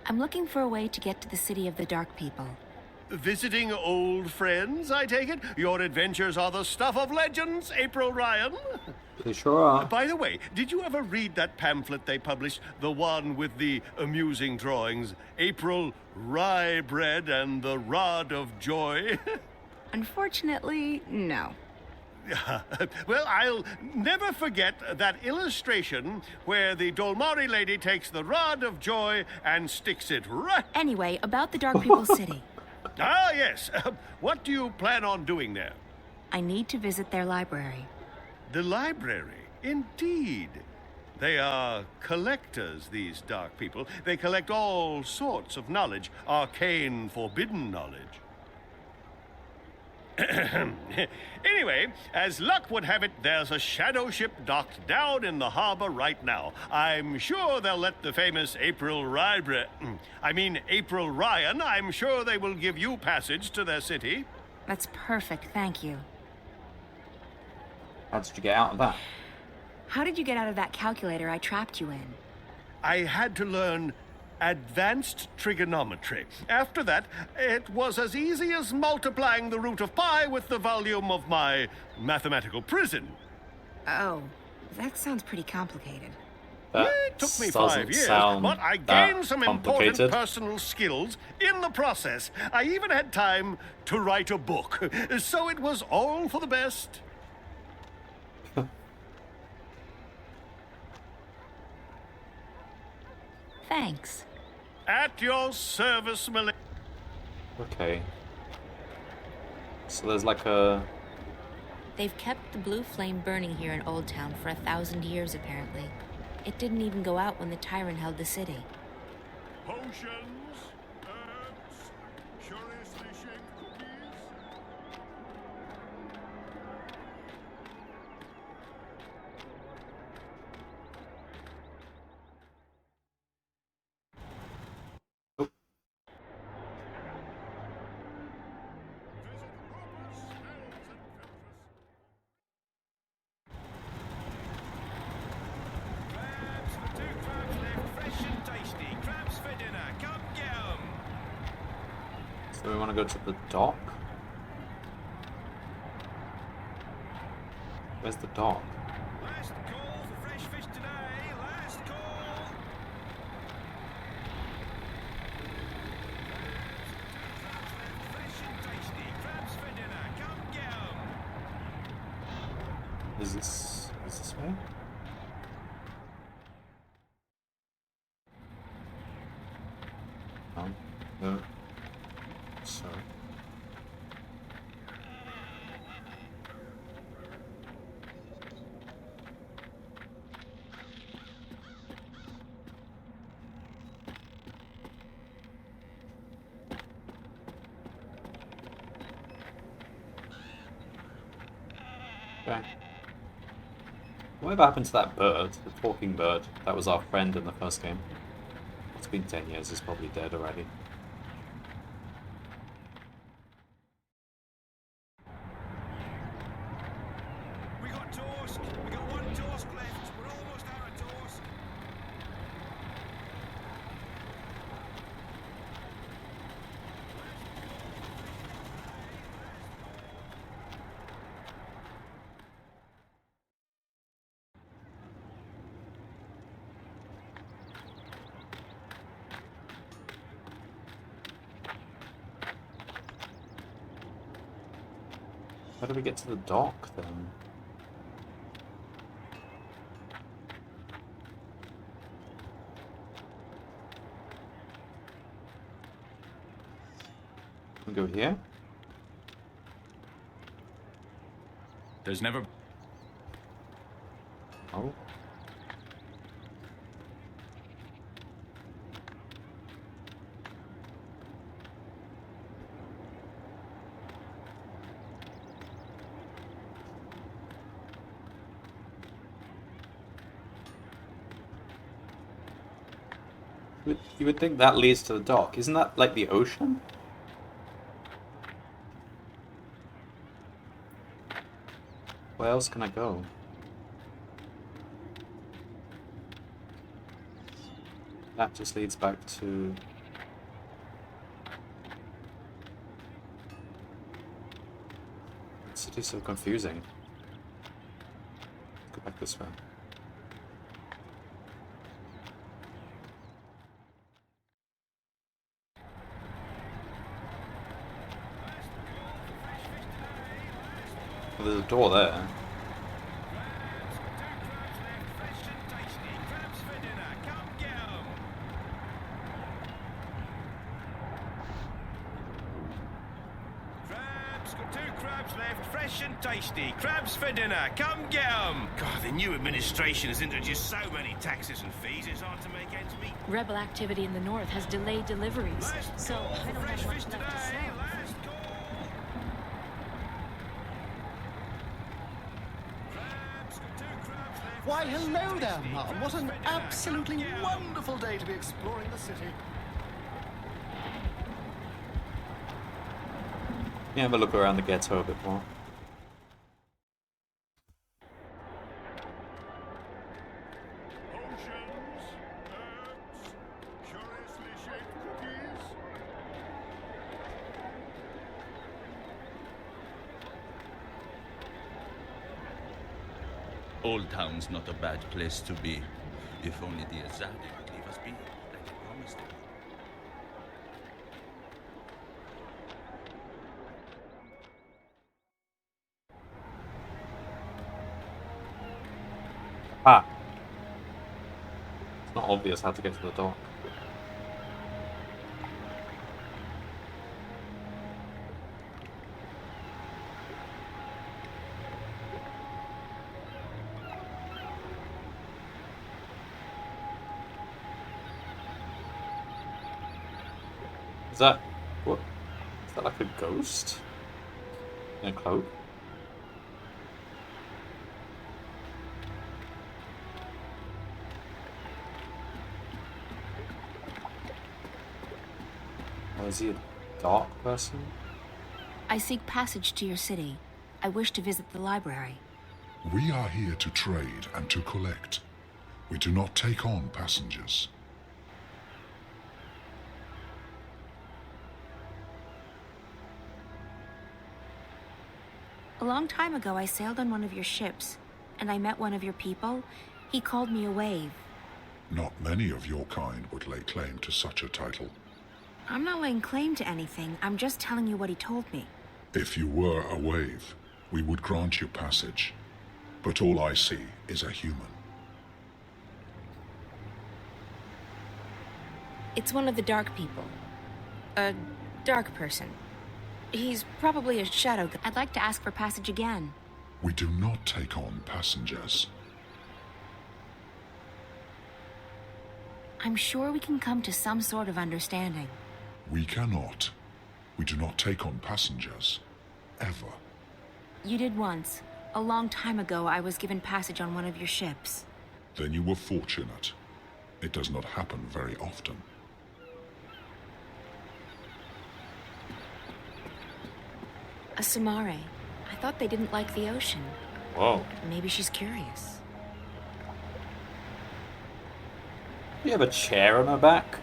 I'm looking for a way to get to the city of the Dark People. Visiting old friends, I take it? Your adventures are the stuff of legends, April Ryan. They sure are. By the way, did you ever read that pamphlet they published? The one with the amusing drawings? April Rye Bread and the Rod of Joy? Unfortunately, no. Well, I'll never forget that illustration where the Dolmari lady takes the Rod of Joy and sticks it right... Anyway, about the Dark People City. Ah, yes. What do you plan on doing there? I need to visit their library. The library? Indeed. They are collectors, these dark people. They collect all sorts of knowledge, arcane, forbidden knowledge. Anyway, as luck would have it, there's a shadow ship docked down in the harbor right now. I'm sure they'll let the famous April Ryan, I'm sure they will give you passage to their city. That's perfect, thank you. How did you get out of that? How did you get out of that calculator I trapped you in? I had to learn advanced trigonometry. After that, it was as easy as multiplying the root of pi with the volume of my mathematical prison. Oh, that sounds pretty complicated. It took me 5 years, but I gained some important personal skills in the process. I even had time to write a book, so it was all for the best. Thanks. At your service, Millie. Okay. So there's like a... They've kept the blue flame burning here in Old Town for 1,000 years, apparently. It didn't even go out when the Tyrant held the city. Potions, herbs, curiously shaped cookies. So we want to go to the dock? Where's the dock? Last call for fresh fish today. Last call. Fresh and tasty. Crabs for dinner. Come get 'em. Is this way? No. Sorry. Okay. Whatever happened to that bird, the talking bird? That was our friend in the first game. It's been 10 years, he's probably dead already. We got toast. We got one toast left. We're almost out of toast. How do we get to the dock then? We go here? There's never... Oh. You would think that leads to the dock. Isn't that like the ocean? Where else can I go? That just leads back to... The city's so confusing. Let's go back this way. Well, there's a door there. Fresh and tasty. Crabs for dinner. Come get 'em. God, the new administration has introduced so many taxes and fees, it's hard to make ends meet. Rebel activity in the north has delayed deliveries, so I don't have much left to sell. Why, hello there, Mum. What an absolutely wonderful day to be exploring the city. Yeah, have a look around the ghetto a bit more. Old Town's not a bad place to be. If only the Azadi would leave us be, like they promised them. Ah! It's not obvious how to get to the dock. Is that... what? Is that like a ghost? In a cloak? Or is he a dark person? I seek passage to your city. I wish to visit the library. We are here to trade and to collect. We do not take on passengers. A long time ago, I sailed on one of your ships, and I met one of your people. He called me a wave. Not many of your kind would lay claim to such a title. I'm not laying claim to anything. I'm just telling you what he told me. If you were a wave, we would grant you passage. But all I see is a human. It's one of the dark people. A dark person. He's probably a shadow. I'd like to ask for passage again. We do not take on passengers. I'm sure we can come to some sort of understanding. We cannot. We do not take on passengers. Ever. You did once. A long time ago, I was given passage on one of your ships. Then you were fortunate. It does not happen very often. A Samare. I thought they didn't like the ocean. Whoa. Maybe she's curious. You have a chair on her back?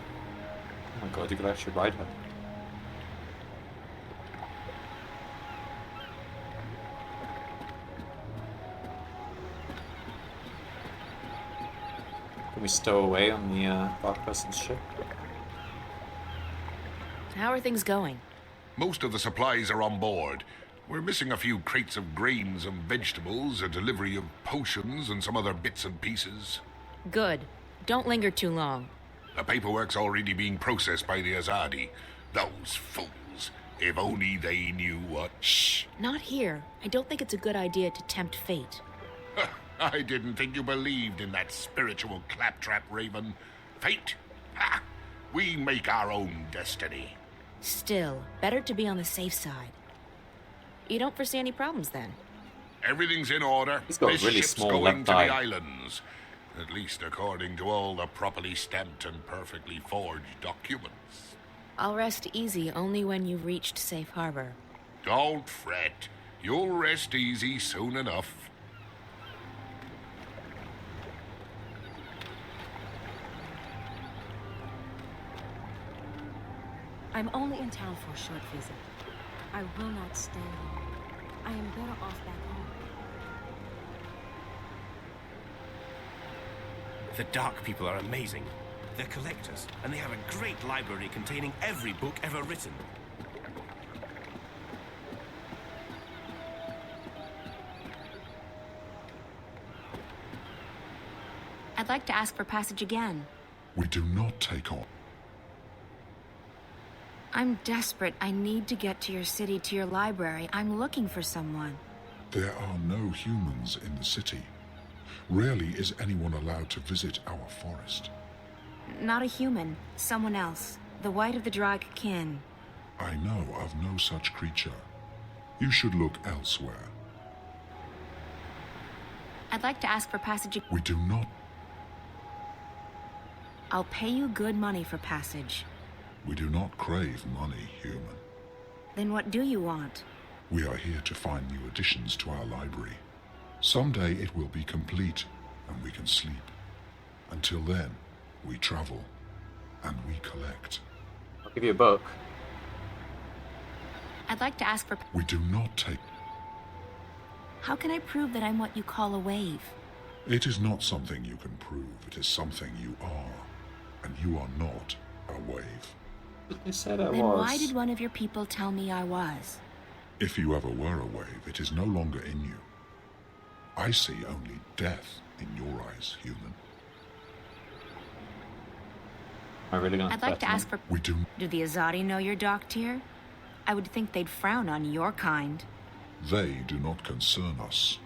Oh my god, you could actually ride her. Can we stow away on the dark person's ship? How are things going? Most of the supplies are on board. We're missing a few crates of grains and vegetables, a delivery of potions, and some other bits and pieces. Good. Don't linger too long. The paperwork's already being processed by the Azadi. Those fools. If only they knew what... Shh! Not here. I don't think it's a good idea to tempt fate. I didn't think you believed in that spiritual claptrap, Raven. Fate? Ha! We make our own destiny. Still, better to be on the safe side. You don't foresee any problems then? Everything's in order. He's got This a really ship's small going left to eye. the islands. At least according to all the properly stamped and perfectly forged documents. I'll rest easy only when you've reached safe harbor. Don't fret. You'll rest easy soon enough. I'm only in town for a short visit. I will not stay long. I am better off back home. The Dark People are amazing. They're collectors, and they have a great library containing every book ever written. I'd like to ask for passage again. We do not take on. I'm desperate. I need to get to your city, to your library. I'm looking for someone. There are no humans in the city. Rarely is anyone allowed to visit our forest. Not a human. Someone else. The white of the Drag kin. I know of no such creature. You should look elsewhere. I'd like to ask for passage. We do not. I'll pay you good money for passage. We do not crave money, human. Then what do you want? We are here to find new additions to our library. Someday it will be complete, and we can sleep. Until then, we travel, and we collect. I'll give you a book. I'd like to ask for... We do not take... How can I prove that I'm what you call a wave? It is not something you can prove. It is something you are, and you are not a wave. You said I Then was. why did one of your people tell me I was? If you ever were a wave, it is no longer in you. I see only death in your eyes, human. Am I really gonna I'd like to ask for... We do... Do the Azadi know you're docked here? I would think they'd frown on your kind. They do not concern us.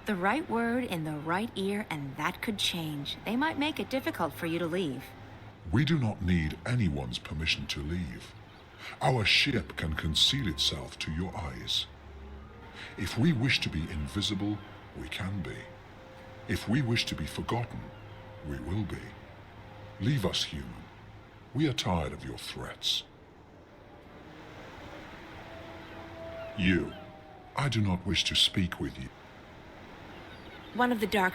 The right word in the right ear, and that could change. They might make it difficult for you to leave. We do not need anyone's permission to leave. Our ship can conceal itself to your eyes. If we wish to be invisible, we can be. If we wish to be forgotten, we will be. Leave us, human. We are tired of your threats. You. I do not wish to speak with you. One of the dark...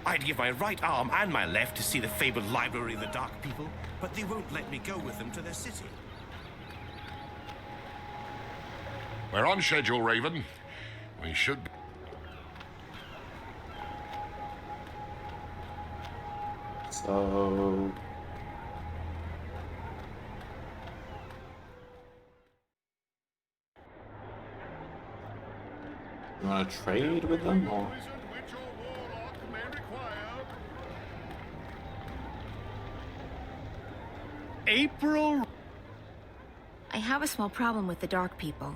I'd give my right arm and my left to see the fabled library of the Dark People, but they won't let me go with them to their city. We're on schedule, Raven. We should... So... You want to trade with them, or...? April? I have a small problem with the Dark People.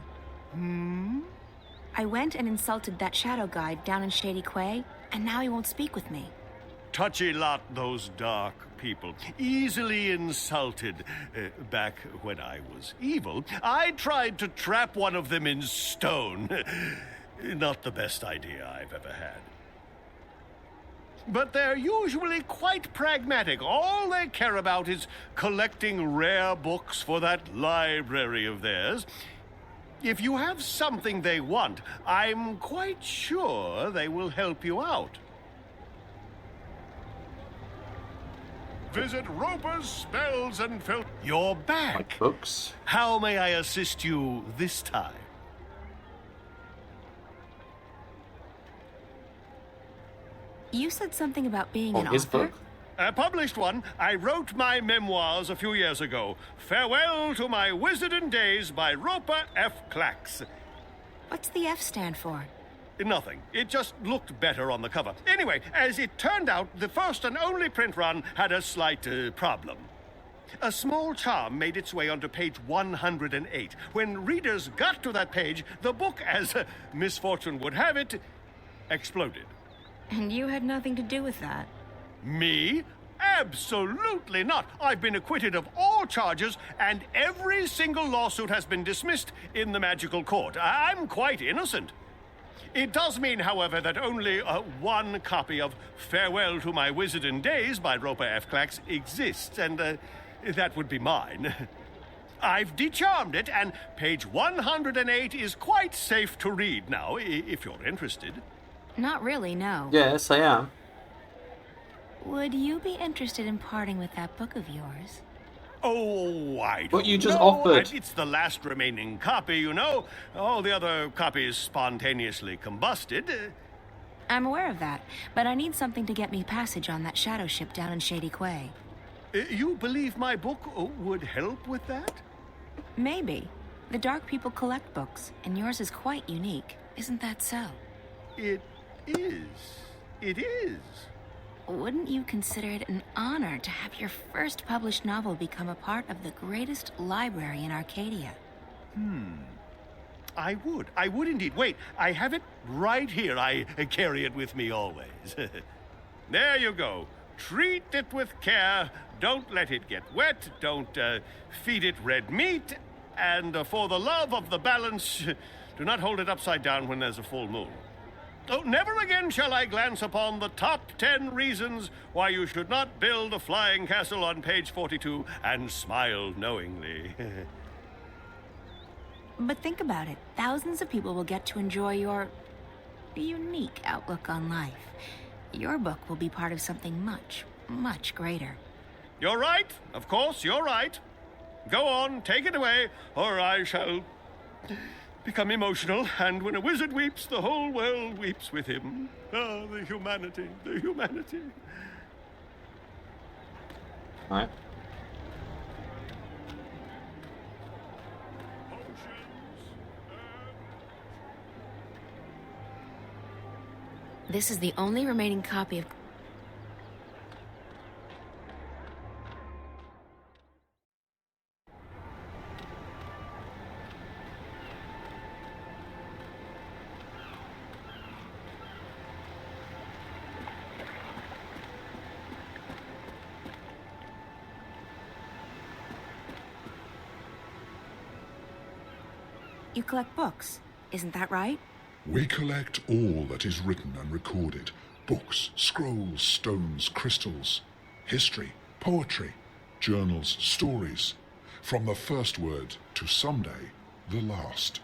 I went and insulted that shadow guide down in Shady Quay, and now he won't speak with me. Touchy lot, those Dark People. Easily insulted. Back when I was evil, I tried to trap one of them in stone. Not the best idea I've ever had. But they're usually quite pragmatic. All they care about is collecting rare books for that library of theirs. If you have something they want, I'm quite sure they will help you out. Visit Roper's Spells and You're back. Like books. How may I assist you this time? You said something about being an his author? book? A published one. I wrote my memoirs a few years ago. Farewell to My Wizarding Days by Roper F. Clax. What's the F stand for? Nothing. It just looked better on the cover. Anyway, as it turned out, the first and only print run had a slight problem. A small charm made its way onto page 108. When readers got to that page, the book, as misfortune would have it, exploded. And you had nothing to do with that. Me? Absolutely not. I've been acquitted of all charges, and every single lawsuit has been dismissed in the magical court. I'm quite innocent. It does mean, however, that only one copy of Farewell to My Wizarding Days by Roper F. Clax exists, and that would be mine. I've decharmed it, and page 108 is quite safe to read now, if you're interested. Not really, no. Yes, I am. Would you be interested in parting with that book of yours? Oh, I don't But you just know. offered. It's the last remaining copy, you know. All the other copies spontaneously combusted. I'm aware of that, but I need something to get me passage on that shadow ship down in Shady Quay. You believe my book would help with that? Maybe. The Dark People collect books, and yours is quite unique. Isn't that so? It is. It is. Wouldn't you consider it an honor to have your first published novel become a part of the greatest library in Arcadia? I would. I would indeed. Wait, I have it right here. I carry it with me always. There you go. Treat it with care. Don't let it get wet. Don't feed it red meat. And for the love of the balance, do not hold it upside down when there's a full moon. Oh, never again shall I glance upon the top 10 reasons why you should not build a flying castle on page 42 and smile knowingly. But think about it. Thousands of people will get to enjoy your unique outlook on life. Your book will be part of something much, much greater. You're right. Of course, you're right. Go on, take it away, or I shall become emotional, and when a wizard weeps, the whole world weeps with him. Ah, the humanity, the humanity. All right. This is the only remaining copy of... You collect books, isn't that right? We collect all that is written and recorded. Books, scrolls, stones, crystals, history, poetry, journals, stories, from the first word to someday the last.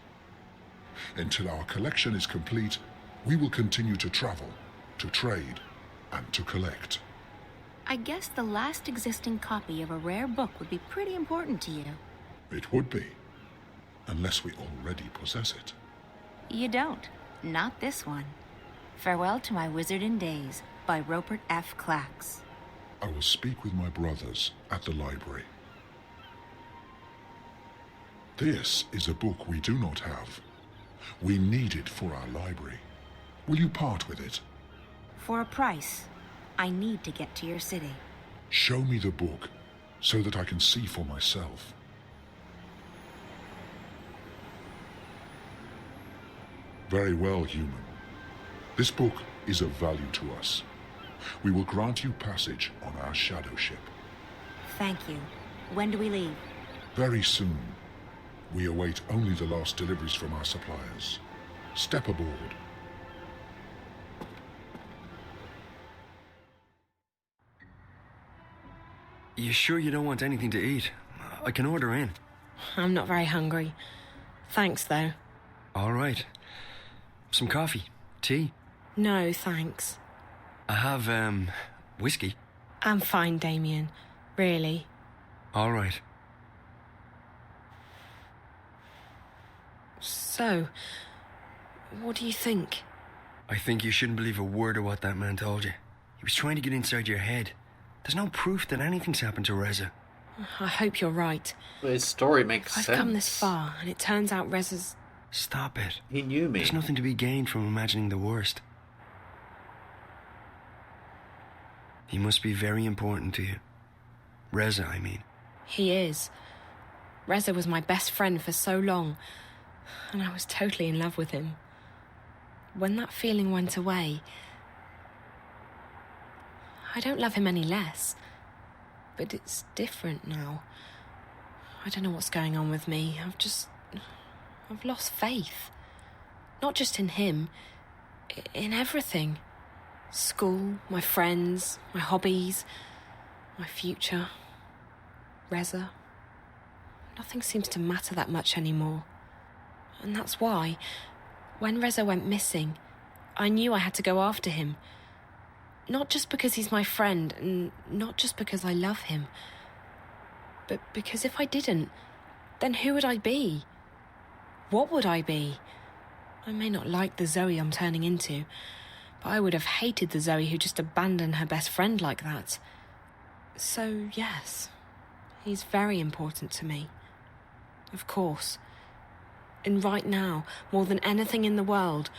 Until our collection is complete, we will continue to travel, to trade, and to collect. I guess the last existing copy of a rare book would be pretty important to you. It would be, unless we already possess it. You don't. Not this one. Farewell to My Wizarding Days by Rupert F. Clacks. I will speak with my brothers at the library. This is a book we do not have. We need it for our library. Will you part with it? For a price. I need to get to your city. Show me the book, so that I can see for myself. Very well, human. This book is of value to us. We will grant you passage on our shadow ship. Thank you. When do we leave? Very soon. We await only the last deliveries from our suppliers. Step aboard. You sure you don't want anything to eat? I can order in. I'm not very hungry. Thanks, though. All right. Some coffee? Tea? No, thanks. I have, whiskey. I'm fine, Damien. Really. All right. So, what do you think? I think you shouldn't believe a word of what that man told you. He was trying to get inside your head. There's no proof that anything's happened to Reza. I hope you're right. Well, his story makes I've sense. come this far, and it turns out Reza's... Stop it. He knew me. There's nothing to be gained from imagining the worst. He must be very important to you. Reza, I mean. He is. Reza was my best friend for so long, and I was totally in love with him. When that feeling went away, I don't love him any less, but it's different now. I don't know what's going on with me. I've lost faith. Not just in him, in everything. School, my friends, my hobbies, my future, Reza. Nothing seems to matter that much anymore. And that's why, when Reza went missing, I knew I had to go after him. Not just because he's my friend, and not just because I love him, but because if I didn't, then who would I be? What would I be? I may not like the Zoe I'm turning into, but I would have hated the Zoe who just abandoned her best friend like that. So, yes, he's very important to me. Of course. And right now, more than anything in the world,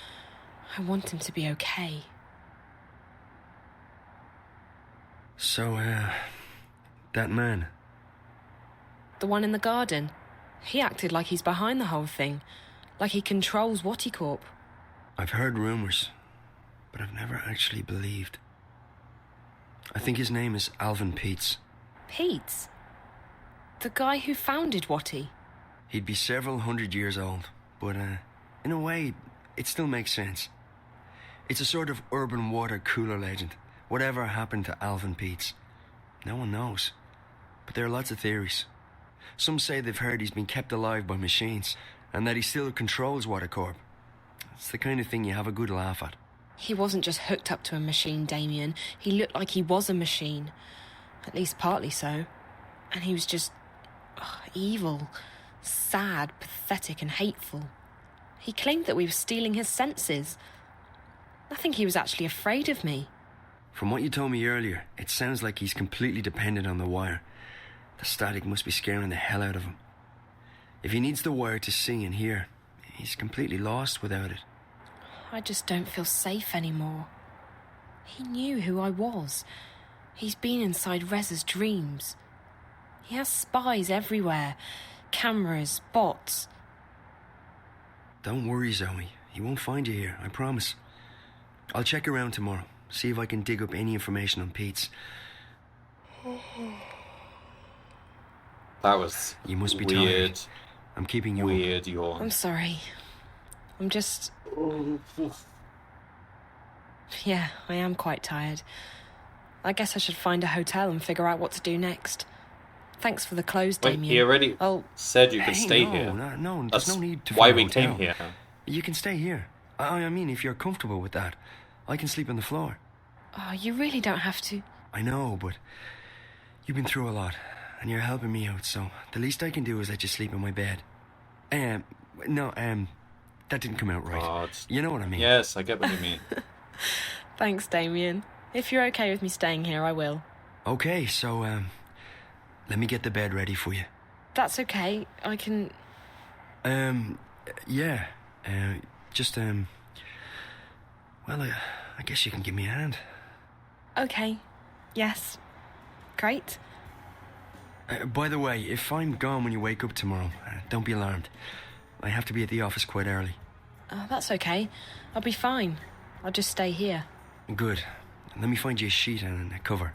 I want him to be okay. So, that man. The one in the garden. He acted like he's behind the whole thing. Like he controls Watticorp. I've heard rumors, but I've never actually believed. I think his name is Alvin Peets. Peets? The guy who founded Watty? He'd be several hundred years old, but, in a way, it still makes sense. It's a sort of urban water cooler legend. Whatever happened to Alvin Peets? No one knows. But there are lots of theories. Some say they've heard he's been kept alive by machines, and that he still controls Watticorp. It's the kind of thing you have a good laugh at. He wasn't just hooked up to a machine, Damien. He looked like he was a machine. At least partly so. And he was just... evil. Sad, pathetic and hateful. He claimed that we were stealing his senses. I think he was actually afraid of me. From what you told me earlier, it sounds like he's completely dependent on the wire. The static must be scaring the hell out of him. If he needs the wire to see and hear, he's completely lost without it. I just don't feel safe anymore. He knew who I was. He's been inside Reza's dreams. He has spies everywhere. Cameras, bots. Don't worry, Zoe. He won't find you here, I promise. I'll check around tomorrow, see if I can dig up any information on Pete's. That was you must be weird. Tired. I'm keeping you weird up. yawn. I'm sorry. I'm just... Yeah, I am quite tired. I guess I should find a hotel and figure out what to do next. Thanks for the clothes, Wait, Damien. he already said you could stay here. No, That's there's no need to why find a we hotel. came here. You can stay here. I mean, if you're comfortable with that, I can sleep on the floor. Oh, you really don't have to. I know, but you've been through a lot, and you're helping me out, so the least I can do is let you sleep in my bed. That didn't come out right. Oh, you know what I mean? Yes, I get what you mean. Thanks, Damien. If you're okay with me staying here, I will. Okay, so, let me get the bed ready for you. That's okay. I can... Yeah. I guess you can give me a hand. Okay. Yes. Great. By the way, if I'm gone when you wake up tomorrow, don't be alarmed. I have to be at the office quite early. That's okay. I'll be fine. I'll just stay here. Good. Let me find you a sheet and a cover.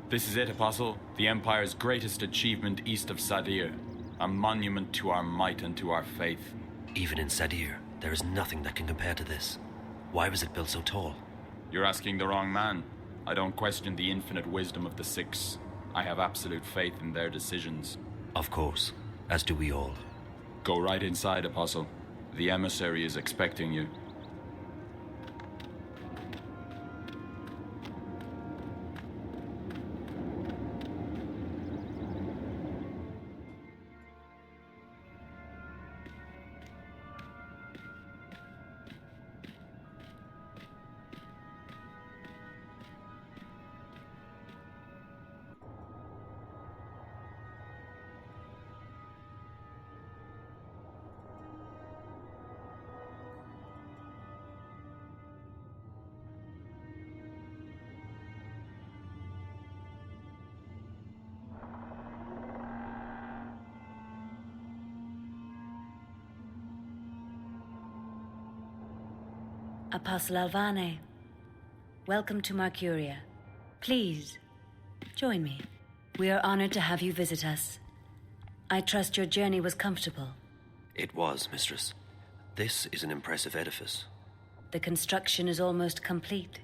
This is it, Apostle. The Empire's greatest achievement east of Sadir. A monument to our might and to our faith. Even in Sadir, there is nothing that can compare to this. Why was it built so tall? You're asking the wrong man. I don't question the infinite wisdom of the Six. I have absolute faith in their decisions. Of course, as do we all. Go right inside, Apostle. The emissary is expecting you. Apostle Alvane, welcome to Mercuria. Please, join me. We are honored to have you visit us. I trust your journey was comfortable. It was, Mistress. This is an impressive edifice. The construction is almost complete.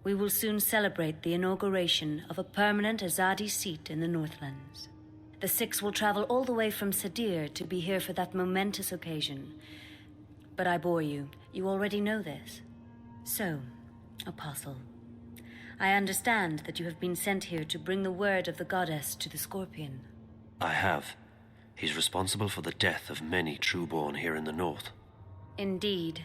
We will soon celebrate the inauguration of a permanent Azadi seat in the Northlands. The Six will travel all the way from Sadir to be here for that momentous occasion. But I bore you. You already know this. So, Apostle, I understand that you have been sent here to bring the word of the goddess to the Scorpion. I have. He's responsible for the death of many trueborn here in the north. Indeed.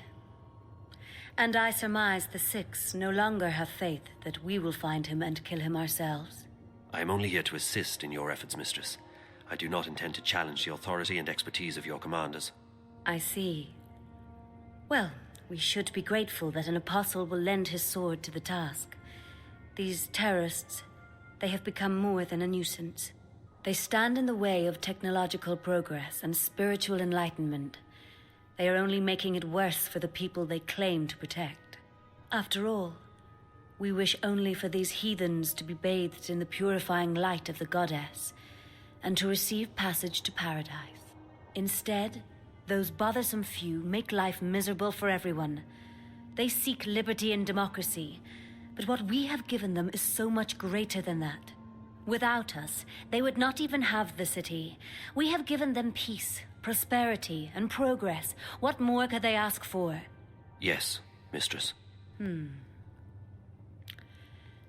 And I surmise the Six no longer have faith that we will find him and kill him ourselves. I am only here to assist in your efforts, Mistress. I do not intend to challenge the authority and expertise of your commanders. I see. Well, we should be grateful that an apostle will lend his sword to the task. These terrorists, they have become more than a nuisance. They stand in the way of technological progress and spiritual enlightenment. They are only making it worse for the people they claim to protect. After all, we wish only for these heathens to be bathed in the purifying light of the goddess and to receive passage to paradise. Instead, those bothersome few make life miserable for everyone. They seek liberty and democracy, but what we have given them is so much greater than that. Without us, they would not even have the city. We have given them peace, prosperity, and progress. What more could they ask for? Yes, Mistress.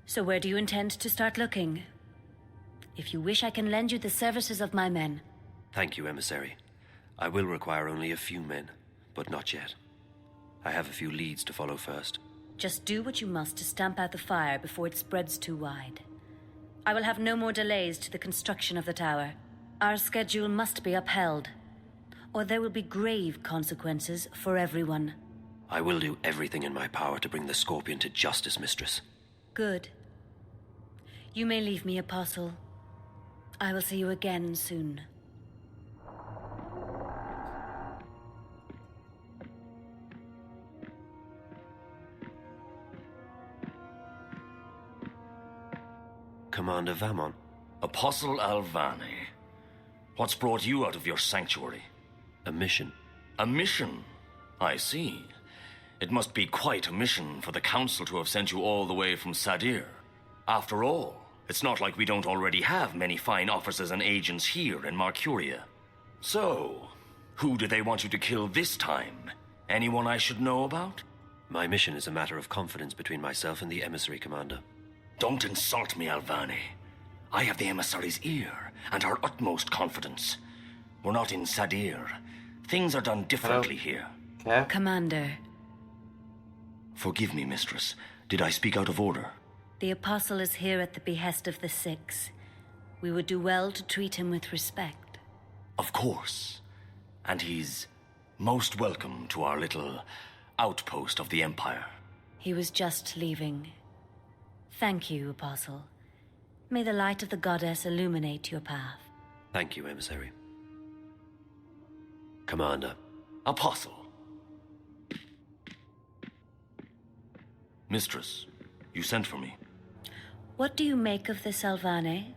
So where do you intend to start looking? If you wish, I can lend you the services of my men. Thank you, Emissary. I will require only a few men, but not yet. I have a few leads to follow first. Just do what you must to stamp out the fire before it spreads too wide. I will have no more delays to the construction of the tower. Our schedule must be upheld, or there will be grave consequences for everyone. I will do everything in my power to bring the Scorpion to justice, Mistress. Good. You may leave me, Apostle. I will see you again soon. Commander Vamon. Apostle Alvane, what's brought you out of your sanctuary? A mission. A mission? I see. It must be quite a mission for the Council to have sent you all the way from Sadir. After all, it's not like we don't already have many fine officers and agents here in Marcuria. So, who do they want you to kill this time? Anyone I should know about? My mission is a matter of confidence between myself and the emissary, Commander. Don't insult me, Alvani. I have the emissary's ear and our utmost confidence. We're not in Sadir. Things are done differently here. Commander, Forgive me, Mistress. Did I speak out of order? the Apostle is here at the behest of the Six. We would do well to treat him with respect. Of course. And he's most welcome to our little outpost of the Empire. He was just leaving. Thank you, Apostle. May the light of the Goddess illuminate your path. Thank you, Emissary. Commander. Apostle. Mistress, you sent for me. What do you make of this Alvane?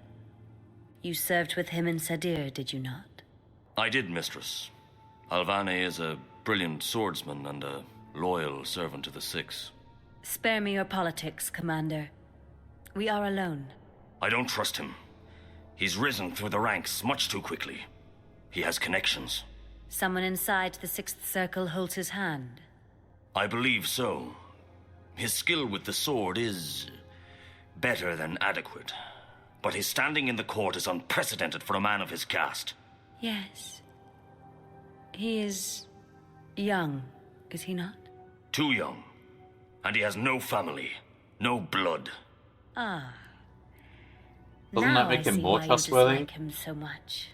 You served with him in Sadir, did you not? I did, Mistress. Alvane is a brilliant swordsman and a loyal servant to the Six. Spare me your politics, Commander. We are alone. I don't trust him. He's risen through the ranks much too quickly. He has connections. Someone inside the Sixth Circle holds his hand. I believe so. His skill with the sword is better than adequate. But his standing in the court is unprecedented for a man of his caste. Yes. He is young, is he not? Too young. And he has no family, no blood. Ah. Doesn't now that make I him see more why trustworthy? You dislike him so much.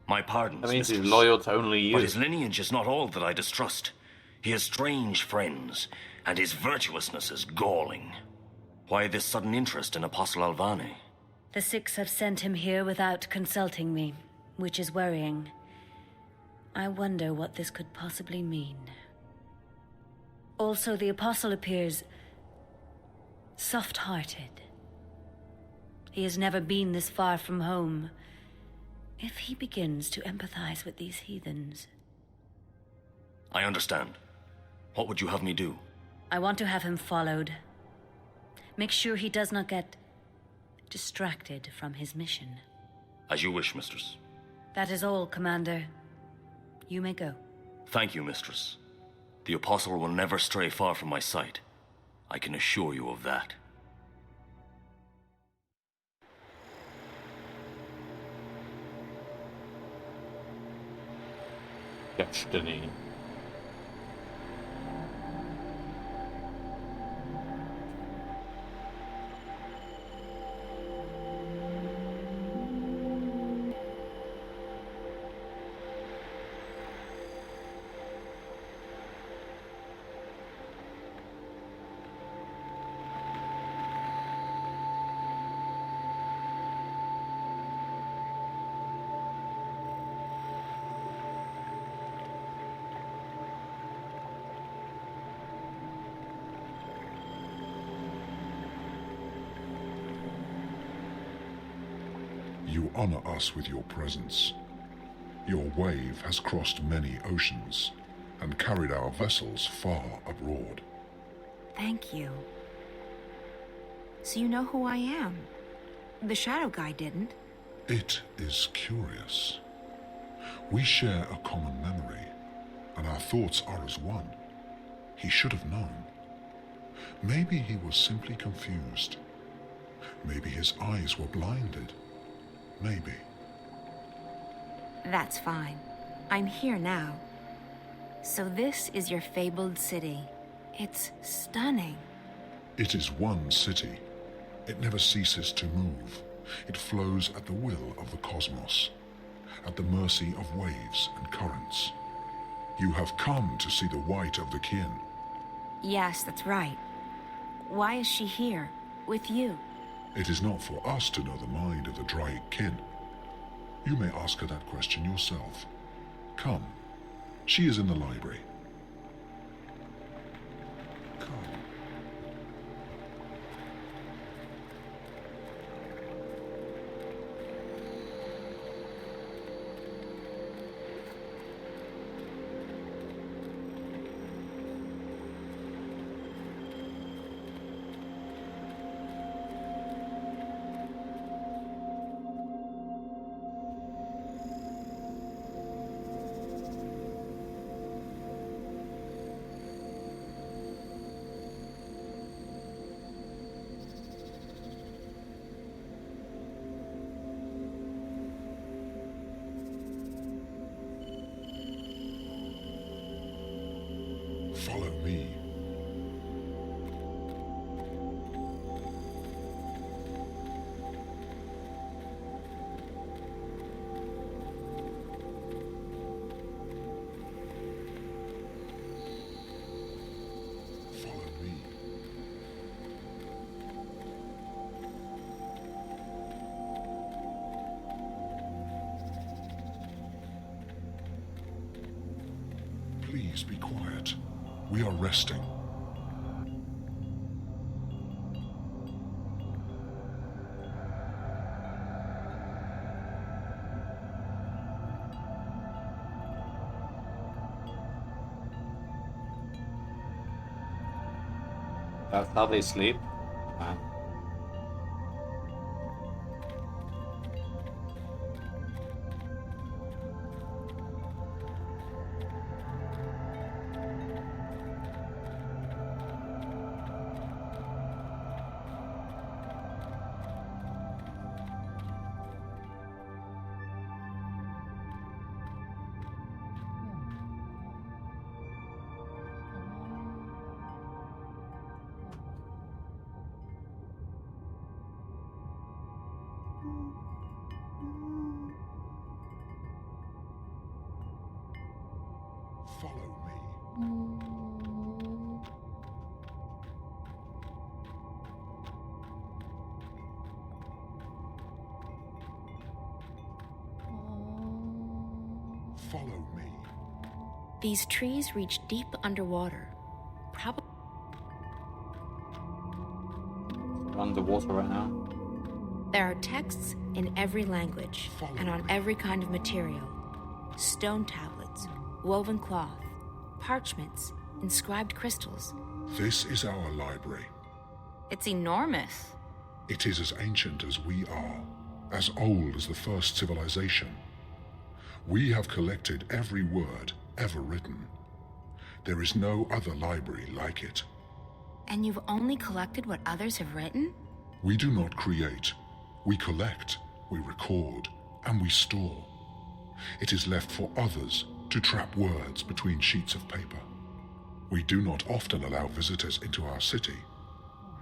My pardons, That means he's Mistress. loyal to only you. But his lineage is not all that I distrust. He has strange friends, and his virtuousness is galling. Why this sudden interest in Apostle Alvani? The Six have sent him here without consulting me, which is worrying. I wonder what this could possibly mean. Also, the Apostle appears soft-hearted. He has never been this far from home. If he begins to empathize with these heathens... I understand. What would you have me do? I want to have him followed. Make sure he does not get distracted from his mission. As you wish, Mistress. That is all, Commander. You may go. Thank you, Mistress. The Apostle will never stray far from my sight. I can assure you of that. Destiny. You honor us with your presence. Your wave has crossed many oceans and carried our vessels far abroad. Thank you. So you know who I am? The Shadow Guy didn't. It is curious. We share a common memory, and our thoughts are as one. He should have known. Maybe he was simply confused. Maybe his eyes were blinded. Maybe. That's fine. I'm here now. So this is your fabled city. It's stunning. It is one city. It never ceases to move. It flows at the will of the cosmos, at the mercy of waves and currents. You have come to see the white of the kin. Yes, that's right. Why is she here, with you? It is not for us to know the mind of the Draic kin. You may ask her that question yourself. Come. She is in the library. Follow me. Follow me. Please be quiet. We are resting. That's how they sleep. Man. Follow me. Follow me. These trees reach deep underwater. Probably Underwater right now. there are texts in every language and on every kind of material. Stone tablets, woven cloth, parchments, inscribed crystals. This is our library. It's enormous. It is as ancient as we are, as old as the first civilization. We have collected every word ever written. There is no other library like it. And you've only collected what others have written? We do not create. We collect, we record, and we store. It is left for others to trap words between sheets of paper. We do not often allow visitors into our city,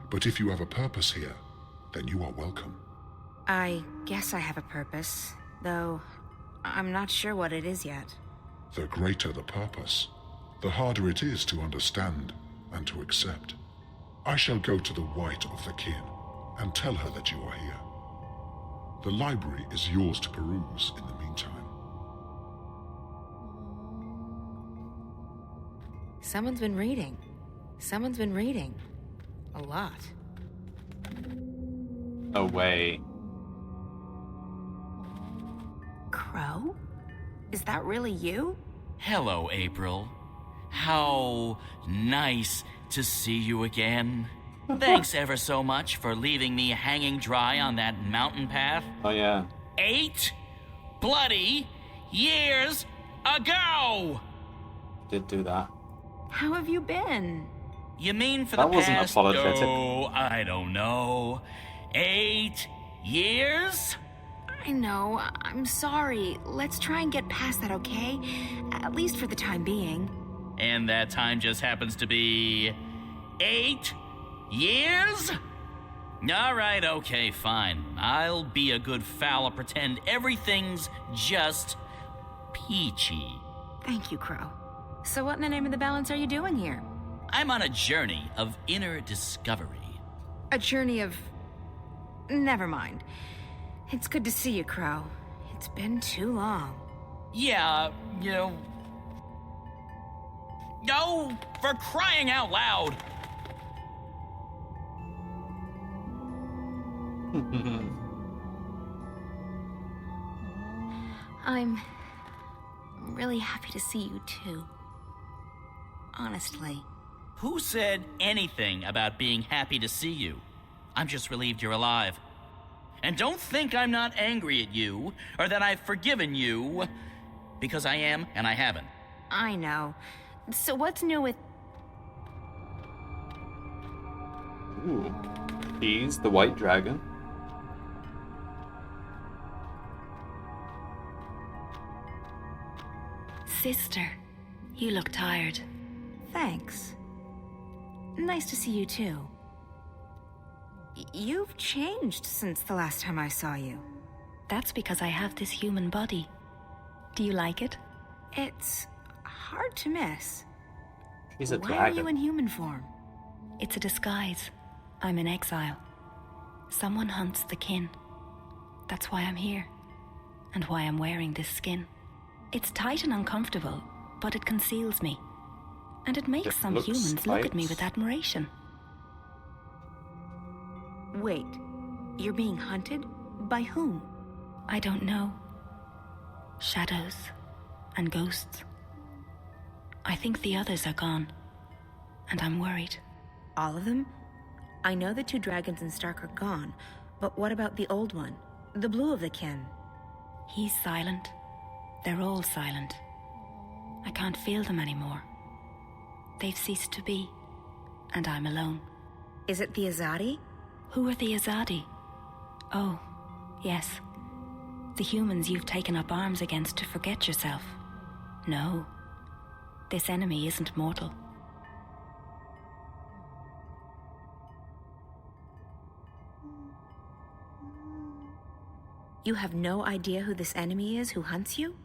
but if you have a purpose here, then you are welcome. I guess I have a purpose, though I'm not sure what it is yet. The greater the purpose, the harder it is to understand and to accept. I shall go to the White of the Kin and tell her that you are here. The library is yours to peruse in the meantime. Someone's been reading. Someone's been reading. A lot. No way. Crow? Is that really you? Hello, April. How nice to see you again. Thanks ever so much for leaving me hanging dry on that mountain path. Oh, yeah. 8 bloody years ago! Did do that. How have you been? You mean for That the wasn't past, apologetic. I don't know, 8 years? I know. I'm sorry. Let's try and get past that, okay? At least for the time being. And that time just happens to be 8 years? All right, okay, fine. I'll be a good foul, pretend everything's just peachy. Thank you, Crow. So what in the name of the balance are you doing here? I'm on a journey of inner discovery. A journey of... Never mind. It's good to see you, Crow. It's been too long. Yeah, you know... No, for crying out loud! I'm really happy to see you, too. Honestly. Who said anything about being happy to see you? I'm just relieved you're alive. And don't think I'm not angry at you, or that I've forgiven you, because I am, and I haven't. I know. So what's new with... Ooh. He's the white dragon. Sister, you look tired. Thanks. Nice to see you too. You've changed since the last time I saw you. That's because I have this human body. Do you like it? It's hard to miss. He's a Why dragon. are you in human form? It's a disguise. I'm in exile. Someone hunts the kin. That's why I'm here. And why I'm wearing this skin. It's tight and uncomfortable, but it conceals me. And it makes some humans look at me with admiration. Wait, you're being hunted? By whom? I don't know. Shadows and ghosts. I think the others are gone. And I'm worried. All of them? I know the 2 dragons in Stark are gone, but what about the old one? The blue of the kin? He's silent. They're all silent. I can't feel them anymore. They've ceased to be. And I'm alone. Is it the Azadi? Who are the Azadi? Oh, yes. The humans you've taken up arms against to forget yourself. No. This enemy isn't mortal. You have no idea who this enemy is who hunts you?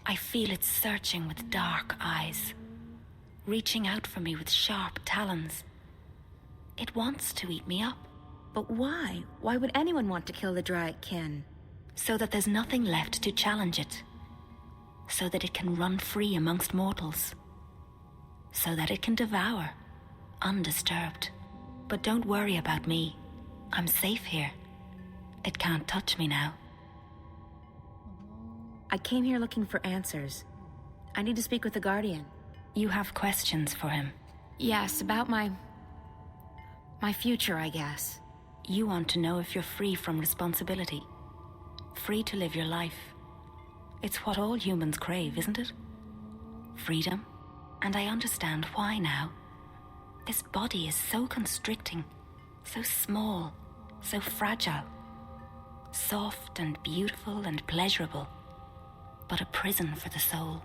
I feel it searching with dark eyes, reaching out for me with sharp talons. It wants to eat me up. But why? Why would anyone want to kill the Dryad kin? So that there's nothing left to challenge it. So that it can run free amongst mortals. So that it can devour, undisturbed. But don't worry about me. I'm safe here. It can't touch me now. I came here looking for answers. I need to speak with the Guardian. You have questions for him? Yes, about my future, I guess. You want to know if you're free from responsibility. Free to live your life. It's what all humans crave, isn't it? Freedom. And I understand why now. This body is so constricting, so small, so fragile. Soft and beautiful and pleasurable. But a prison for the soul.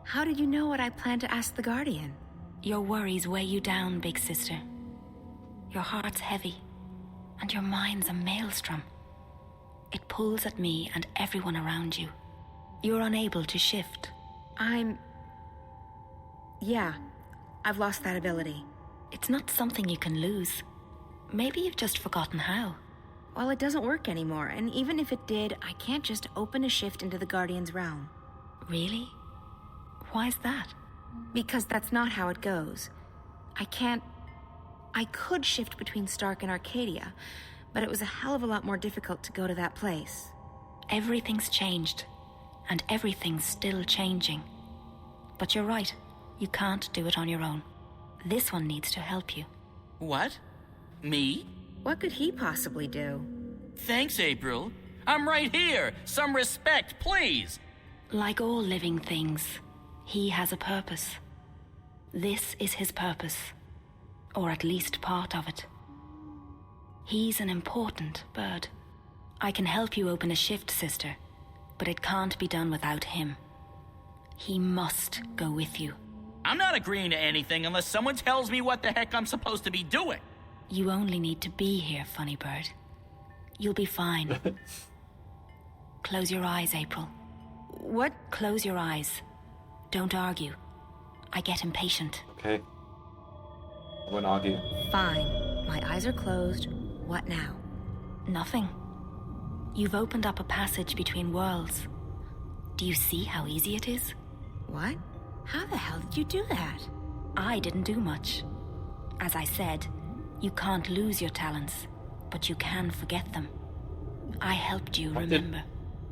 How did you know what I planned to ask the Guardian? Your worries weigh you down, big sister. Your heart's heavy, and your mind's a maelstrom. It pulls at me and everyone around you. You're unable to shift. Yeah, I've lost that ability. It's not something you can lose. Maybe you've just forgotten how. Well, it doesn't work anymore, and even if it did, I can't just open a shift into the Guardian's realm. Really? Why's that? Because that's not how it goes. I could shift between Stark and Arcadia, but it was a hell of a lot more difficult to go to that place. Everything's changed, and everything's still changing. But you're right, you can't do it on your own. This one needs to help you. What? Me? What could he possibly do? Thanks, April. I'm right here. Some respect, please. Like all living things, he has a purpose. This is his purpose. Or at least part of it. He's an important bird. I can help you open a shift, sister, but it can't be done without him. He must go with you. I'm not agreeing to anything unless someone tells me what the heck I'm supposed to be doing. You only need to be here, funny bird. You'll be fine. Close your eyes, April. What? Close your eyes. Don't argue. I get impatient. Okay. I won't argue. Fine. My eyes are closed. What now? Nothing. You've opened up a passage between worlds. Do you see how easy it is? What? How the hell did you do that? I didn't do much. As I said, you can't lose your talents, but you can forget them. I helped you remember.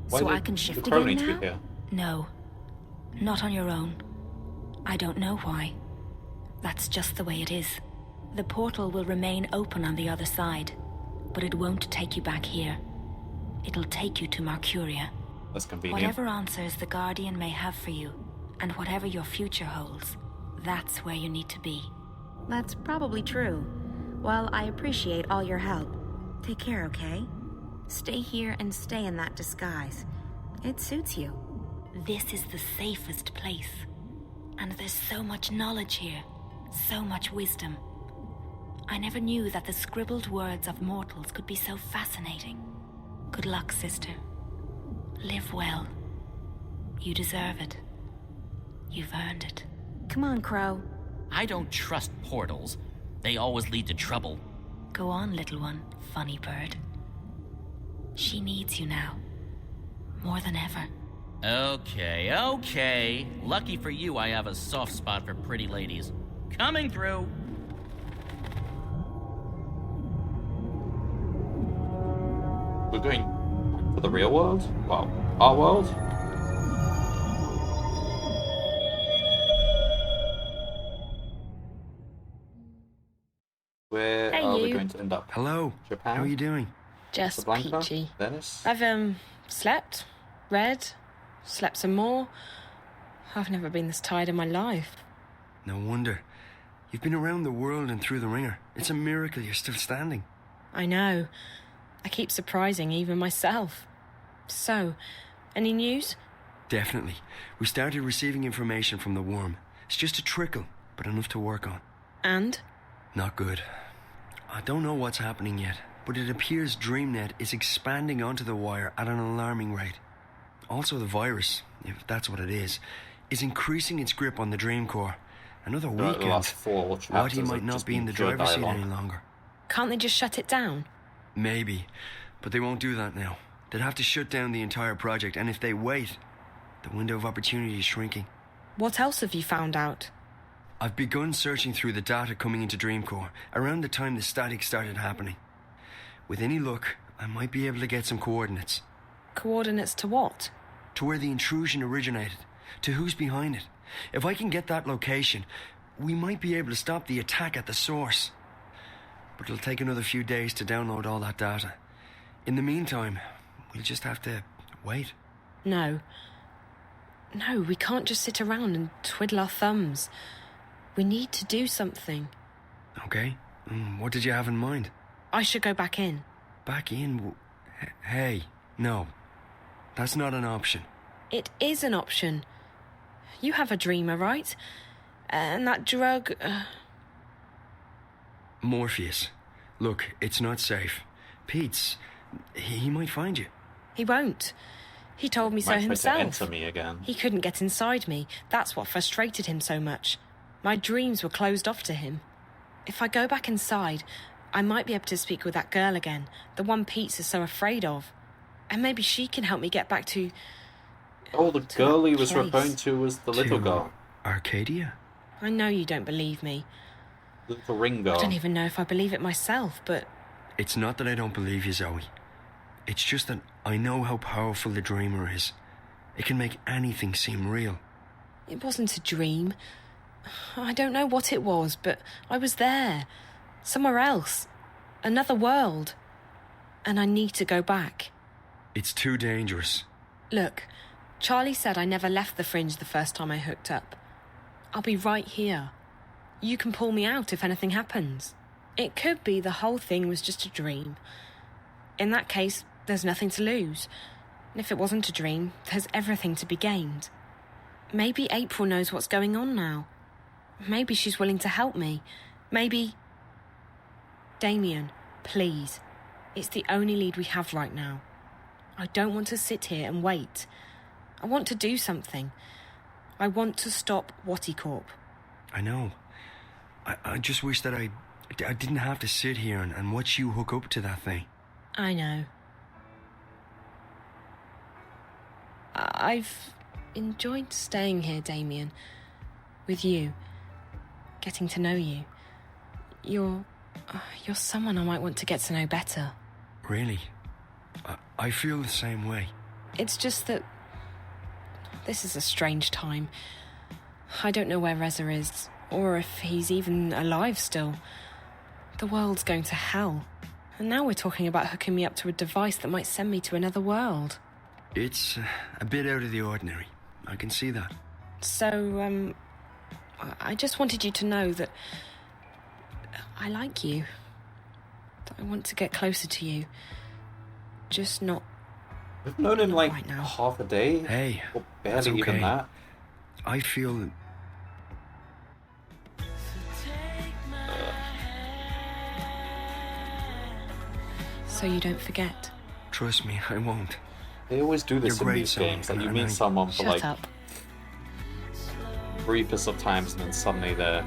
So I can shift again now? Here? No. Not on your own. I don't know why. That's just the way it is. The portal will remain open on the other side, but it won't take you back here. It'll take you to Mercuria. That's convenient. Whatever answers the Guardian may have for you, and whatever your future holds, that's where you need to be. That's probably true. Well, I appreciate all your help. Take care, okay? Stay here and stay in that disguise. It suits you. This is the safest place. And there's so much knowledge here. So much wisdom. I never knew that the scribbled words of mortals could be so fascinating. Good luck, sister. Live well. You deserve it. You've earned it. Come on, Crow. I don't trust portals. They always lead to trouble. Go on, little one, funny bird. She needs you now. More than ever. Okay. Lucky for you, I have a soft spot for pretty ladies. Coming through. We're going to the real world? Well, our world? Where Hey, are we you. going to end up? Hello. Japan? How are you doing? Just Casablanca? peachy. Venice? I've, slept, read, slept some more. I've never been this tired in my life. No wonder. You've been around the world and through the ringer. It's a miracle you're still standing. I know. I keep surprising even myself. So, any news? Definitely. We started receiving information from the worm. It's just a trickle, but enough to work on. And? Not good. I don't know what's happening yet, but it appears DreamNet is expanding onto the wire at an alarming rate. Also, the virus, if that's what it is increasing its grip on the Dream Core. Another The weekend, last four Whitey chapters might have not just be in been the pure driver's seat dialogue. any longer. Can't they just shut it down? Maybe, but they won't do that now. They'd have to shut down the entire project, and if they wait, the window of opportunity is shrinking. What else have you found out? I've begun searching through the data coming into Dreamcore around the time the static started happening. With any luck, I might be able to get some coordinates. Coordinates to what? To where the intrusion originated, to who's behind it. If I can get that location, we might be able to stop the attack at the source. But it'll take another few days to download all that data. In the meantime, we'll just have to wait. No, we can't just sit around and twiddle our thumbs. We need to do something. Okay, what did you have in mind? I should go back in. Back in? Hey, no. That's not an option. It is an option. You have a dreamer, right? And that drug... Morpheus. Look, it's not safe. Pete's... He might find you. He won't. He told me so Might try to himself. enter me again. He couldn't get inside me. That's what frustrated him so much. My dreams were closed off to him. If I go back inside, I might be able to speak with that girl again, the one Pete is so afraid of. And maybe she can help me get back to... Oh, the girl he was place. referring to was the little girl. Arcadia? I know you don't believe me. The little ring girl. I don't even know if I believe it myself, but... It's not that I don't believe you, Zoe. It's just that I know how powerful the dreamer is. It can make anything seem real. It wasn't a dream. I don't know what it was, but I was there. Somewhere else. Another world. And I need to go back. It's too dangerous. Look, Charlie said I never left the fringe the first time I hooked up. I'll be right here. You can pull me out if anything happens. It could be the whole thing was just a dream. In that case, there's nothing to lose. And if it wasn't a dream, there's everything to be gained. Maybe April knows what's going on now. Maybe she's willing to help me. Maybe... Damien, please. It's the only lead we have right now. I don't want to sit here and wait. I want to do something. I want to stop Watty Corp. I know. I just wish that I didn't have to sit here and watch you hook up to that thing. I know. I've enjoyed staying here, Damien. With you. Getting to know you. You're someone I might want to get to know better. Really? I feel the same way. It's just that... This is a strange time. I don't know where Reza is, or if he's even alive still. The world's going to hell. And now we're talking about hooking me up to a device that might send me to another world. It's a bit out of the ordinary. I can see that. So, I just wanted you to know that I like you. That I want to get closer to you. Just not... We've known him like right now. half a day. Hey, or that's barely okay. even that. I feel... so you don't forget. Trust me, I won't. They always do this You're in great, these Zoe, games. Like, you and meet I- someone for, Shut like, up. briefest of times, and then suddenly they're...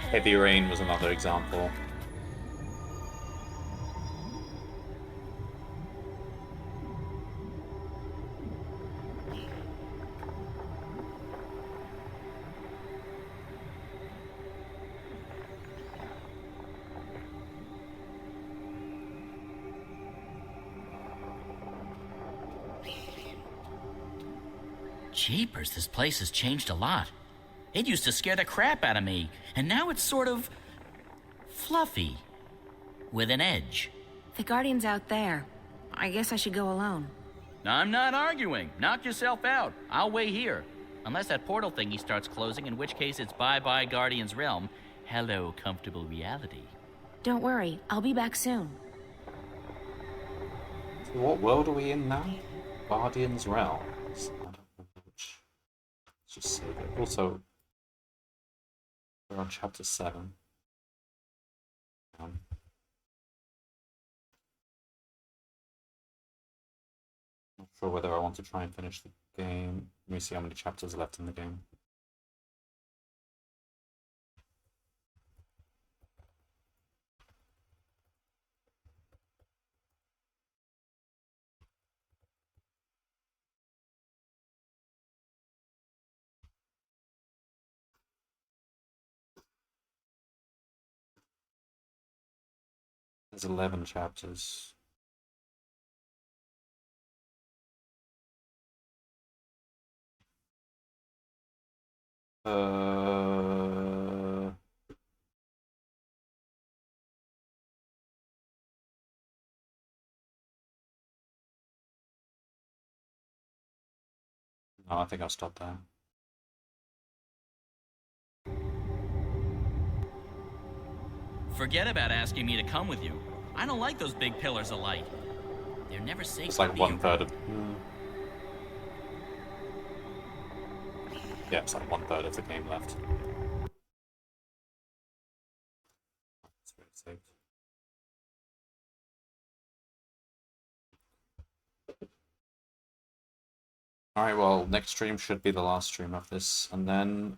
Heavy Rain was another example. Jeepers, this place has changed a lot. It used to scare the crap out of me, and now it's sort of fluffy, with an edge. The Guardian's out there. I guess I should go alone. I'm not arguing. Knock yourself out. I'll wait here. Unless that portal thingy starts closing, in which case it's bye-bye Guardian's realm. Hello, comfortable reality. Don't worry, I'll be back soon. So what world are we in now? Guardian's Realm. I don't know which. Let's just save it. Also, we're on chapter 7. Not sure whether I want to try and finish the game. Let me see how many chapters are left in the game. There's 11 chapters. Uh... No, I think I'll stop there. Forget about asking me to come with you. I don't like those big pillars of light. They're never safe. It's like to one you. third of... Yeah, it's like 1/3 of the game left. It's very safe. Alright, well, next stream should be the last stream of this, and then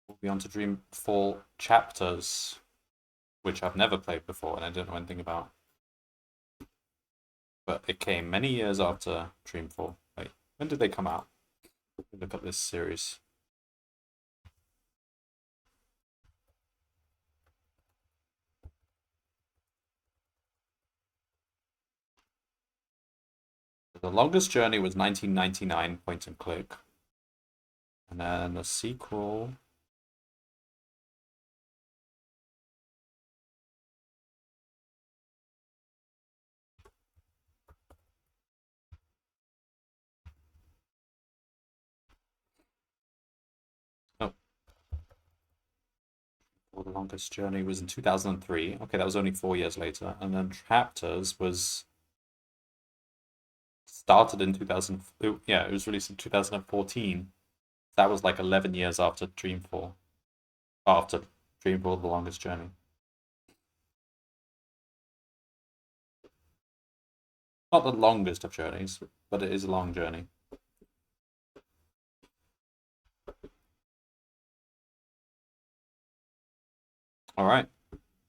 we'll be on to Dreamfall chapters, which I've never played before and I don't know anything about. But it came many years after Dreamfall. Wait, when did they come out? Look at this series. The Longest Journey was 1999, point and click. And then the sequel... Oh. Well, The Longest Journey was in 2003. Okay, that was only 4 years later. And then Chapters was... started in 2000... Yeah, it was released in 2014. That was like 11 years after Dreamfall. After Dreamfall, The Longest Journey. Not the longest of journeys, but it is a long journey. Alright.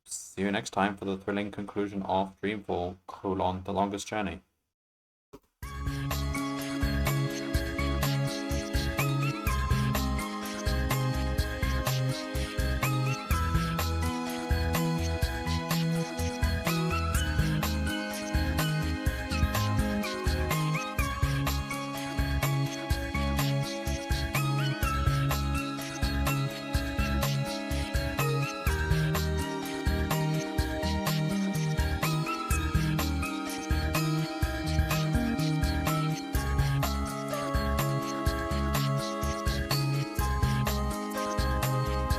See you next time for the thrilling conclusion of Dreamfall: The Longest Journey.